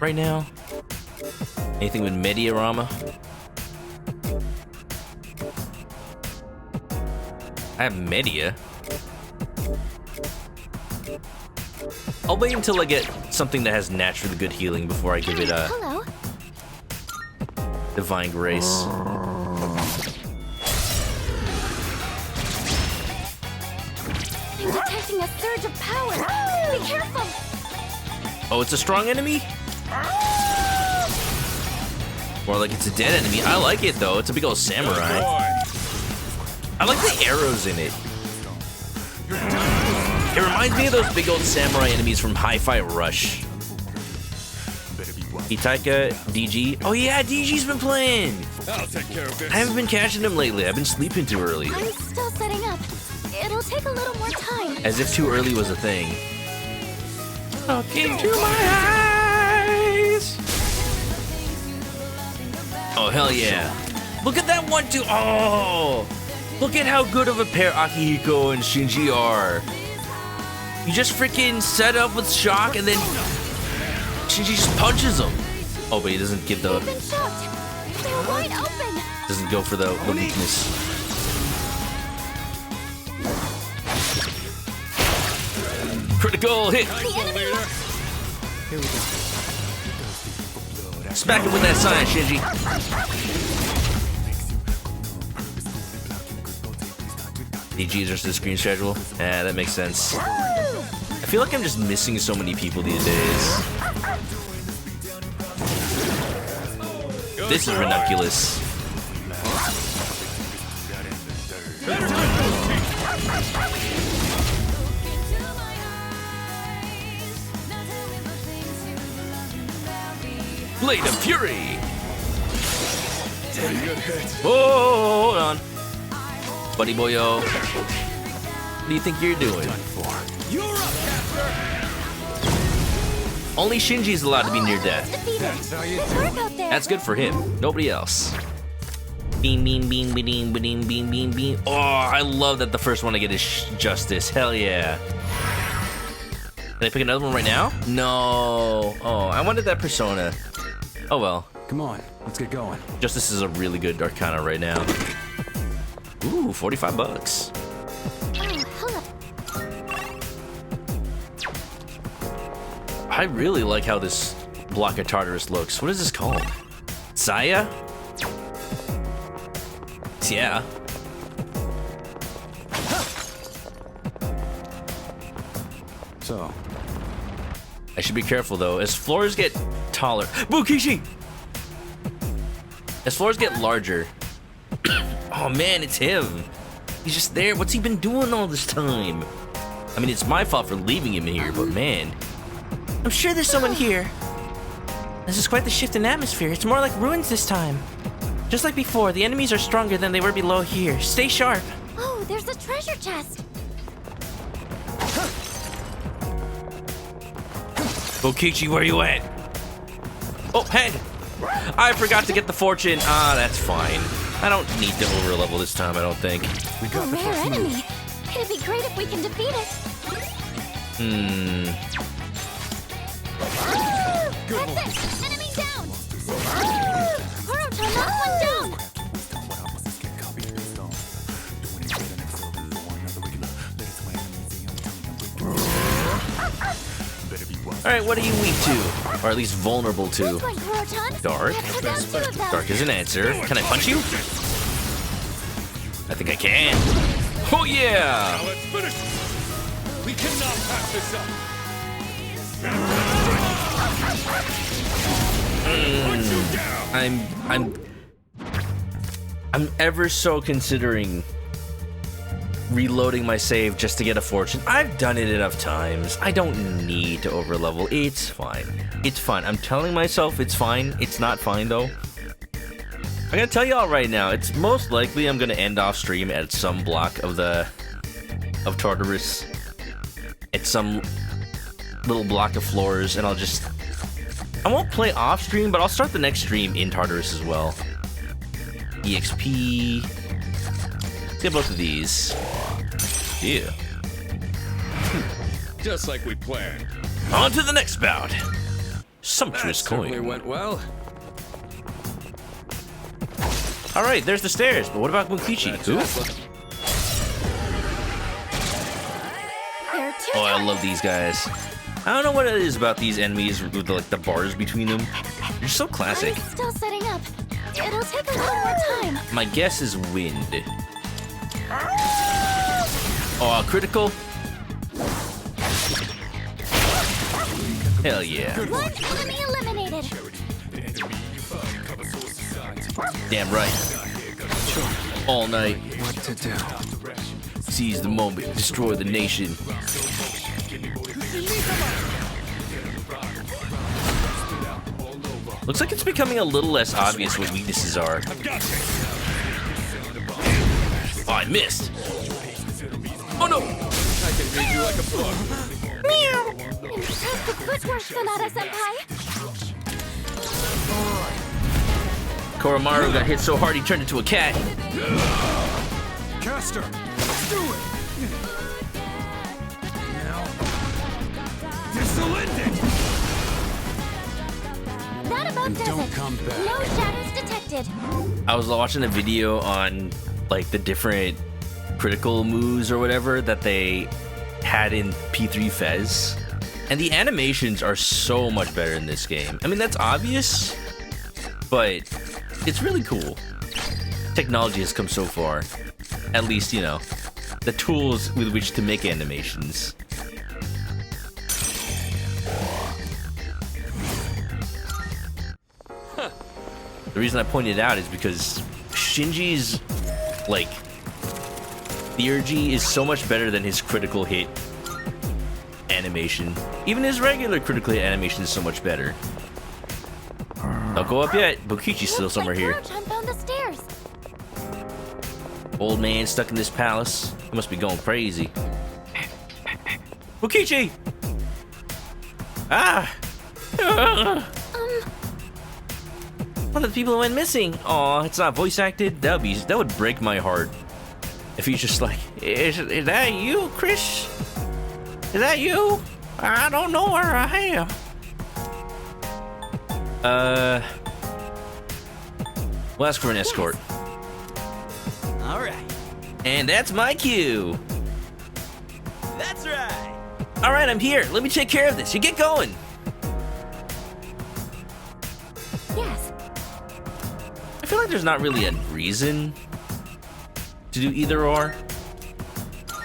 right now? Anything with Mediarama? I have Media. I'll wait until I get something that has naturally good healing before I give it a Hello. Divine Grace. I'm detecting a surge of power. Be careful. Oh, it's a strong enemy? More like it's a dead enemy. I like it though. It's a big old samurai. I like the arrows in it. It reminds me of those big old samurai enemies from Hi-Fi Rush. Itaika, DG. Oh yeah, DG's been playing. I'll take care of this. I haven't been catching him lately. I've been sleeping too early. I'm still setting up. It'll take a little more time. As if too early was a thing. Look into my eyes. Oh hell yeah! Look at that 1-2. Oh, look at how good of a pair Akihiko and Shinji are. You just freaking set up with shock and then Shinji just punches him. Oh, but he doesn't give the. They've been shocked. They're wide open. Doesn't go for the weakness. Critical hit. Here we go. Smack him with that sign, Shinji. DG is just the screen schedule. Yeah, that makes sense. I feel like I'm just missing so many people these days. This is ridiculous. Blade of Fury! Whoa, hold on. Buddy boyo. What do you think you're doing? Only Shinji's allowed to be near death. That's good for him. Nobody else. Beam, beam, beam, beam, beam, beam, beam, beam. Oh, I love that the first one I get is Justice. Hell yeah. Can I pick another one right now? No. Oh, I wanted that persona. Oh well. Come on, let's get going. Justice is a really good Arcana right now. Ooh, $45. I really like how this block of Tartarus looks. What is this called? Saya? Yeah. So, I should be careful though. As floors get taller, Bukishi! As floors get larger. Oh man, it's him. He's just there. What's he been doing all this time? I mean, it's my fault for leaving him here, but man. I'm sure there's someone here. This is quite the shift in atmosphere. It's more like ruins this time. Just like before, the enemies are stronger than they were below here. Stay sharp. Oh, there's a treasure chest. Bokichi, where you at? Oh, hey! I forgot to get the fortune. Ah, that's fine. I don't need to over level this time, I don't think. A rare enemy. It'd be great if we can defeat it. That's it! Enemy down! Koro-chan, knock one down! Alright, what are you weak to? Or at least vulnerable to? This one, Koro-chan. Dark. Let's go down two of them. Dark is an answer. Can I punch you? I think I can. Oh yeah! Now let's finish. We cannot pass this up. I'm ever so considering reloading my save just to get a fortune. I've done it enough times. I don't need to overlevel. It's fine. It's fine. I'm telling myself it's fine. It's not fine though. I gotta tell y'all right now, it's most likely I'm gonna end off stream at some block of Tartarus. At some little block of floors, and I won't play off stream, but I'll start the next stream in Tartarus as well. EXP. Let's get both of these. Yeah. Just like we planned. On to the next bout. Sumptuous That certainly coin. went well. All right, there's the stairs. But what about Bunkichi? Who? Oh, I love these guys. I don't know what it is about these enemies with the bars between them. They're so classic. I'm still setting up. It'll take a little more time. My guess is wind. Oh, critical. Hell yeah. One enemy eliminated. Damn right. All night. What to do? Seize the moment. Destroy the nation. Looks like it's becoming a little less obvious what weaknesses are. Oh, I missed. Oh no! I can read you like a book. Meow! Impressive footwork, Sonata-senpai. Koromaru got hit so hard he turned into a cat. Caster, let's do it. Now, this'll end it. That about does don't it. come back. No shadows detected. I was watching a video on like the different critical moves or whatever that they had in P3 Fez, and the animations are so much better in this game. I mean, that's obvious, but it's really cool. Technology has come so far. At least, you know, the tools with which to make animations. The reason I pointed it out is because Shinji's, like, theurgy is so much better than his critical hit animation. Even his regular critical hit animation is so much better. Don't go up yet. Bokichi's still somewhere here. Koro-chan found the stairs. Old man stuck in this palace. He must be going crazy. Bokichi! Ah! One of the people who went missing. Aw, it's not voice acted. That would break my heart. If he's just like, is that you, Chris? Is that you? I don't know where I am. We'll ask for an escort. All right. And that's my cue. That's right. All right, I'm here. Let me take care of this. You get going. Yes. like there's not really a reason to do either or.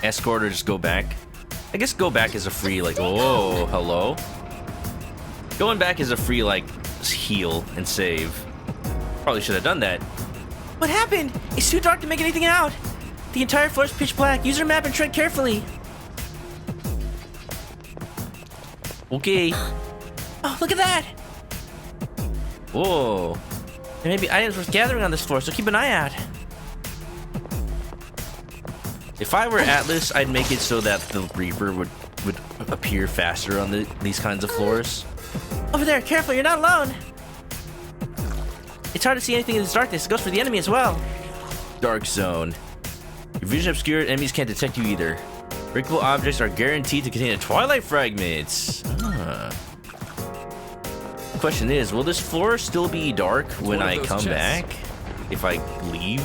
Escort or just go back. I guess go back is a free, like, whoa, hello? Going back is a free, like, heal and save. Probably should have done that. What happened? It's too dark to make anything out. The entire floor is pitch black. Use your map and tread carefully. Okay. Oh, look at that. Whoa. There may be items worth gathering on this floor, so keep an eye out. If I were Atlus, I'd make it so that the Reaper would appear faster on these kinds of floors. Over there, careful, you're not alone. It's hard to see anything in this darkness. It goes for the enemy as well. Dark zone. Your vision obscured, enemies can't detect you either. Breakable objects are guaranteed to contain twilight fragments. The question is, will this floor still be dark when I come back? If I leave?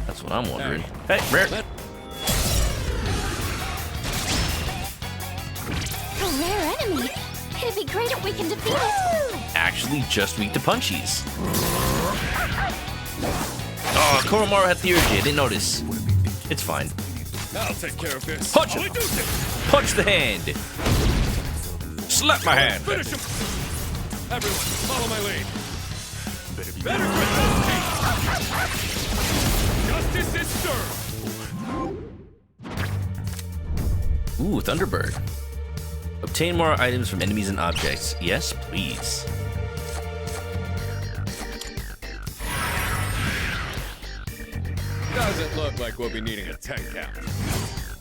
That's what I'm wondering. Hey, rare. A rare enemy. It'd be great if we can defeat it. Actually, just weak to punchies. Oh, Koromaru had theurgy. I didn't notice. It's fine. I'll take care of this. Punch him! Punch the hand! Slap my hand! Finish him! Everyone, follow my lead. Better quit those Justice is served! Ooh, Thunderbird. Obtain more items from enemies and objects. Yes, please. Doesn't look like we'll be needing a 10 count.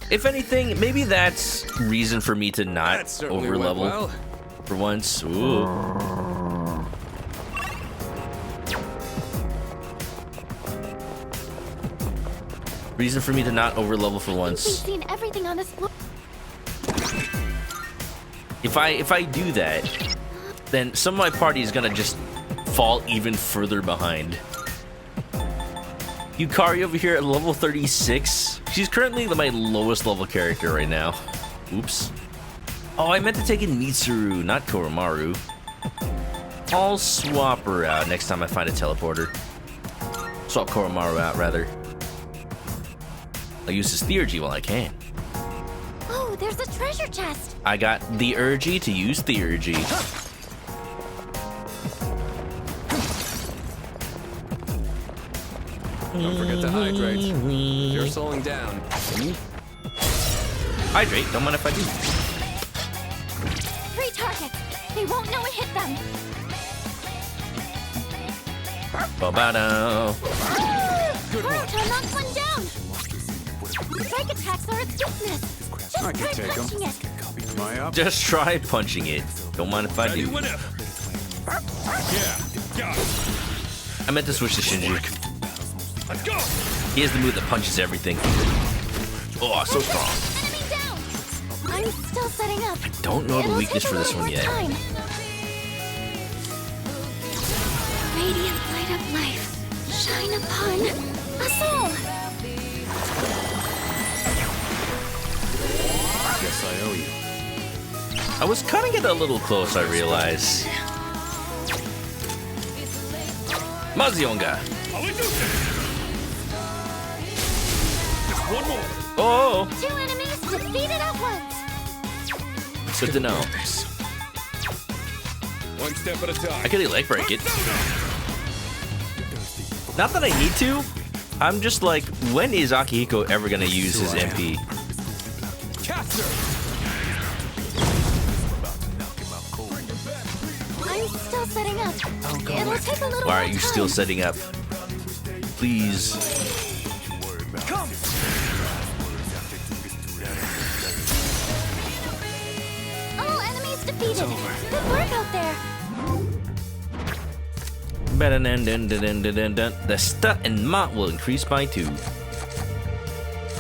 If anything, maybe that's reason for me to not overlevel well. for once. Ooh. Reason for me to not overlevel for We've once. seen everything on this floor. If I do that, then some of my party is gonna just fall even further behind. Yukari over here at level 36. She's currently my lowest level character right now. Oops. Oh, I meant to take in Mitsuru, not Koromaru. I'll swap her out next time I find a teleporter. Swap Koromaru out, rather. I'll use his theurgy while I can. Oh, there's a treasure chest. I got the urgy to use theurgy. Don't forget to hydrate. You're slowing down. Hydrate, don't mind if I do. 3 targets. They won't know it hit them. Ba-ba-da. Boruto knocked one down. Strike attacks are its weakness. Just I can try take 'em. punching it. Am I up? Just try punching it. Don't mind if I do. Yeah, got it. I meant to switch to Shinji. Let's go. He has the move that punches everything. Oh, so strong. Enemy down. I'm still setting up. Don't know the It'll weakness take a for this little one more yet. time. Radiant light of life, shine upon us all. Guess I owe you. I was cutting it a little close, I realize. Mazionga. Just one more. Oh, 2 enemies defeated at once. good to know. One step at a time. I could leg break it. Not that I need to. I'm just like, when is Akihiko ever gonna use his MP? Capture. I'm still setting up. It'll take a little Why more are you time. still setting up? Please. Come. All enemies defeated. Good work out there. The stat and mot will increase by 2.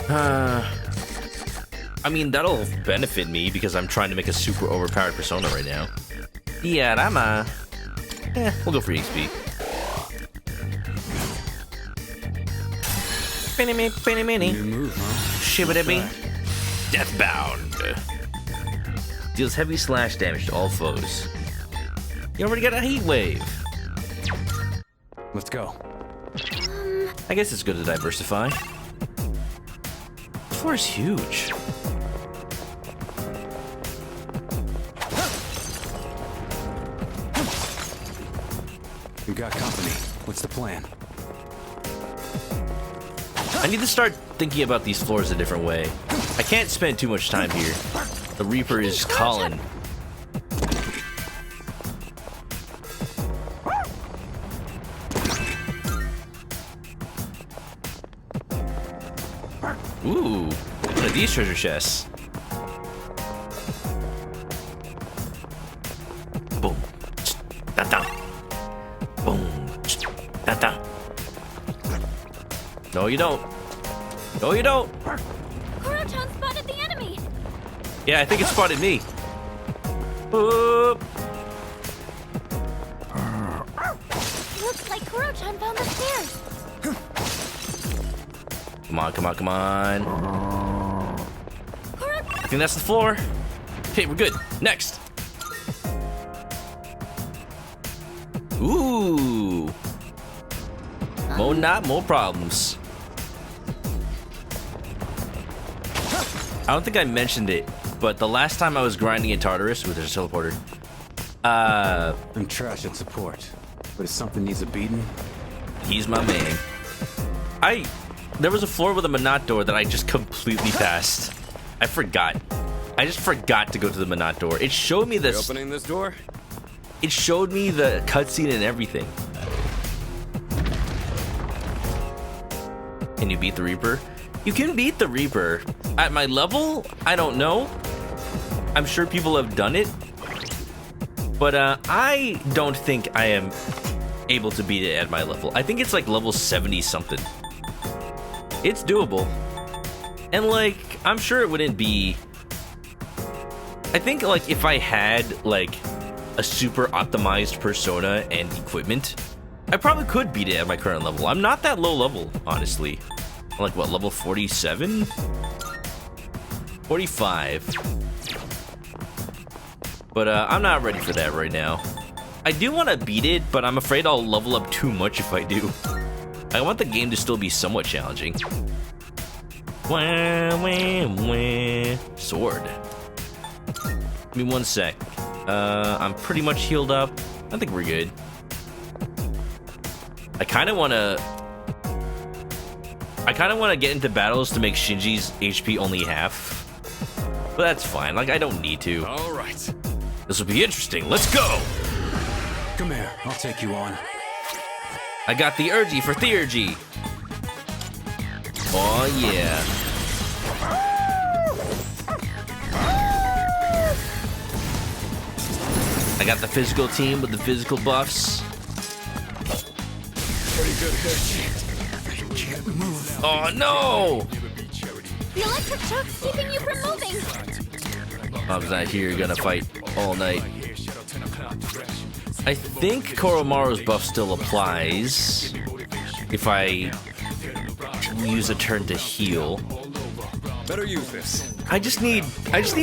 I mean, that'll benefit me because I'm trying to make a super overpowered persona right now. Yeah, we'll go for XP. New move, huh? Shibidibby. Deathbound. Deals heavy slash damage to all foes. You already got a heat wave. Let's go. I guess it's good to diversify. The floor is huge. We got company. What's the plan? I need to start thinking about these floors a different way. I can't spend too much time here. The Reaper is calling. Ooh, one of these treasure chests. Boom. Da-da. Boom. Da-da. No, you don't. No, you don't. Kuro-chan spotted the enemy. Yeah, I think it spotted me. Boop. Looks like Kuro-chan found the stairs. Come on, come on, come on. I think that's the floor. Okay, we're good. Next. Ooh. More not, more problems. I don't think I mentioned it, but the last time I was grinding in Tartarus with a teleporter, I'm trash at support, but if something needs a beating, he's my man. There was a floor with a Manat door that I just completely passed. I forgot. I just forgot to go to the Manat door. It showed me this. Opening this door? It showed me the cutscene and everything. Can you beat the Reaper? You can beat the Reaper. At my level, I don't know. I'm sure people have done it. But I don't think I am able to beat it at my level. I think it's like level 70 something. It's doable. And like, I'm sure it wouldn't be... I think like if I had like a super optimized persona and equipment, I probably could beat it at my current level. I'm not that low level, honestly. I'm like what, level 47? 45. But I'm not ready for that right now. I do want to beat it, but I'm afraid I'll level up too much if I do. I want the game to still be somewhat challenging. Wah, wah, wah. Sword. Give me 1 sec. I'm pretty much healed up. I think we're good. I kind of want to get into battles to make Shinji's HP only half. But that's fine. Like, I don't need to. All right. This will be interesting. Let's go! come here. I'll take you on. I got the urgy for theurgy. Oh, yeah. I got the physical team with the physical buffs. Pretty good hit. I can't move. Oh, no! The electric shock's keeping you from moving. Bob's not here, you're gonna fight all night. I think Koromaru's buff still applies if I use a turn to heal. Better use this. I just need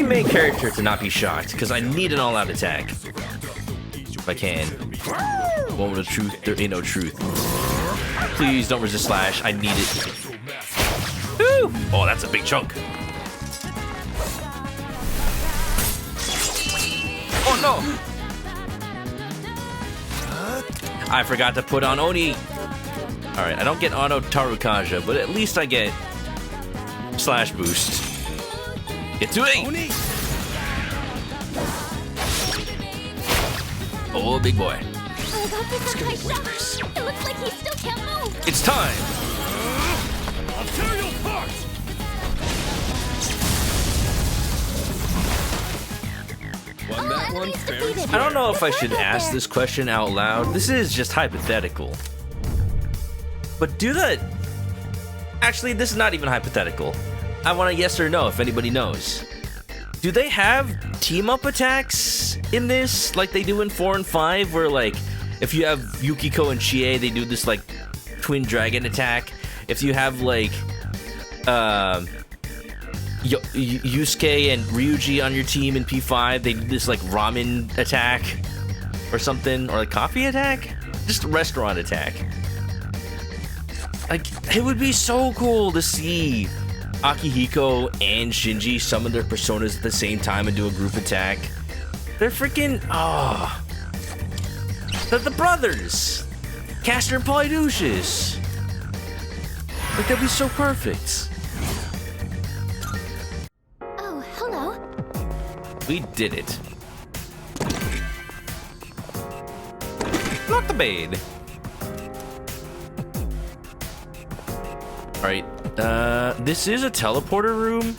main character to not be shocked, because I need an all-out attack. If I can. Moment of truth, there ain't no truth. Please don't resist slash, I need it. Woo! Oh, that's a big chunk. Oh no! I forgot to put on Oni. Alright, I don't get auto Tarukaja, but at least I get slash boost. Get to it! Oh, big boy. Oh, about this high shot. It looks like he still can't move. It's time! I'll tear you apart! Won that one fair. I don't know if I should ask this question out loud. This is just hypothetical. But do the... Actually, this is not even hypothetical. I want a yes or no if anybody knows. Do they have team-up attacks in this like they do in 4 and 5? Where, like, if you have Yukiko and Chie, they do this, like, twin dragon attack. If you have, like, Yusuke and Ryuji on your team in P5, they do this, like, ramen attack. or something, or like coffee attack, just restaurant attack. Like, it would be so cool to see Akihiko and Shinji summon their personas at the same time and do a group attack. They're freaking, they're the brothers, Castor and Polydeuces. Like, that'd be so perfect. Oh, hello. We did it. Not the bad. Alright, this is a teleporter room.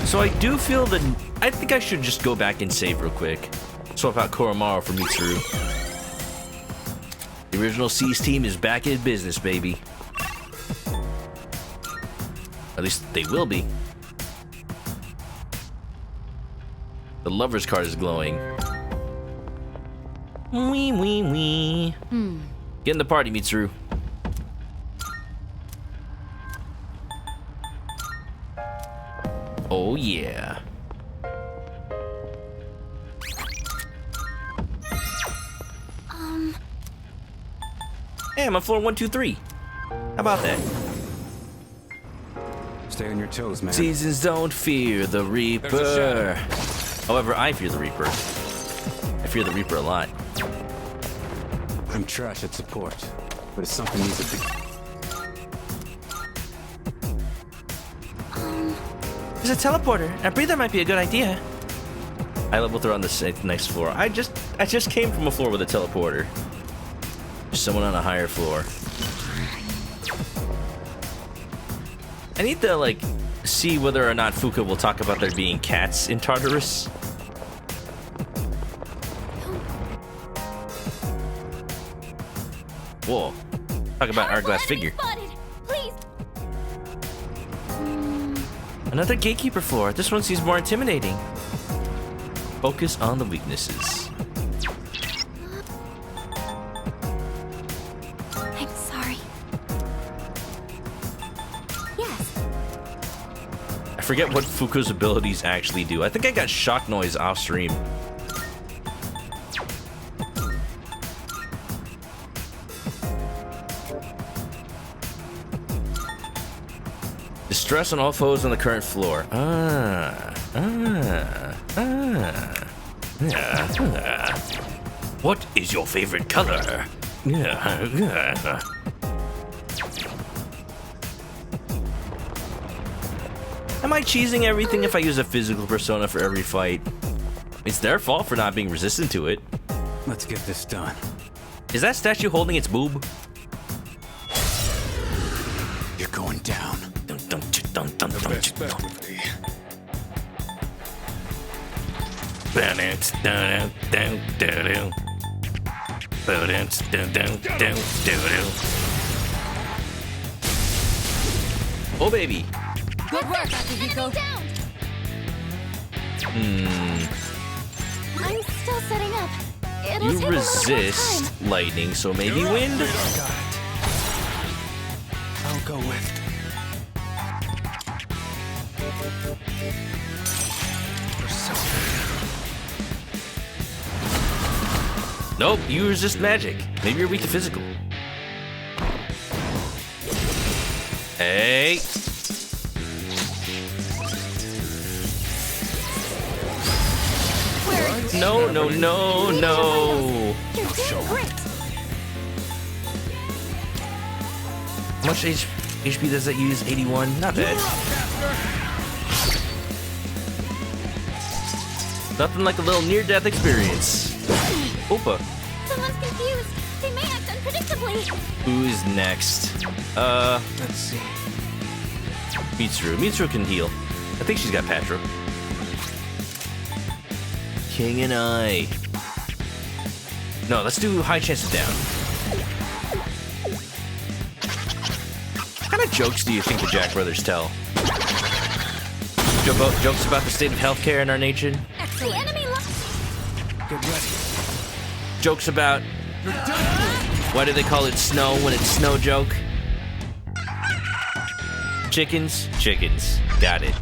So I do feel that I think I should just go back and save real quick. Swap out Koromaru for Mitsuru. The original C's team is back in business, baby. At least they will be. The lover's card is glowing. Wee wee wee. Get in the party, Mitsuru. Oh yeah. Hey, I'm on floor 123. How about that? Stay on your toes, man. Seasons don't fear the Reaper. However, I fear the Reaper. I fear the Reaper a lot. I'm trash at support, but if something needs to be... There's a teleporter. A breather might be a good idea. I leveled her on the next floor. I just came from a floor with a teleporter. Someone on a higher floor. I need to, like, see whether or not Fuka will talk about there being cats in Tartarus. Whoa. Talk about Hourglass figure. Please. Another gatekeeper floor. This one seems more intimidating. Focus on the weaknesses. I'm sorry. Yes. I forget what Fuka's abilities actually do. I think I got shock noise off stream. Distress on all foes on the current floor. What is your favorite color? Am I cheesing everything if I use a physical persona for every fight? It's their fault for not being resistant to it. Let's get this done. Is that statue holding its boob? You're going down. Oh baby. Good work, Akihiko. I'm still setting up. It'll You take resist lightning, so maybe wind? I'll go with. Nope, you resist magic. Maybe you're weak to physical. Hey. No, no, no, no. You're doing great. How much HP does that use? 81? Not bad. Nothing like a little near-death experience. Opa. Someone's confused. They may act unpredictably. Who's next? Let's see. Mitsuru. Mitsuru can heal. I think she's got Patra. King and I. No, let's do high chances down. What kind of jokes do you think the Jack brothers tell? Jokes about the state of healthcare in our nation? The enemy Get ready. Jokes about why do they call it snow when it's snow joke? Chickens, chickens. Got it.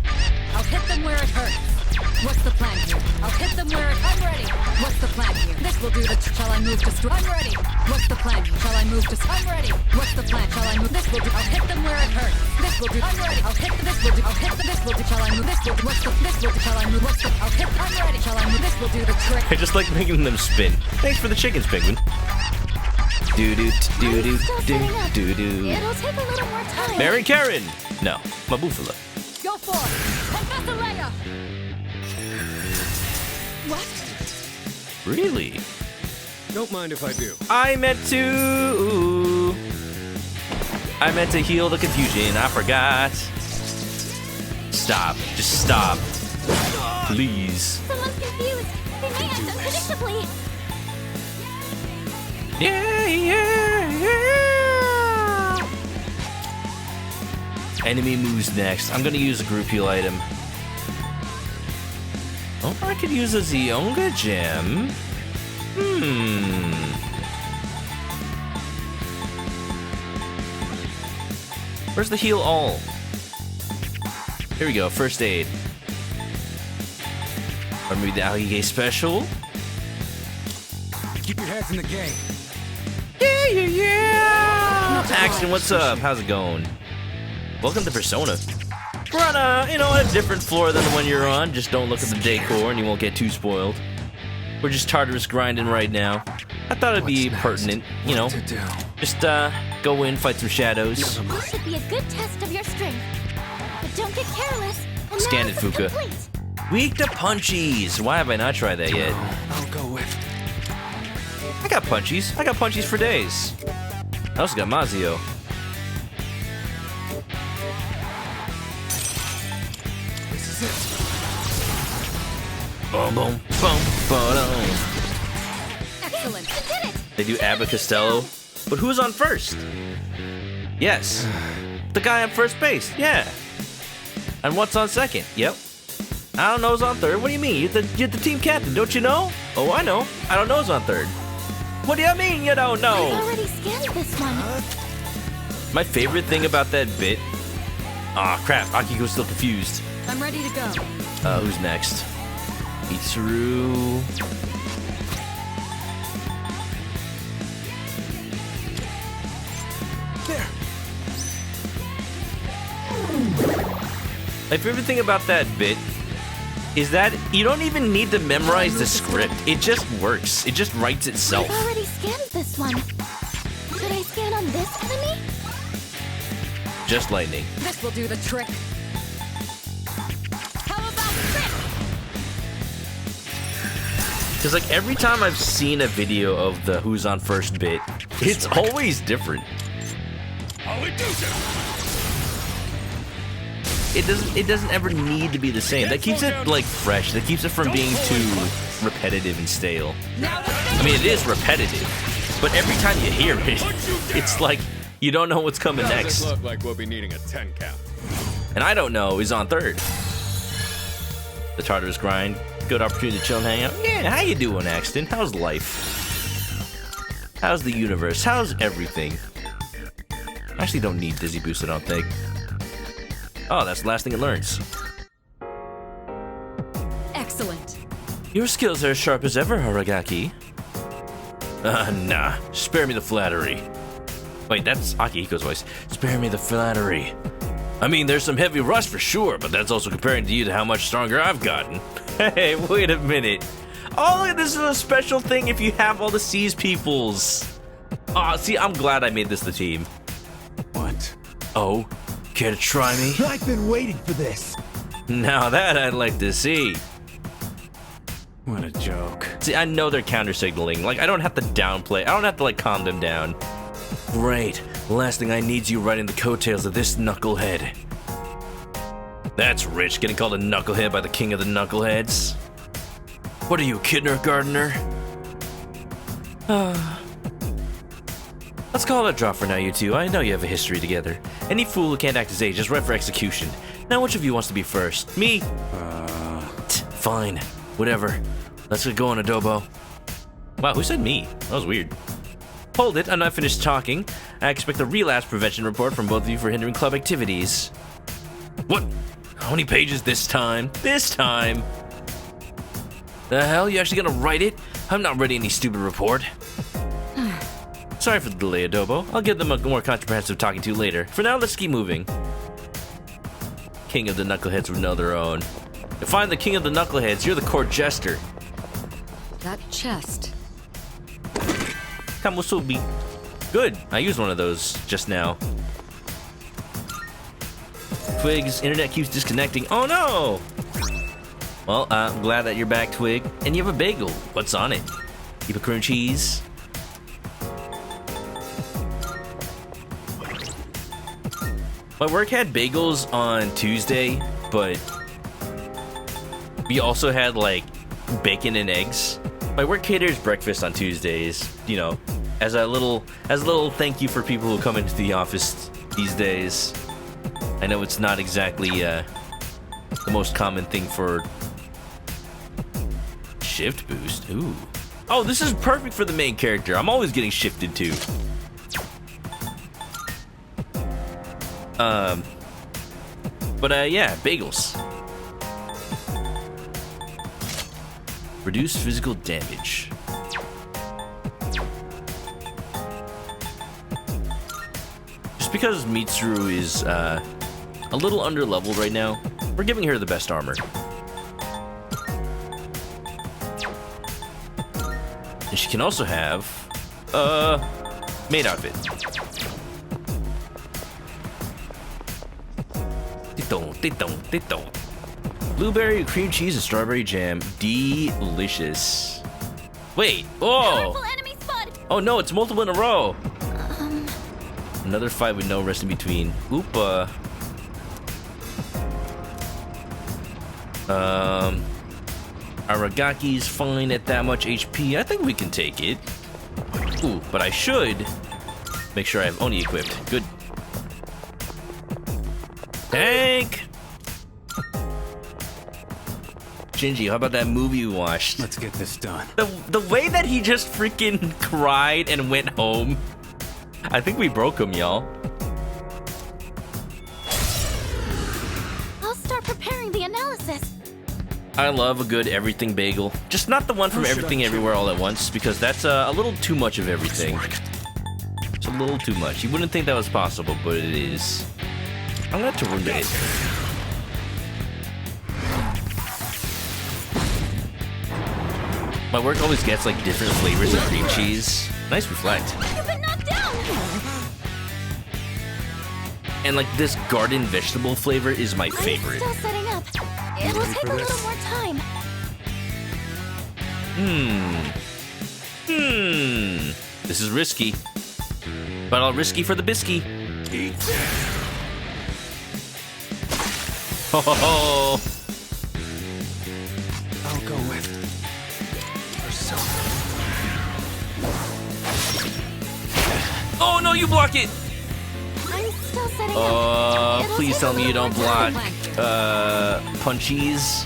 I'll hit them where it hurts. What's the plan here? I'll hit them where I'm ready. What's the plan here? This will do the shall I move to I'm ready. What's the plan here? Shall I move to I'm ready. What's the plan? Shall I move? This will do. I'll hit them where it hurts. This will do. I'm ready. I'll hit this will do. I'll hit this will do. Shall I move? This will do. What's the this will do. Shall I move? What's the I'll hit I'm ready. Shall I move? This will do the trick. I just like making them spin. Thanks for the chickens, Penguin. Do do do do do do do. It'll take a little more time. Mary Karen. No, Mabufala. Go for it. Professor Leia. What? Really? Don't mind if I do. I meant to heal the confusion. I forgot. Stop. Just stop. Please. Someone's confused. They may act unpredictably. Yeah, yeah, yeah. Enemy moves next. I'm gonna use a group heal item. Oh, I could use a Zionga gem. Where's the heal all? Here we go, first aid. Or maybe the Aoyage special? Keep your heads in the game. Yeah, yeah, yeah! Axton, what's up? How's it going? Welcome to Persona. We're on a different floor than the one you're on. Just don't look at the decor and you won't get too spoiled. We're just Tartarus grinding right now. I thought it'd be pertinent, you know. Just go in, fight some shadows. This should be a good test of your strength. But don't get careless. Scan it, Fuka. Weak to punchies. Why have I not tried that yet? I'll go with. I got punchies. I got punchies for days. I also got Mazio. This is it. Boom, boom, boom, boom. Excellent. You did it. They do Abba Costello. But who's on first? Yes. The guy on first base. Yeah. And what's on second? Yep. I don't know who's on third. What do you mean? You're the team captain, don't you know? Oh, I know. I don't know who's on third. What do you mean you don't know? I've already scanned this one. My favorite thing about that bit... Aw, crap. Akiko's still confused. I'm ready to go. Who's next? Mitsuru... There. My favorite thing about that bit is that you don't even need to memorize the script. It just works. It just writes itself. I've already scanned this one. Should I scan on this enemy? Just lightning. This will do the trick. How about trick? Because like every time I've seen a video of the who's on first bit, it's always different. It doesn't ever need to be the same. That keeps it like fresh. That keeps it from being too repetitive and stale. I mean, it is repetitive, but every time you hear it, it's like you don't know what's coming next. Look like we'll be needing a 10 count. And I don't know who's on third. The Tartarus grind. Good opportunity to chill and hang out. Yeah, how you doing, Axton? How's life? How's the universe? How's everything? I actually don't need Dizzy Boost, I don't think. Oh, that's the last thing it learns. Excellent. Your skills are as sharp as ever, Haragaki. Nah. Spare me the flattery. Wait, that's Akihiko's voice. Spare me the flattery. I mean, there's some heavy rust for sure, but that's also comparing to you to how much stronger I've gotten. Hey, wait a minute. Oh, look, this is a special thing if you have all the Seas peoples. Aw, see, I'm glad I made this the team. What? Oh, care to try me? I've been waiting for this. Now that I'd like to see. What a joke. See, I know they're counter-signaling. Like, I don't have to downplay. I don't have to, like, calm them down. Great. The last thing I need is you riding the coattails of this knucklehead. That's rich, getting called a knucklehead by the king of the knuckleheads. What are you, kindergartner? Let's call it a drop for now, you two. I know you have a history together. Any fool who can't act his age is right for execution. Now, which of you wants to be first? Me? Fine. Whatever. Let's get going, Adobo. Wow, who said me? That was weird. Hold it, I'm not finished talking. I expect a relapse prevention report from both of you for hindering club activities. What? How many pages this time? This time? The hell? You actually gonna write it? I'm not writing any stupid report. Sorry for the delay, Adobo. I'll give them a more comprehensive talking to later. For now, let's keep moving. King of the Knuckleheads would know their own. If I'm the King of the Knuckleheads, you're the court jester. That chest. Kamusubi. Good. I used one of those just now. Twig's internet keeps disconnecting. Oh no! Well, I'm glad that you're back, Twig. And you have a bagel. What's on it? Keep a cream cheese. My work had bagels on Tuesday, but we also had like bacon and eggs. My work caters breakfast on Tuesdays, you know, as a little thank you for people who come into the office these days. I know it's not exactly the most common thing for shift boost. Ooh. Oh, this is perfect for the main character. I'm always getting shifted to. Yeah, bagels. Reduce physical damage. Just because Mitsuru is a little underleveled right now, we're giving her the best armor. And she can also have maid outfit. Blueberry, cream cheese, and strawberry jam. Delicious. Wait. Oh. Oh no, it's multiple in a row. Another fight with no rest in between. Oopa. Aragaki's fine at that much HP. I think we can take it. Ooh, but I should make sure I have Oni equipped. Good. Tank! Shinji, how about that movie we watched? Let's get this done. The way that he just freaking cried and went home. I think we broke him, y'all. I'll start preparing the analysis. I love a good everything bagel. Just not the one from Everything Everywhere All at Once, because that's a little too much of everything. It's a little too much. You wouldn't think that was possible, but it is. I'm gonna have to ruin it. My work always gets like different flavors of cream cheese. Nice reflect. You've been knocked down! And like this garden vegetable flavor is my favorite. I'm still setting up. It'll take a little more time. This is risky. But I'll risky for the bisky. Ho ho ho! I'll go with yourself. Oh no, you block it! I'm still setting up. Please tell me you don't block punchies.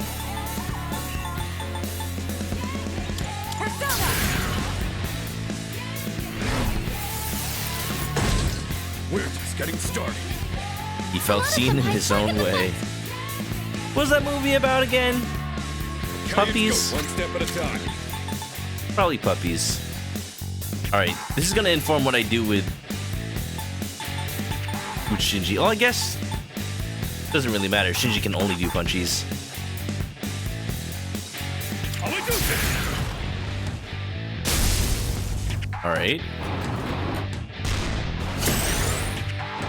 We're just getting started. He felt seen in his own way. What's that movie about again? Puppies? One step at a time. Probably puppies. Alright, this is gonna inform what I do with Shinji. Oh, I guess it doesn't really matter. Shinji can only do punchies. Alright.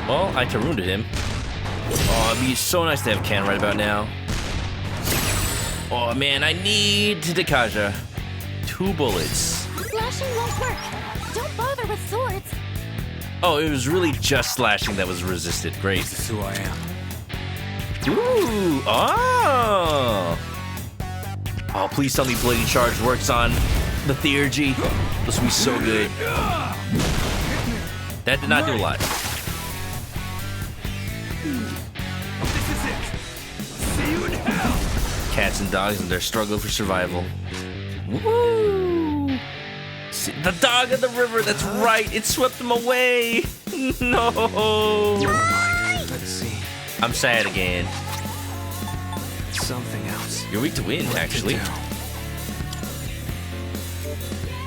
Well, I Taruned him. Oh, it'd be so nice to have Ken right about now. Oh man, I need Tadakaja. 2 bullets. Slashing won't work. Don't bother with swords. Oh, it was really just slashing that was resisted. Great. This is who I am. Ooh, oh. Oh, please tell me Bloody Charge works on the Theurgy. This would be so good. That did not do a lot. This is it. See you in hell. Cats and dogs and their struggle for survival. Woo! See, the dog of the river, that's right. It swept them away. No. Let's see. I'm sad again. Something else. You're weak to wind, actually.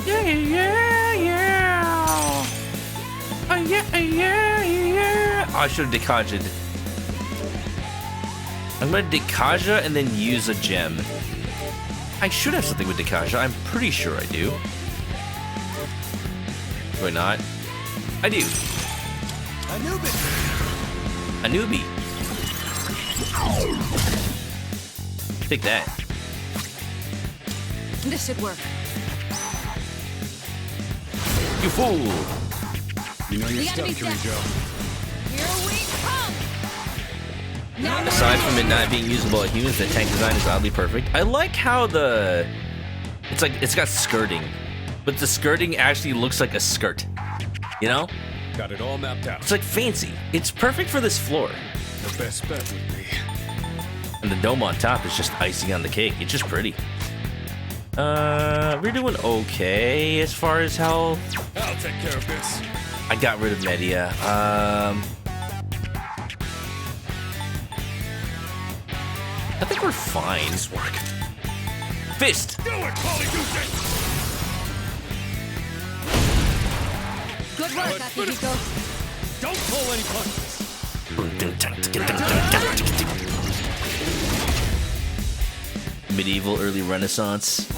Yeah, yeah, yeah. Yeah, yeah, yeah. Oh, I should have Dekaja'd. I'm gonna Dekaja and then use a gem. I should have something with Dekaja. I'm pretty sure I do. Do I not? I do. A newbie. Take that. This should work. You fool! You know your The stuff, enemy's down. Kirijo. Here we come! Aside from it not being usable at humans, the tank design is oddly perfect. I like how it's got skirting, but the skirting actually looks like a skirt. You know? Got it all mapped out. It's like fancy. It's perfect for this floor. The best bet would be. And the dome on top is just icing on the cake. It's just pretty. We're doing okay as far as health. I'll take care of this. I got rid of Media. I think we're fine. This work. Fist! Do it, Polygoose! Good work, Akihiko. Don't pull any punches. Medieval, early Renaissance.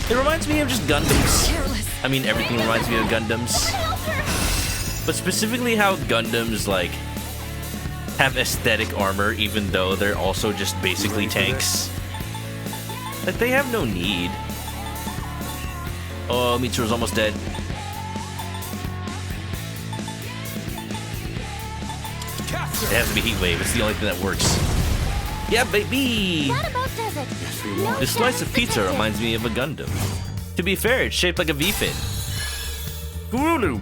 It reminds me of just Gundams. I mean, everything reminds me of Gundams. But specifically how Gundams, like, have aesthetic armor, even though they're also just basically tanks. Like, they have no need. Oh, Mitsuru's almost dead. It has to be Heat Wave. It's the only thing that works. Yeah, baby! That about does it. This slice of pizza reminds me of a Gundam. To be fair, it's shaped like a V-fin. Gurulu!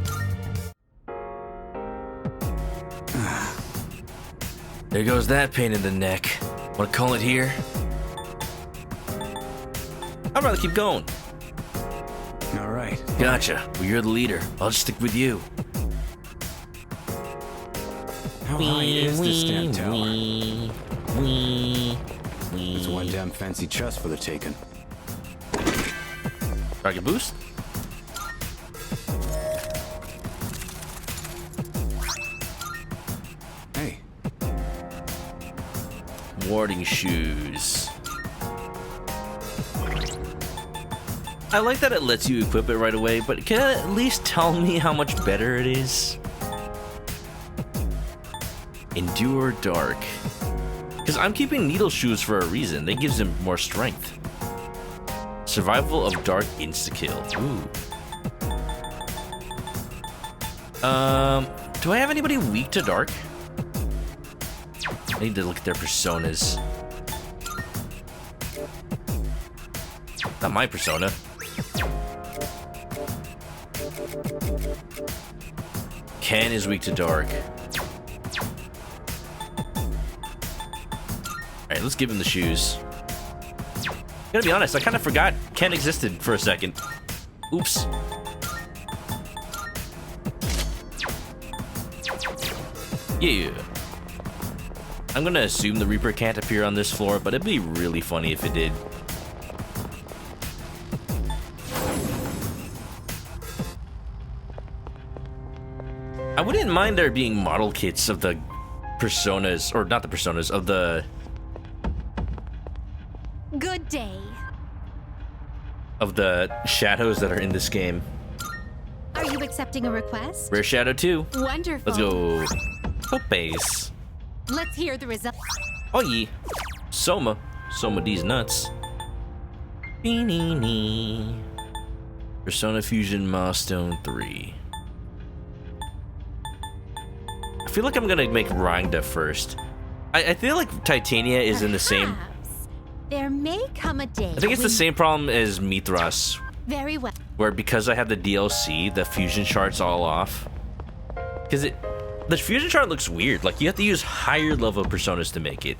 There goes that pain in the neck. Wanna call it here? I'd rather keep going. All right. Gotcha. Well, you're the leader. I'll just stick with you. How high is this damn tower? It's one damn fancy chest for the taking. Target boost? Hey. Warding shoes. I like that it lets you equip it right away, but can it at least tell me how much better it is? Endure Dark. Because I'm keeping needle shoes for a reason. That gives him more strength. Survival of Dark Insta-kill. Ooh. Do I have anybody weak to Dark? I need to look at their personas. Not my persona. Ken is weak to Dark. Alright, let's give him the shoes. Gotta be honest, I kind of forgot Ken existed for a second. Oops. Yeah. I'm gonna assume the Reaper can't appear on this floor, but it'd be really funny if it did. I wouldn't mind there being model kits of the personas, or not the personas, of the... Good day. of the shadows that are in this game. Are you accepting a request? Rare Shadow 2. Wonderful. Let's go. Popes. Let's hear the result. Oh yeah. Soma. Soma D's nuts. Beanie. Persona Fusion Milestone 3. I feel like I'm gonna make Rangda first. I feel like Titania is in the same... There may come a day. I think it's the when- same problem as Mithras, Very well. where because I have the DLC, the fusion chart's all off. Because the fusion chart looks weird. Like, you have to use higher level personas to make it.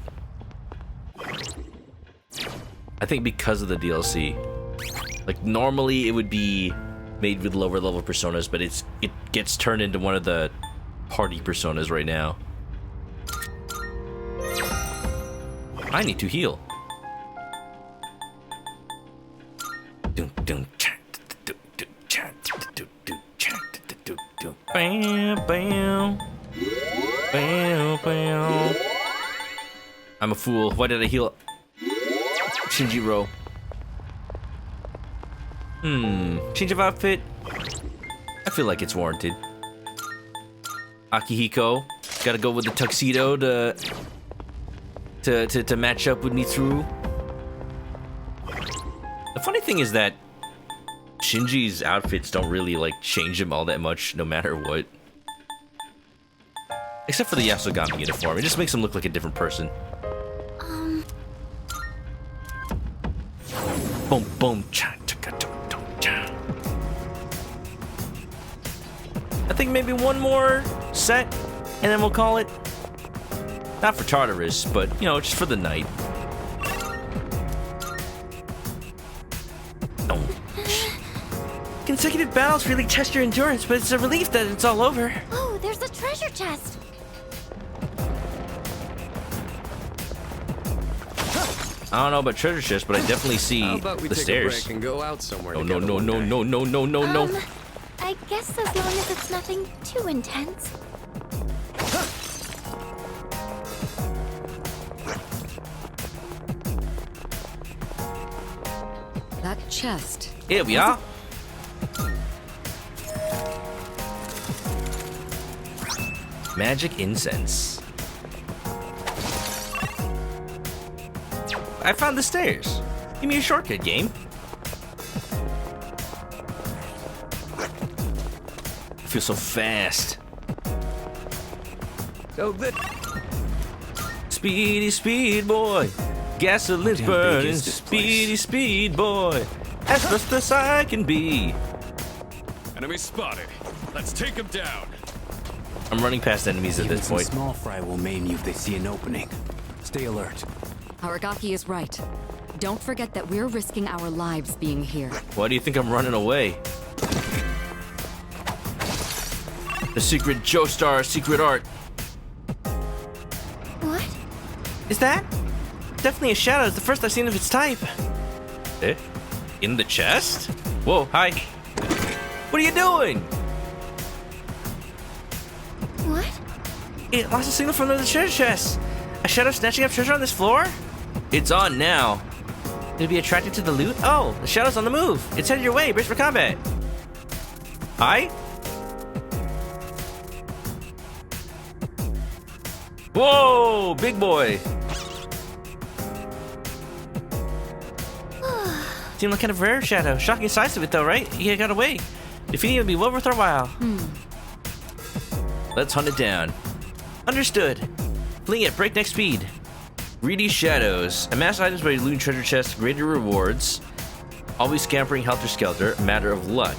I think because of the DLC. Like, normally it would be made with lower level personas, but it gets turned into one of the party personas right now. I need to heal. Bam, bam. Bam, bam. I'm a fool. Why did I heal Shinjiro? Change of outfit? I feel like it's warranted. Akihiko. Gotta go with the tuxedo to match up with Mitsuru. The funny thing is that Shinji's outfits don't really like change him all that much no matter what. Except for the Yasogami uniform. It just makes him look like a different person. Boom, boom, cha, cha, cha, cha. I think maybe one more set, and then we'll call it. Not for Tartarus, but, you know, just for the night. Consecutive battles really test your endurance, but it's a relief that it's all over. Oh, there's a treasure chest. I don't know about treasure chest, but I definitely see How about we the take stairs. a break and go out somewhere? No, together one day? no. I guess as long as it's nothing too intense. That chest. Here we are. Magic incense. I found the stairs. Give me a shortcut, game. I feel so fast. So good. Speedy speed boy. Gasoline's How big burning. is this place? Speedy speed boy. As fast as I can be. Enemy spotted. Let's take him down. I'm running past enemies at Even this some point. small fry will maim you if they see an opening. Stay alert. Aragaki is right. Don't forget that we're risking our lives being here. Why do you think I'm running away? The secret Joestar secret art. What? Is that? Definitely a shadow. It's the first I've seen of its type. Eh? In the chest? Whoa, hi. What are you doing? What? It lost a signal from the treasure chest. A shadow snatching up treasure on this floor? It's on now. Did it be attracted to the loot? Oh, the shadow's on the move. It's headed your way. Brace for combat. Hi? Whoa, big boy. Seemed like kind of rare shadow. Shocking size of it though, right? He got away. Defeating it would be well worth our while. Let's hunt it down. Understood. Fleeing at breakneck speed. Greedy shadows. Amass items by looting treasure chests. Greater rewards. Always scampering helter-skelter. A matter of luck.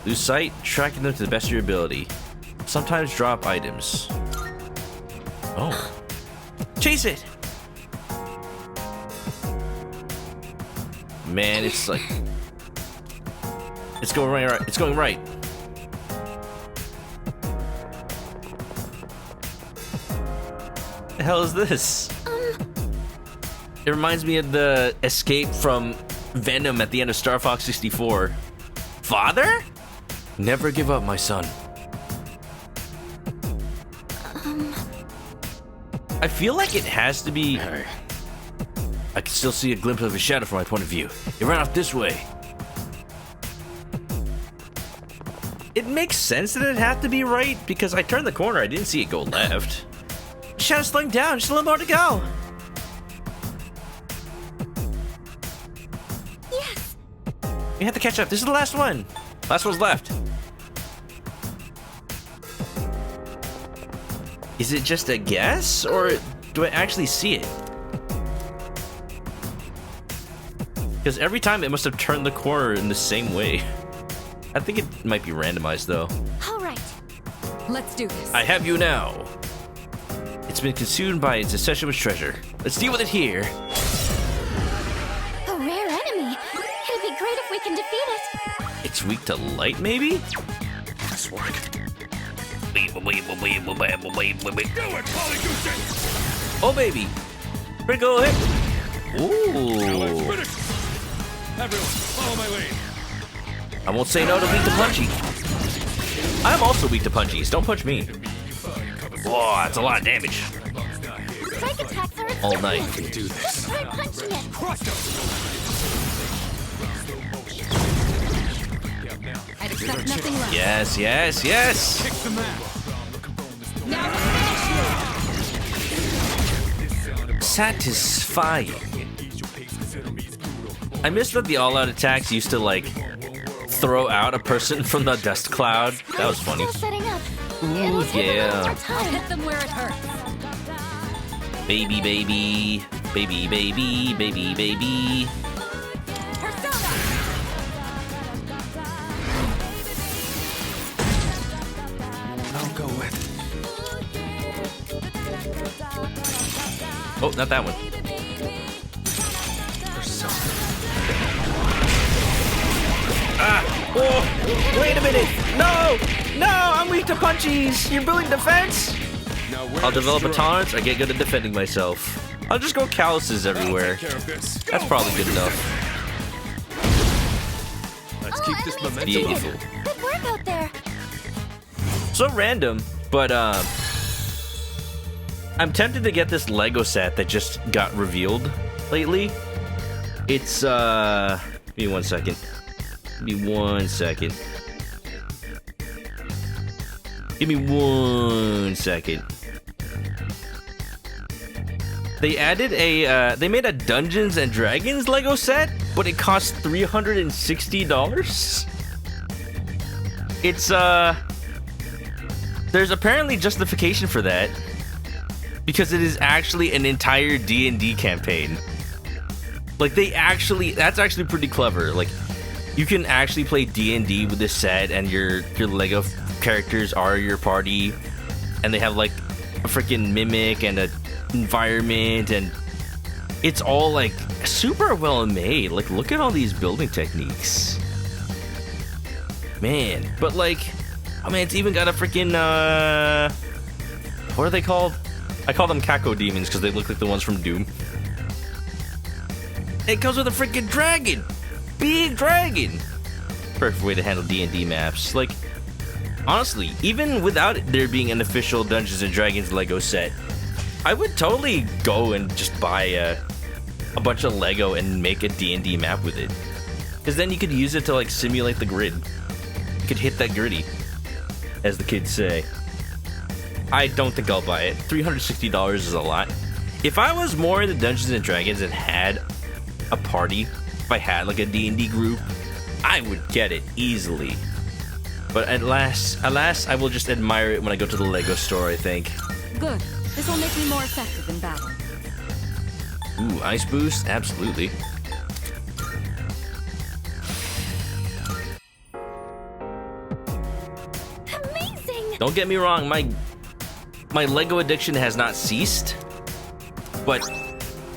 Lose sight. Tracking them to the best of your ability. Sometimes drop items. Oh. Chase it. Man, it's like... It's going right. It's going right. The hell is this? It reminds me of the escape from Venom at the end of Star Fox 64. Father? Never give up, my son. I feel like it has to be... I can still see a glimpse of a shadow from my point of view. It ran off this way. It makes sense that it had to be right, because I turned the corner, I didn't see it go left. Shadow's slowing down. Just a little more to go. Yes. We have to catch up. This is the last one. Last one's left. Is it just a guess, or do I actually see it? Because every time it must have turned the corner in the same way. I think it might be randomized, though. All right. Let's do this. I have you now. It's been consumed by its obsession with treasure. Let's deal with it here. A rare enemy. It'd be great if we can defeat it. It's weak to light, maybe? This work. Oh, baby. Critical hit. Now let's Ooh. finish. Everyone, follow my lead. I won't say no to beat the punchy. I'm also weak to punchies. Don't punch me. Whoa, that's a lot of damage. Strike attacks are All night. effective. We can do Just try punching it. I'd expect nothing less. Yes, yes, yes. Satisfying. I miss that the all-out attacks used to like throw out a person from the dust cloud. That was funny. Still setting up. Ooh, It'll take a little yeah. more time. I'll hit them where it hurts. Baby, baby, baby, baby, baby, baby. I'll go with. Oh, not that one. Ah! Oh! Wait a minute! No! No! I'm weak to punchies! You're building defense? I'll develop a tolerance. I get good at defending myself. I'll just go calluses everywhere. That's probably good enough. Let's keep this momentum. Beautiful. Good work out there. So random, but I'm tempted to get this Lego set that just got revealed lately. It's give me 1 second. Give me 1 second. Give me 1 second. They added a they made a Dungeons and Dragons Lego set, but it costs $360. It's there's apparently justification for that because it is actually an entire D&D campaign. Like that's actually pretty clever. Like you can actually play D&D with this set and your Lego characters are your party and they have like a freaking mimic and a environment and it's all like super well made. Like look at all these building techniques. Man, but like I mean, it's even got a freaking, what are they called? I call them Kako demons because they look like the ones from Doom. It comes with a freaking dragon! Big dragon! Perfect way to handle D&D maps. Like, honestly, even without there being an official Dungeons & Dragons Lego set, I would totally go and just buy a bunch of Lego and make a D&D map with it. Because then you could use it to, like, simulate the grid. You could hit that gritty, as the kids say. I don't think I'll buy it. $360 is a lot. If I was more into Dungeons and Dragons and had a party, if I had like a D&D group, I would get it easily. But alas, I will just admire it when I go to the Lego store, I think. Good. This will make me more effective in battle. Ooh, ice boost? Absolutely. Don't get me wrong, my Lego addiction has not ceased, but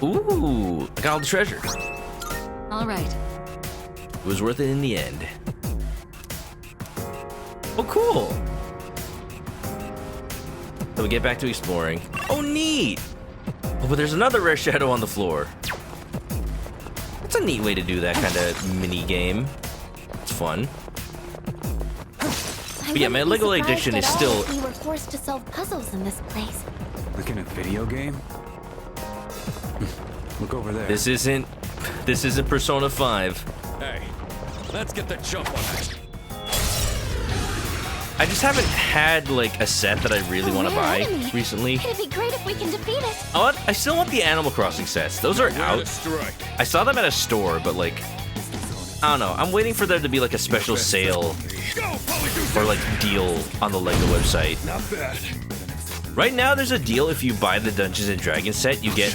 ooh, I got all the treasure. All right. It was worth it in the end. Oh, cool. So we get back to exploring. Oh, neat. Oh, but there's another rare shadow on the floor. That's a neat way to do that kind of mini game. It's fun. But yeah, my Lego addiction is still. We were forced to solve puzzles in this place. Like in a video game? Look over there. This isn't Persona 5. Hey, let's get the jump on that. I just haven't had like a set that I really want to buy recently. It'd be great if we can defeat it. I still want the Animal Crossing sets. Those are out. I saw them at a store, but like, I don't know. I'm waiting for there to be like a special sale or like deal on the Lego website. Not bad. Right now, there's a deal if you buy the Dungeons and Dragons set. You get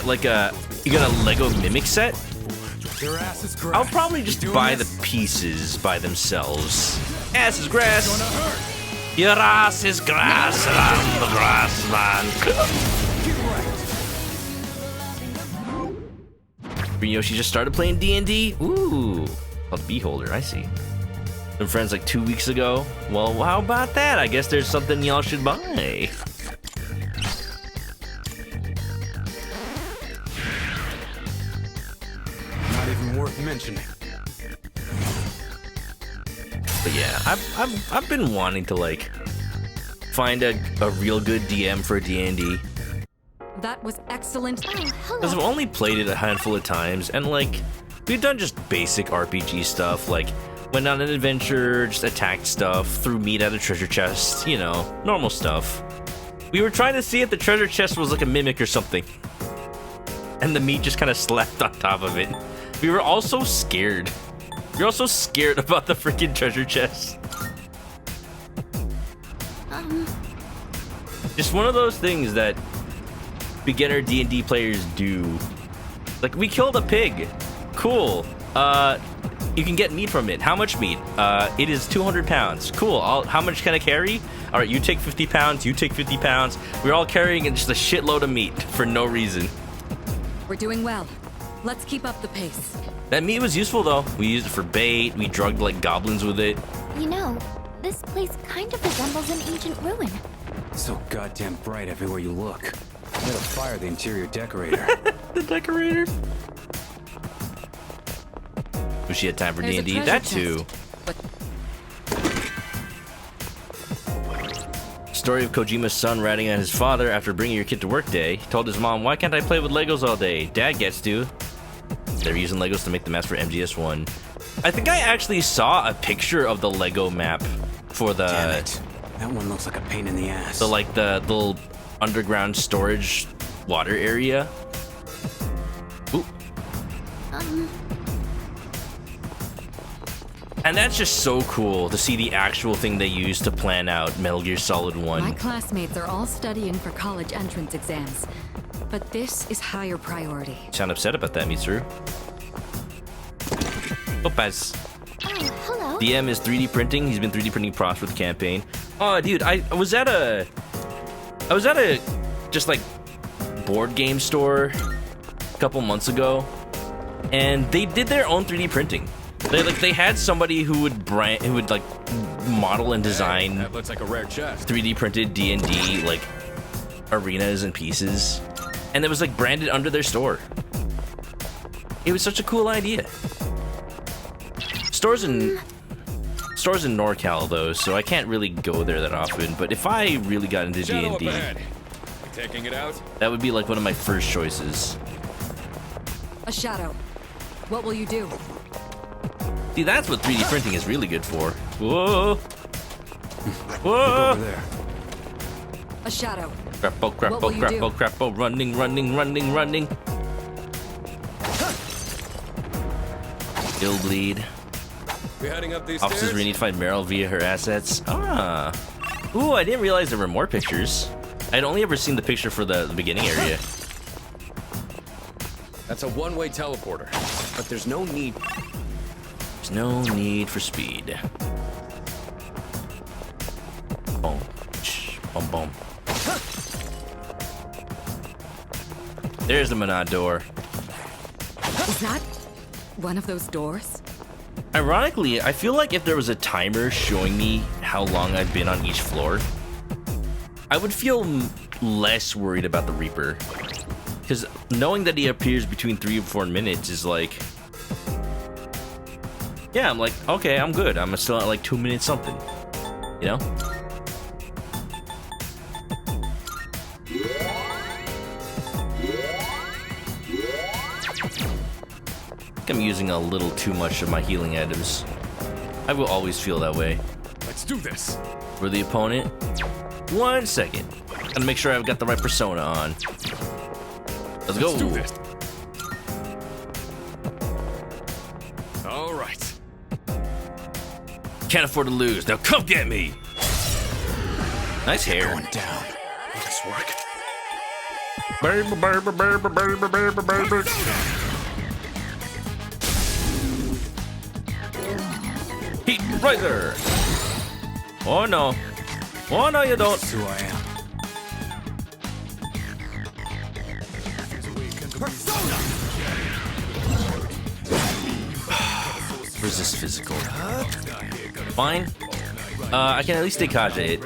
like a Lego Mimic set. Your ass is grass. I'll probably just buy the pieces by themselves. Ass is grass. Your ass is grass around the grassland. Yoshi just started playing D&D. Ooh, called Beholder. I see. Been friends like 2 weeks ago. Well, how about that? I guess there's something y'all should buy. Not even worth mentioning. But yeah, I've been wanting to like find a real good DM for D&D. That was excellent. Because I've only played it a handful of times, and like we've done just basic RPG stuff, like went on an adventure, just attacked stuff, threw meat at a treasure chest, you know, normal stuff. We were trying to see if the treasure chest was like a mimic or something, and the meat just kind of slapped on top of it. We were also scared. We were also scared about the freaking treasure chest. Just one of those things that beginner D&D players do. Like, we killed a pig. Cool. You can get meat from it. How much meat? It is 200 pounds. Cool. How much can I carry? All right, you take 50 pounds. You take 50 pounds. We're all carrying just a shitload of meat for no reason. We're doing well. Let's keep up the pace. That meat was useful, though. We used it for bait. We drugged, like, goblins with it. You know, this place kind of resembles an ancient ruin. So goddamn bright everywhere you look. You gotta fire the interior decorator. The decorator? Wish she had time for There's a D&D. treasure That chest, too. but Story of Kojima's son ratting at his father after bringing your kid to work day. He told his mom, "Why can't I play with Legos all day? Dad gets to." They're using Legos to make the maps for MGS1. I think I actually saw a picture of the Lego map for the... Damn it. That one looks like a pain in the ass. The, like, the little underground storage water area. Ooh. And that's just so cool to see the actual thing they used to plan out Metal Gear Solid 1. my classmates are all studying for college entrance exams. But this is higher priority. Sound upset about that, Mitsuru. Opaz. Oh, hello. DM is 3D printing. He's been 3D printing props for the campaign. Oh, dude, I was at a just like board game store a couple months ago, and they did their own 3D printing. They had somebody who would like model and design That looks like a rare chest. 3D printed D&D like arenas and pieces, and it was like branded under their store. It was such a cool idea. Stores in NorCal though, so I can't really go there that often. But if I really got into Shadow up D&D, ahead. Taking it out. that would be like one of my first choices. A shadow. What will you do? See, that's what 3D printing is really good for. Whoa! Whoa! Over there. A shadow. Crappo, What crappo, will you do? crappo, crappo, running, running, running, running. Ill bleed. We heading up these Officers, stairs? we need to find Meryl via her assets. Ah. Ooh, I didn't realize there were more pictures. I'd only ever seen the picture for the beginning area. That's a one-way teleporter. But there's no need. There's no need for speed. Boom. Boom, boom. There's the Manad door. Is that one of those doors? Ironically, I feel like if there was a timer showing me how long I've been on each floor, I would feel less worried about the Reaper. Because knowing that he appears between 3 and 4 minutes is like... Yeah, I'm like, okay, I'm good. I'm still at like 2 minutes something. You know? I think I'm using a little too much of my healing items. I will always feel that way. Let's do this. For the opponent. 1 second. Gotta make sure I've got the right persona on. Let's go. Let's do this. All right. Can't afford to lose. Now come get me. Nice hair. Going down. Will this work? Baby, baby, baby, baby, baby, baby. Heat riser. Oh no. Oh no, you don't. That's who I am. Resist physical. Fine. I can at least take Kaja it.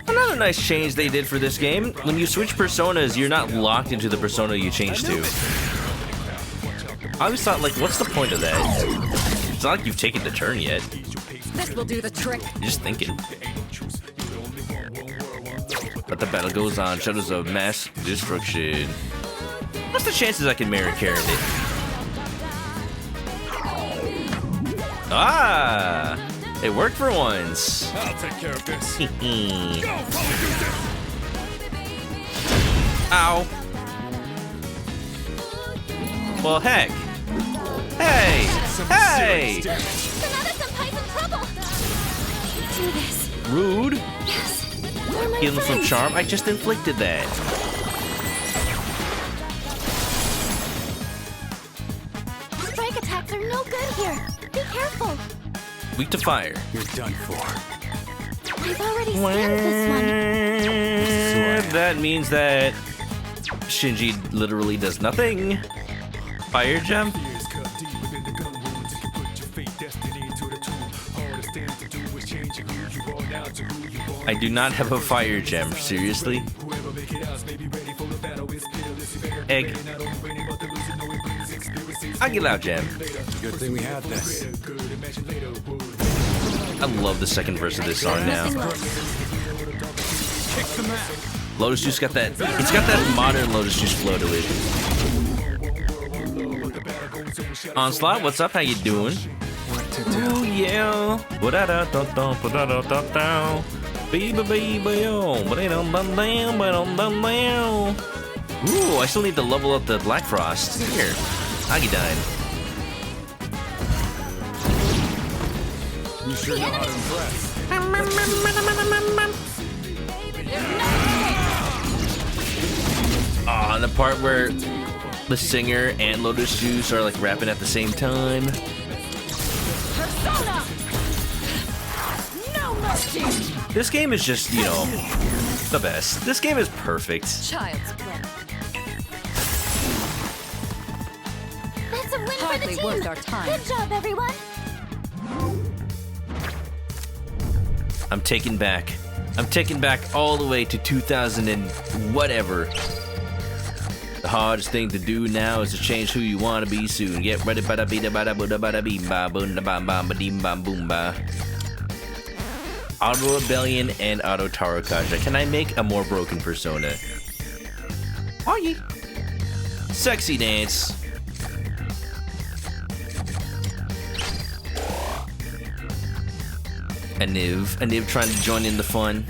Another nice change they did for this game. When you switch personas, you're not locked into the persona you change to. I always thought, like, what's the point of that? It's not like you've taken the turn yet. This will do the trick. You're just thinking. But the battle goes on. Shadows of mass destruction. What's the chances I can marry Karen it? Ah! It worked for once. I'll take care of this. Ow. Well, heck. Hey! Hey! Sonata-senpai's in trouble! Do this. Rude. Yes. You're my Heal him from friends. charm. I just inflicted that. Strike attacks are no good here. Be careful. Weak to fire. You're done for. I've already scanned this one. That means that Shinji literally does nothing. Fire gem. I do not have a fire gem. Seriously? Egg. Aguilar gem. Good thing we have this. I love the second verse of this song now. Lotus Juice got that. It's got that modern Lotus Juice flow to it. Onslaught, what's up? How you doing? Oh yeah. Ooh, I still need to level up the Black Frost. Here, Agidine. You sure know how to impress. Ah, and the part where the singer and Lotus Juice are like rapping at the same time. Persona! No mercy! This game is just, you know, the best. This game is perfect. Child's play. That's a win for Hardly the team. worth our time. Good job, everyone. I'm taking back all the way to 2000 and whatever. The hardest thing to do now is to change who you want to be soon. Get ready, bada bida bada buda bada beam ba boom da bam bam ba dim bam boom ba. Auto Rebellion and Auto Tarokaja. Can I make a more broken persona? Oh yeah. Sexy dance. Aniv trying to join in the fun.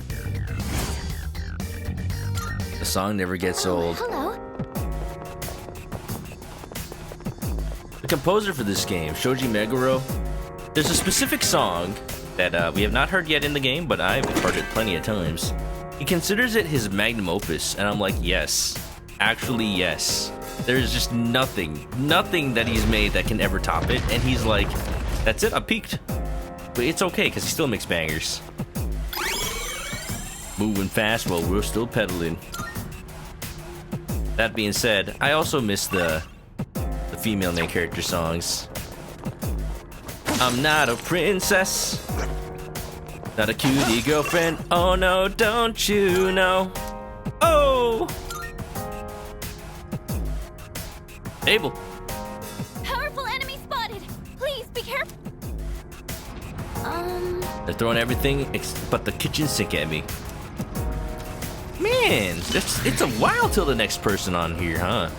The song never gets old. Hello. The composer for this game, Shoji Meguro, there's a specific song that we have not heard yet in the game, but I've heard it plenty of times. He considers it his magnum opus, and I'm like, yes. Actually, yes. There's just nothing that he's made that can ever top it, and he's like, that's it, I peaked. But it's okay, because he still makes bangers. Moving fast while we're still pedaling. That being said, I also miss the female main character songs. I'm not a princess, not a cutie girlfriend. Oh no, don't you know? Oh! Abel. Powerful enemy spotted. Please be careful. They're throwing everything but the kitchen sink at me. Man, it's a while till the next person on here, huh?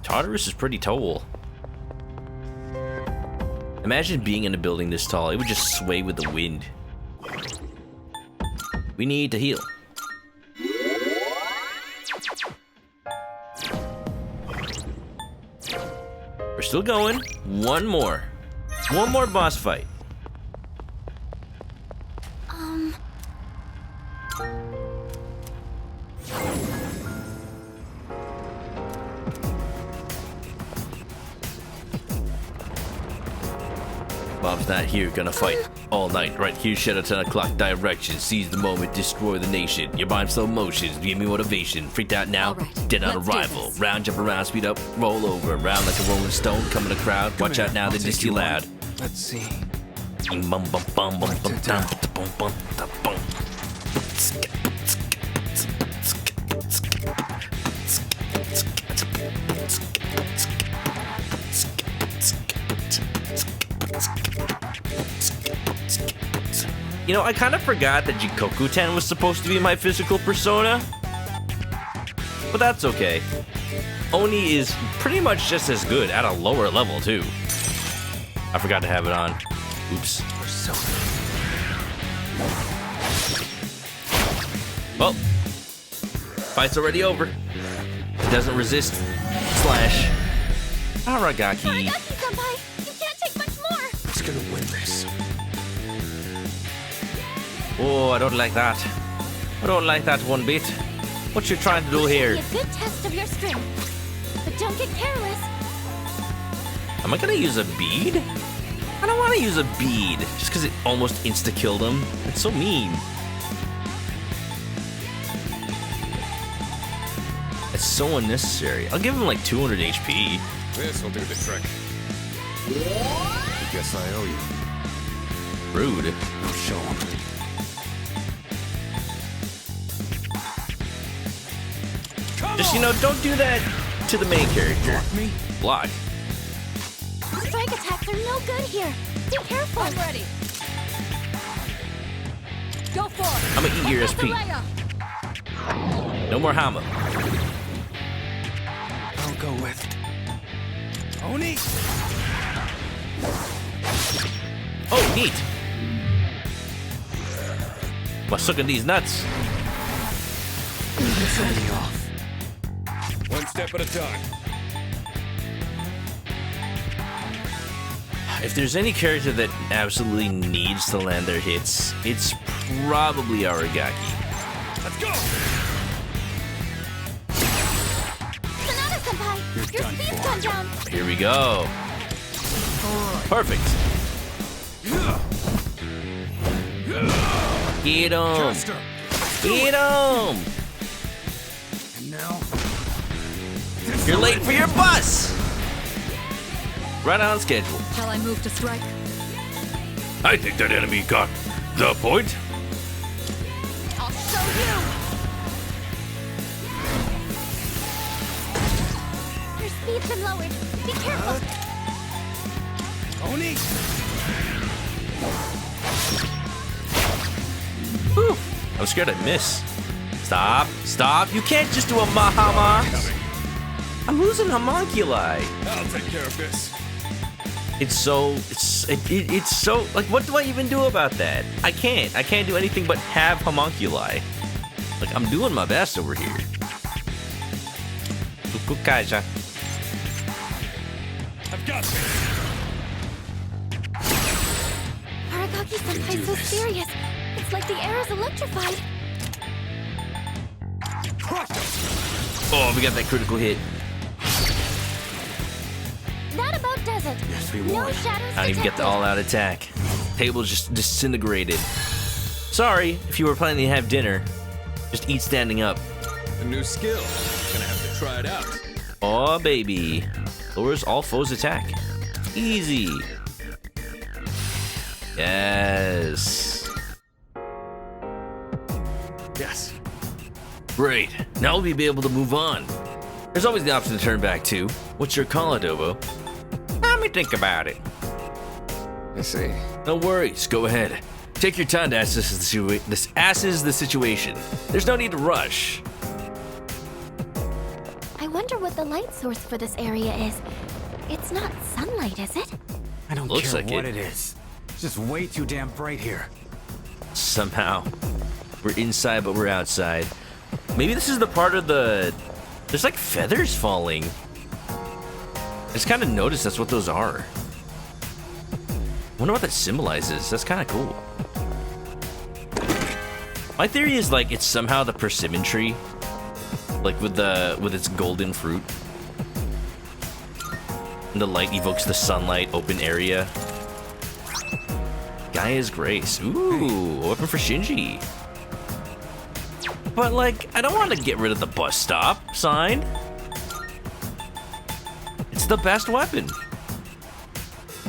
Tartarus is pretty tall. Imagine being in a building this tall. It would just sway with the wind. We need to heal. We're still going. One more boss fight. Bob's not here, gonna fight all night. Right here, shed a 10 o'clock direction. Seize the moment, destroy the nation. Your mind slow motions, give me motivation. Freaked out now, dead on arrival. Round, jump around, speed up, roll over. Round like a rolling stone, coming a crowd. Watch out now, they just too loud. Let's see. You know, I kind of forgot that Jikoku-ten was supposed to be my physical persona. But that's okay. Oni is pretty much just as good at a lower level, too. I forgot to have it on. Oops. Well, fight's already over. It doesn't resist. Slash. Aragaki. Aragaki-senpai, you can't take much more. Who's gonna win this? Oh, I don't like that. I don't like that one bit. What you trying to do here? This will be a good test of your strength. But don't get careless. Am I gonna use a bead? I don't want to use a bead just because it almost insta-killed him. It's so mean. It's so unnecessary. I'll give him like 200 HP. This'll do the trick. I guess I owe you. Rude. I'll show him. Just, you know, don't do that to the main character. Block me? Block. Strike attacks are no good here. Be careful. I'm ready. Go for it. I'm gonna eat your SP. No more Hama. I'll go with Oni! Oh, neat. What's sucking these nuts? One step at a time. If there's any character that absolutely needs to land their hits, it's probably Aragaki. Let's go! Sonata-senpai, your speed's gone down. Here we go. Perfect. Get him. Get him. And now, you're late for your bus. Right on schedule. Shall I move to strike? I think that enemy got the point. I'll show you. Your speed's been lowered. Be careful. Oni! Whew. I'm scared I'd miss. Stop. Stop. You can't just do a Mahama. I'm losing homunculi. I'll take care of this. It's so like, what do I even do about that? I can't do anything but have homunculi. Like, I'm doing my best over here. Kaija. I've got this. Aragaki-senpai's so serious. It's like the air is electrified. Oh, we got that critical hit. That about does it. Yes, we No won. shadows I don't even get the detected. all-out attack. Table's just disintegrated. Sorry if you were planning to have dinner. Just eat standing up. A new skill. Gonna have to try it out. Oh, baby. Lowers all foes' attack. Easy. Yes. Yes. Great. Now we'll be able to move on. There's always the option to turn back too. What's your call, Adobo? Let me think about it. I see. No worries. Go ahead. Take your time to assess the situation. There's no need to rush. I wonder what the light source for this area is. It's not sunlight, is it? I don't Looks care like what it. it is. It's just way too damn bright here. Somehow. We're inside, but we're outside. Maybe this is the part of the... There's like feathers falling. I just kind of noticed that's what those are. I wonder what that symbolizes. That's kind of cool. My theory is like it's somehow the persimmon tree, like with its golden fruit. And the light evokes the sunlight, open area. Gaia's Grace. Ooh, a weapon for Shinji. But like, I don't want to get rid of the bus stop sign. It's the best weapon.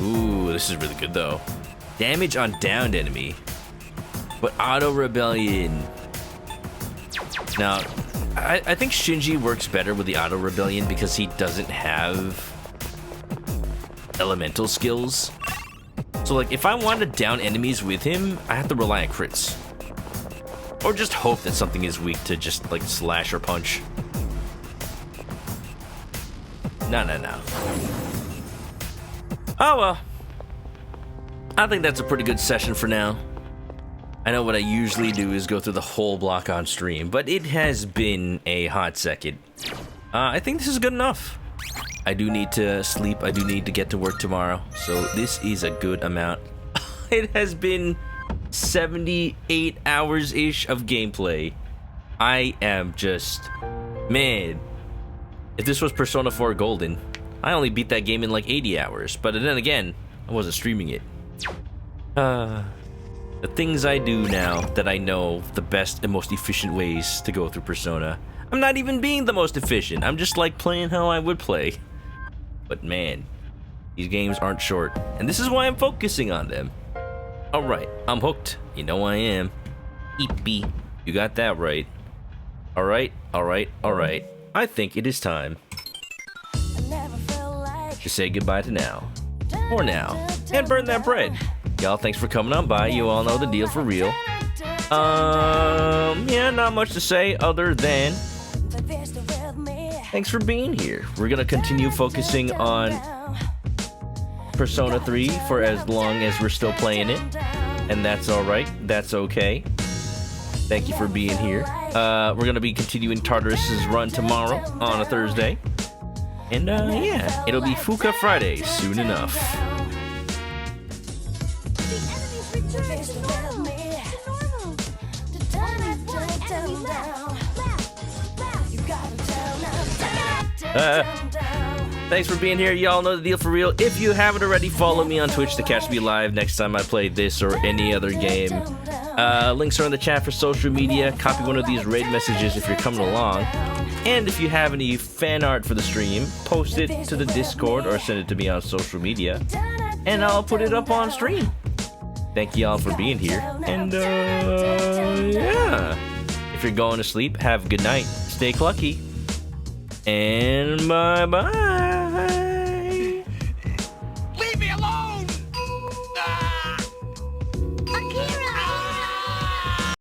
Ooh, this is really good though. Damage on downed enemy, but auto rebellion. Now, I think Shinji works better with the auto rebellion because he doesn't have elemental skills. So like, if I want to down enemies with him, I have to rely on crits. Or just hope that something is weak to just like slash or punch. No. Oh well. I think that's a pretty good session for now. I know what I usually do is go through the whole block on stream, but it has been a hot second. I think this is good enough. I do need to sleep. I do need to get to work tomorrow. So this is a good amount. It has been 78 hours-ish of gameplay. I am just... Man. If this was Persona 4 Golden, I only beat that game in like 80 hours. But then again, I wasn't streaming it. The things I do now that I know the best and most efficient ways to go through Persona. I'm not even being the most efficient. I'm just like playing how I would play. But man, these games aren't short. And this is why I'm focusing on them. Alright, I'm hooked. You know I am. Eepy. You got that right. Alright. I think it is time to say goodbye to now. For now. And burn that bread. Y'all, thanks for coming on by. You all know the deal for real. Yeah, not much to say other than thanks for being here. We're gonna continue focusing on Persona 3 for as long as we're still playing it. And that's alright. That's okay. Thank you for being here. We're gonna be continuing Tartarus's run tomorrow on a Thursday. And yeah, it'll be Fuka Friday soon enough. Thanks for being here. Y'all know the deal for real. If you haven't already, follow me on Twitch to catch me live next time I play this or any other game. Links are in the chat for social media. Copy one of these raid messages if you're coming along. And if you have any fan art for the stream, post it to the Discord or send it to me on social media, and I'll put it up on stream. Thank y'all for being here. And yeah. If you're going to sleep, have a good night. Stay clucky. And bye-bye.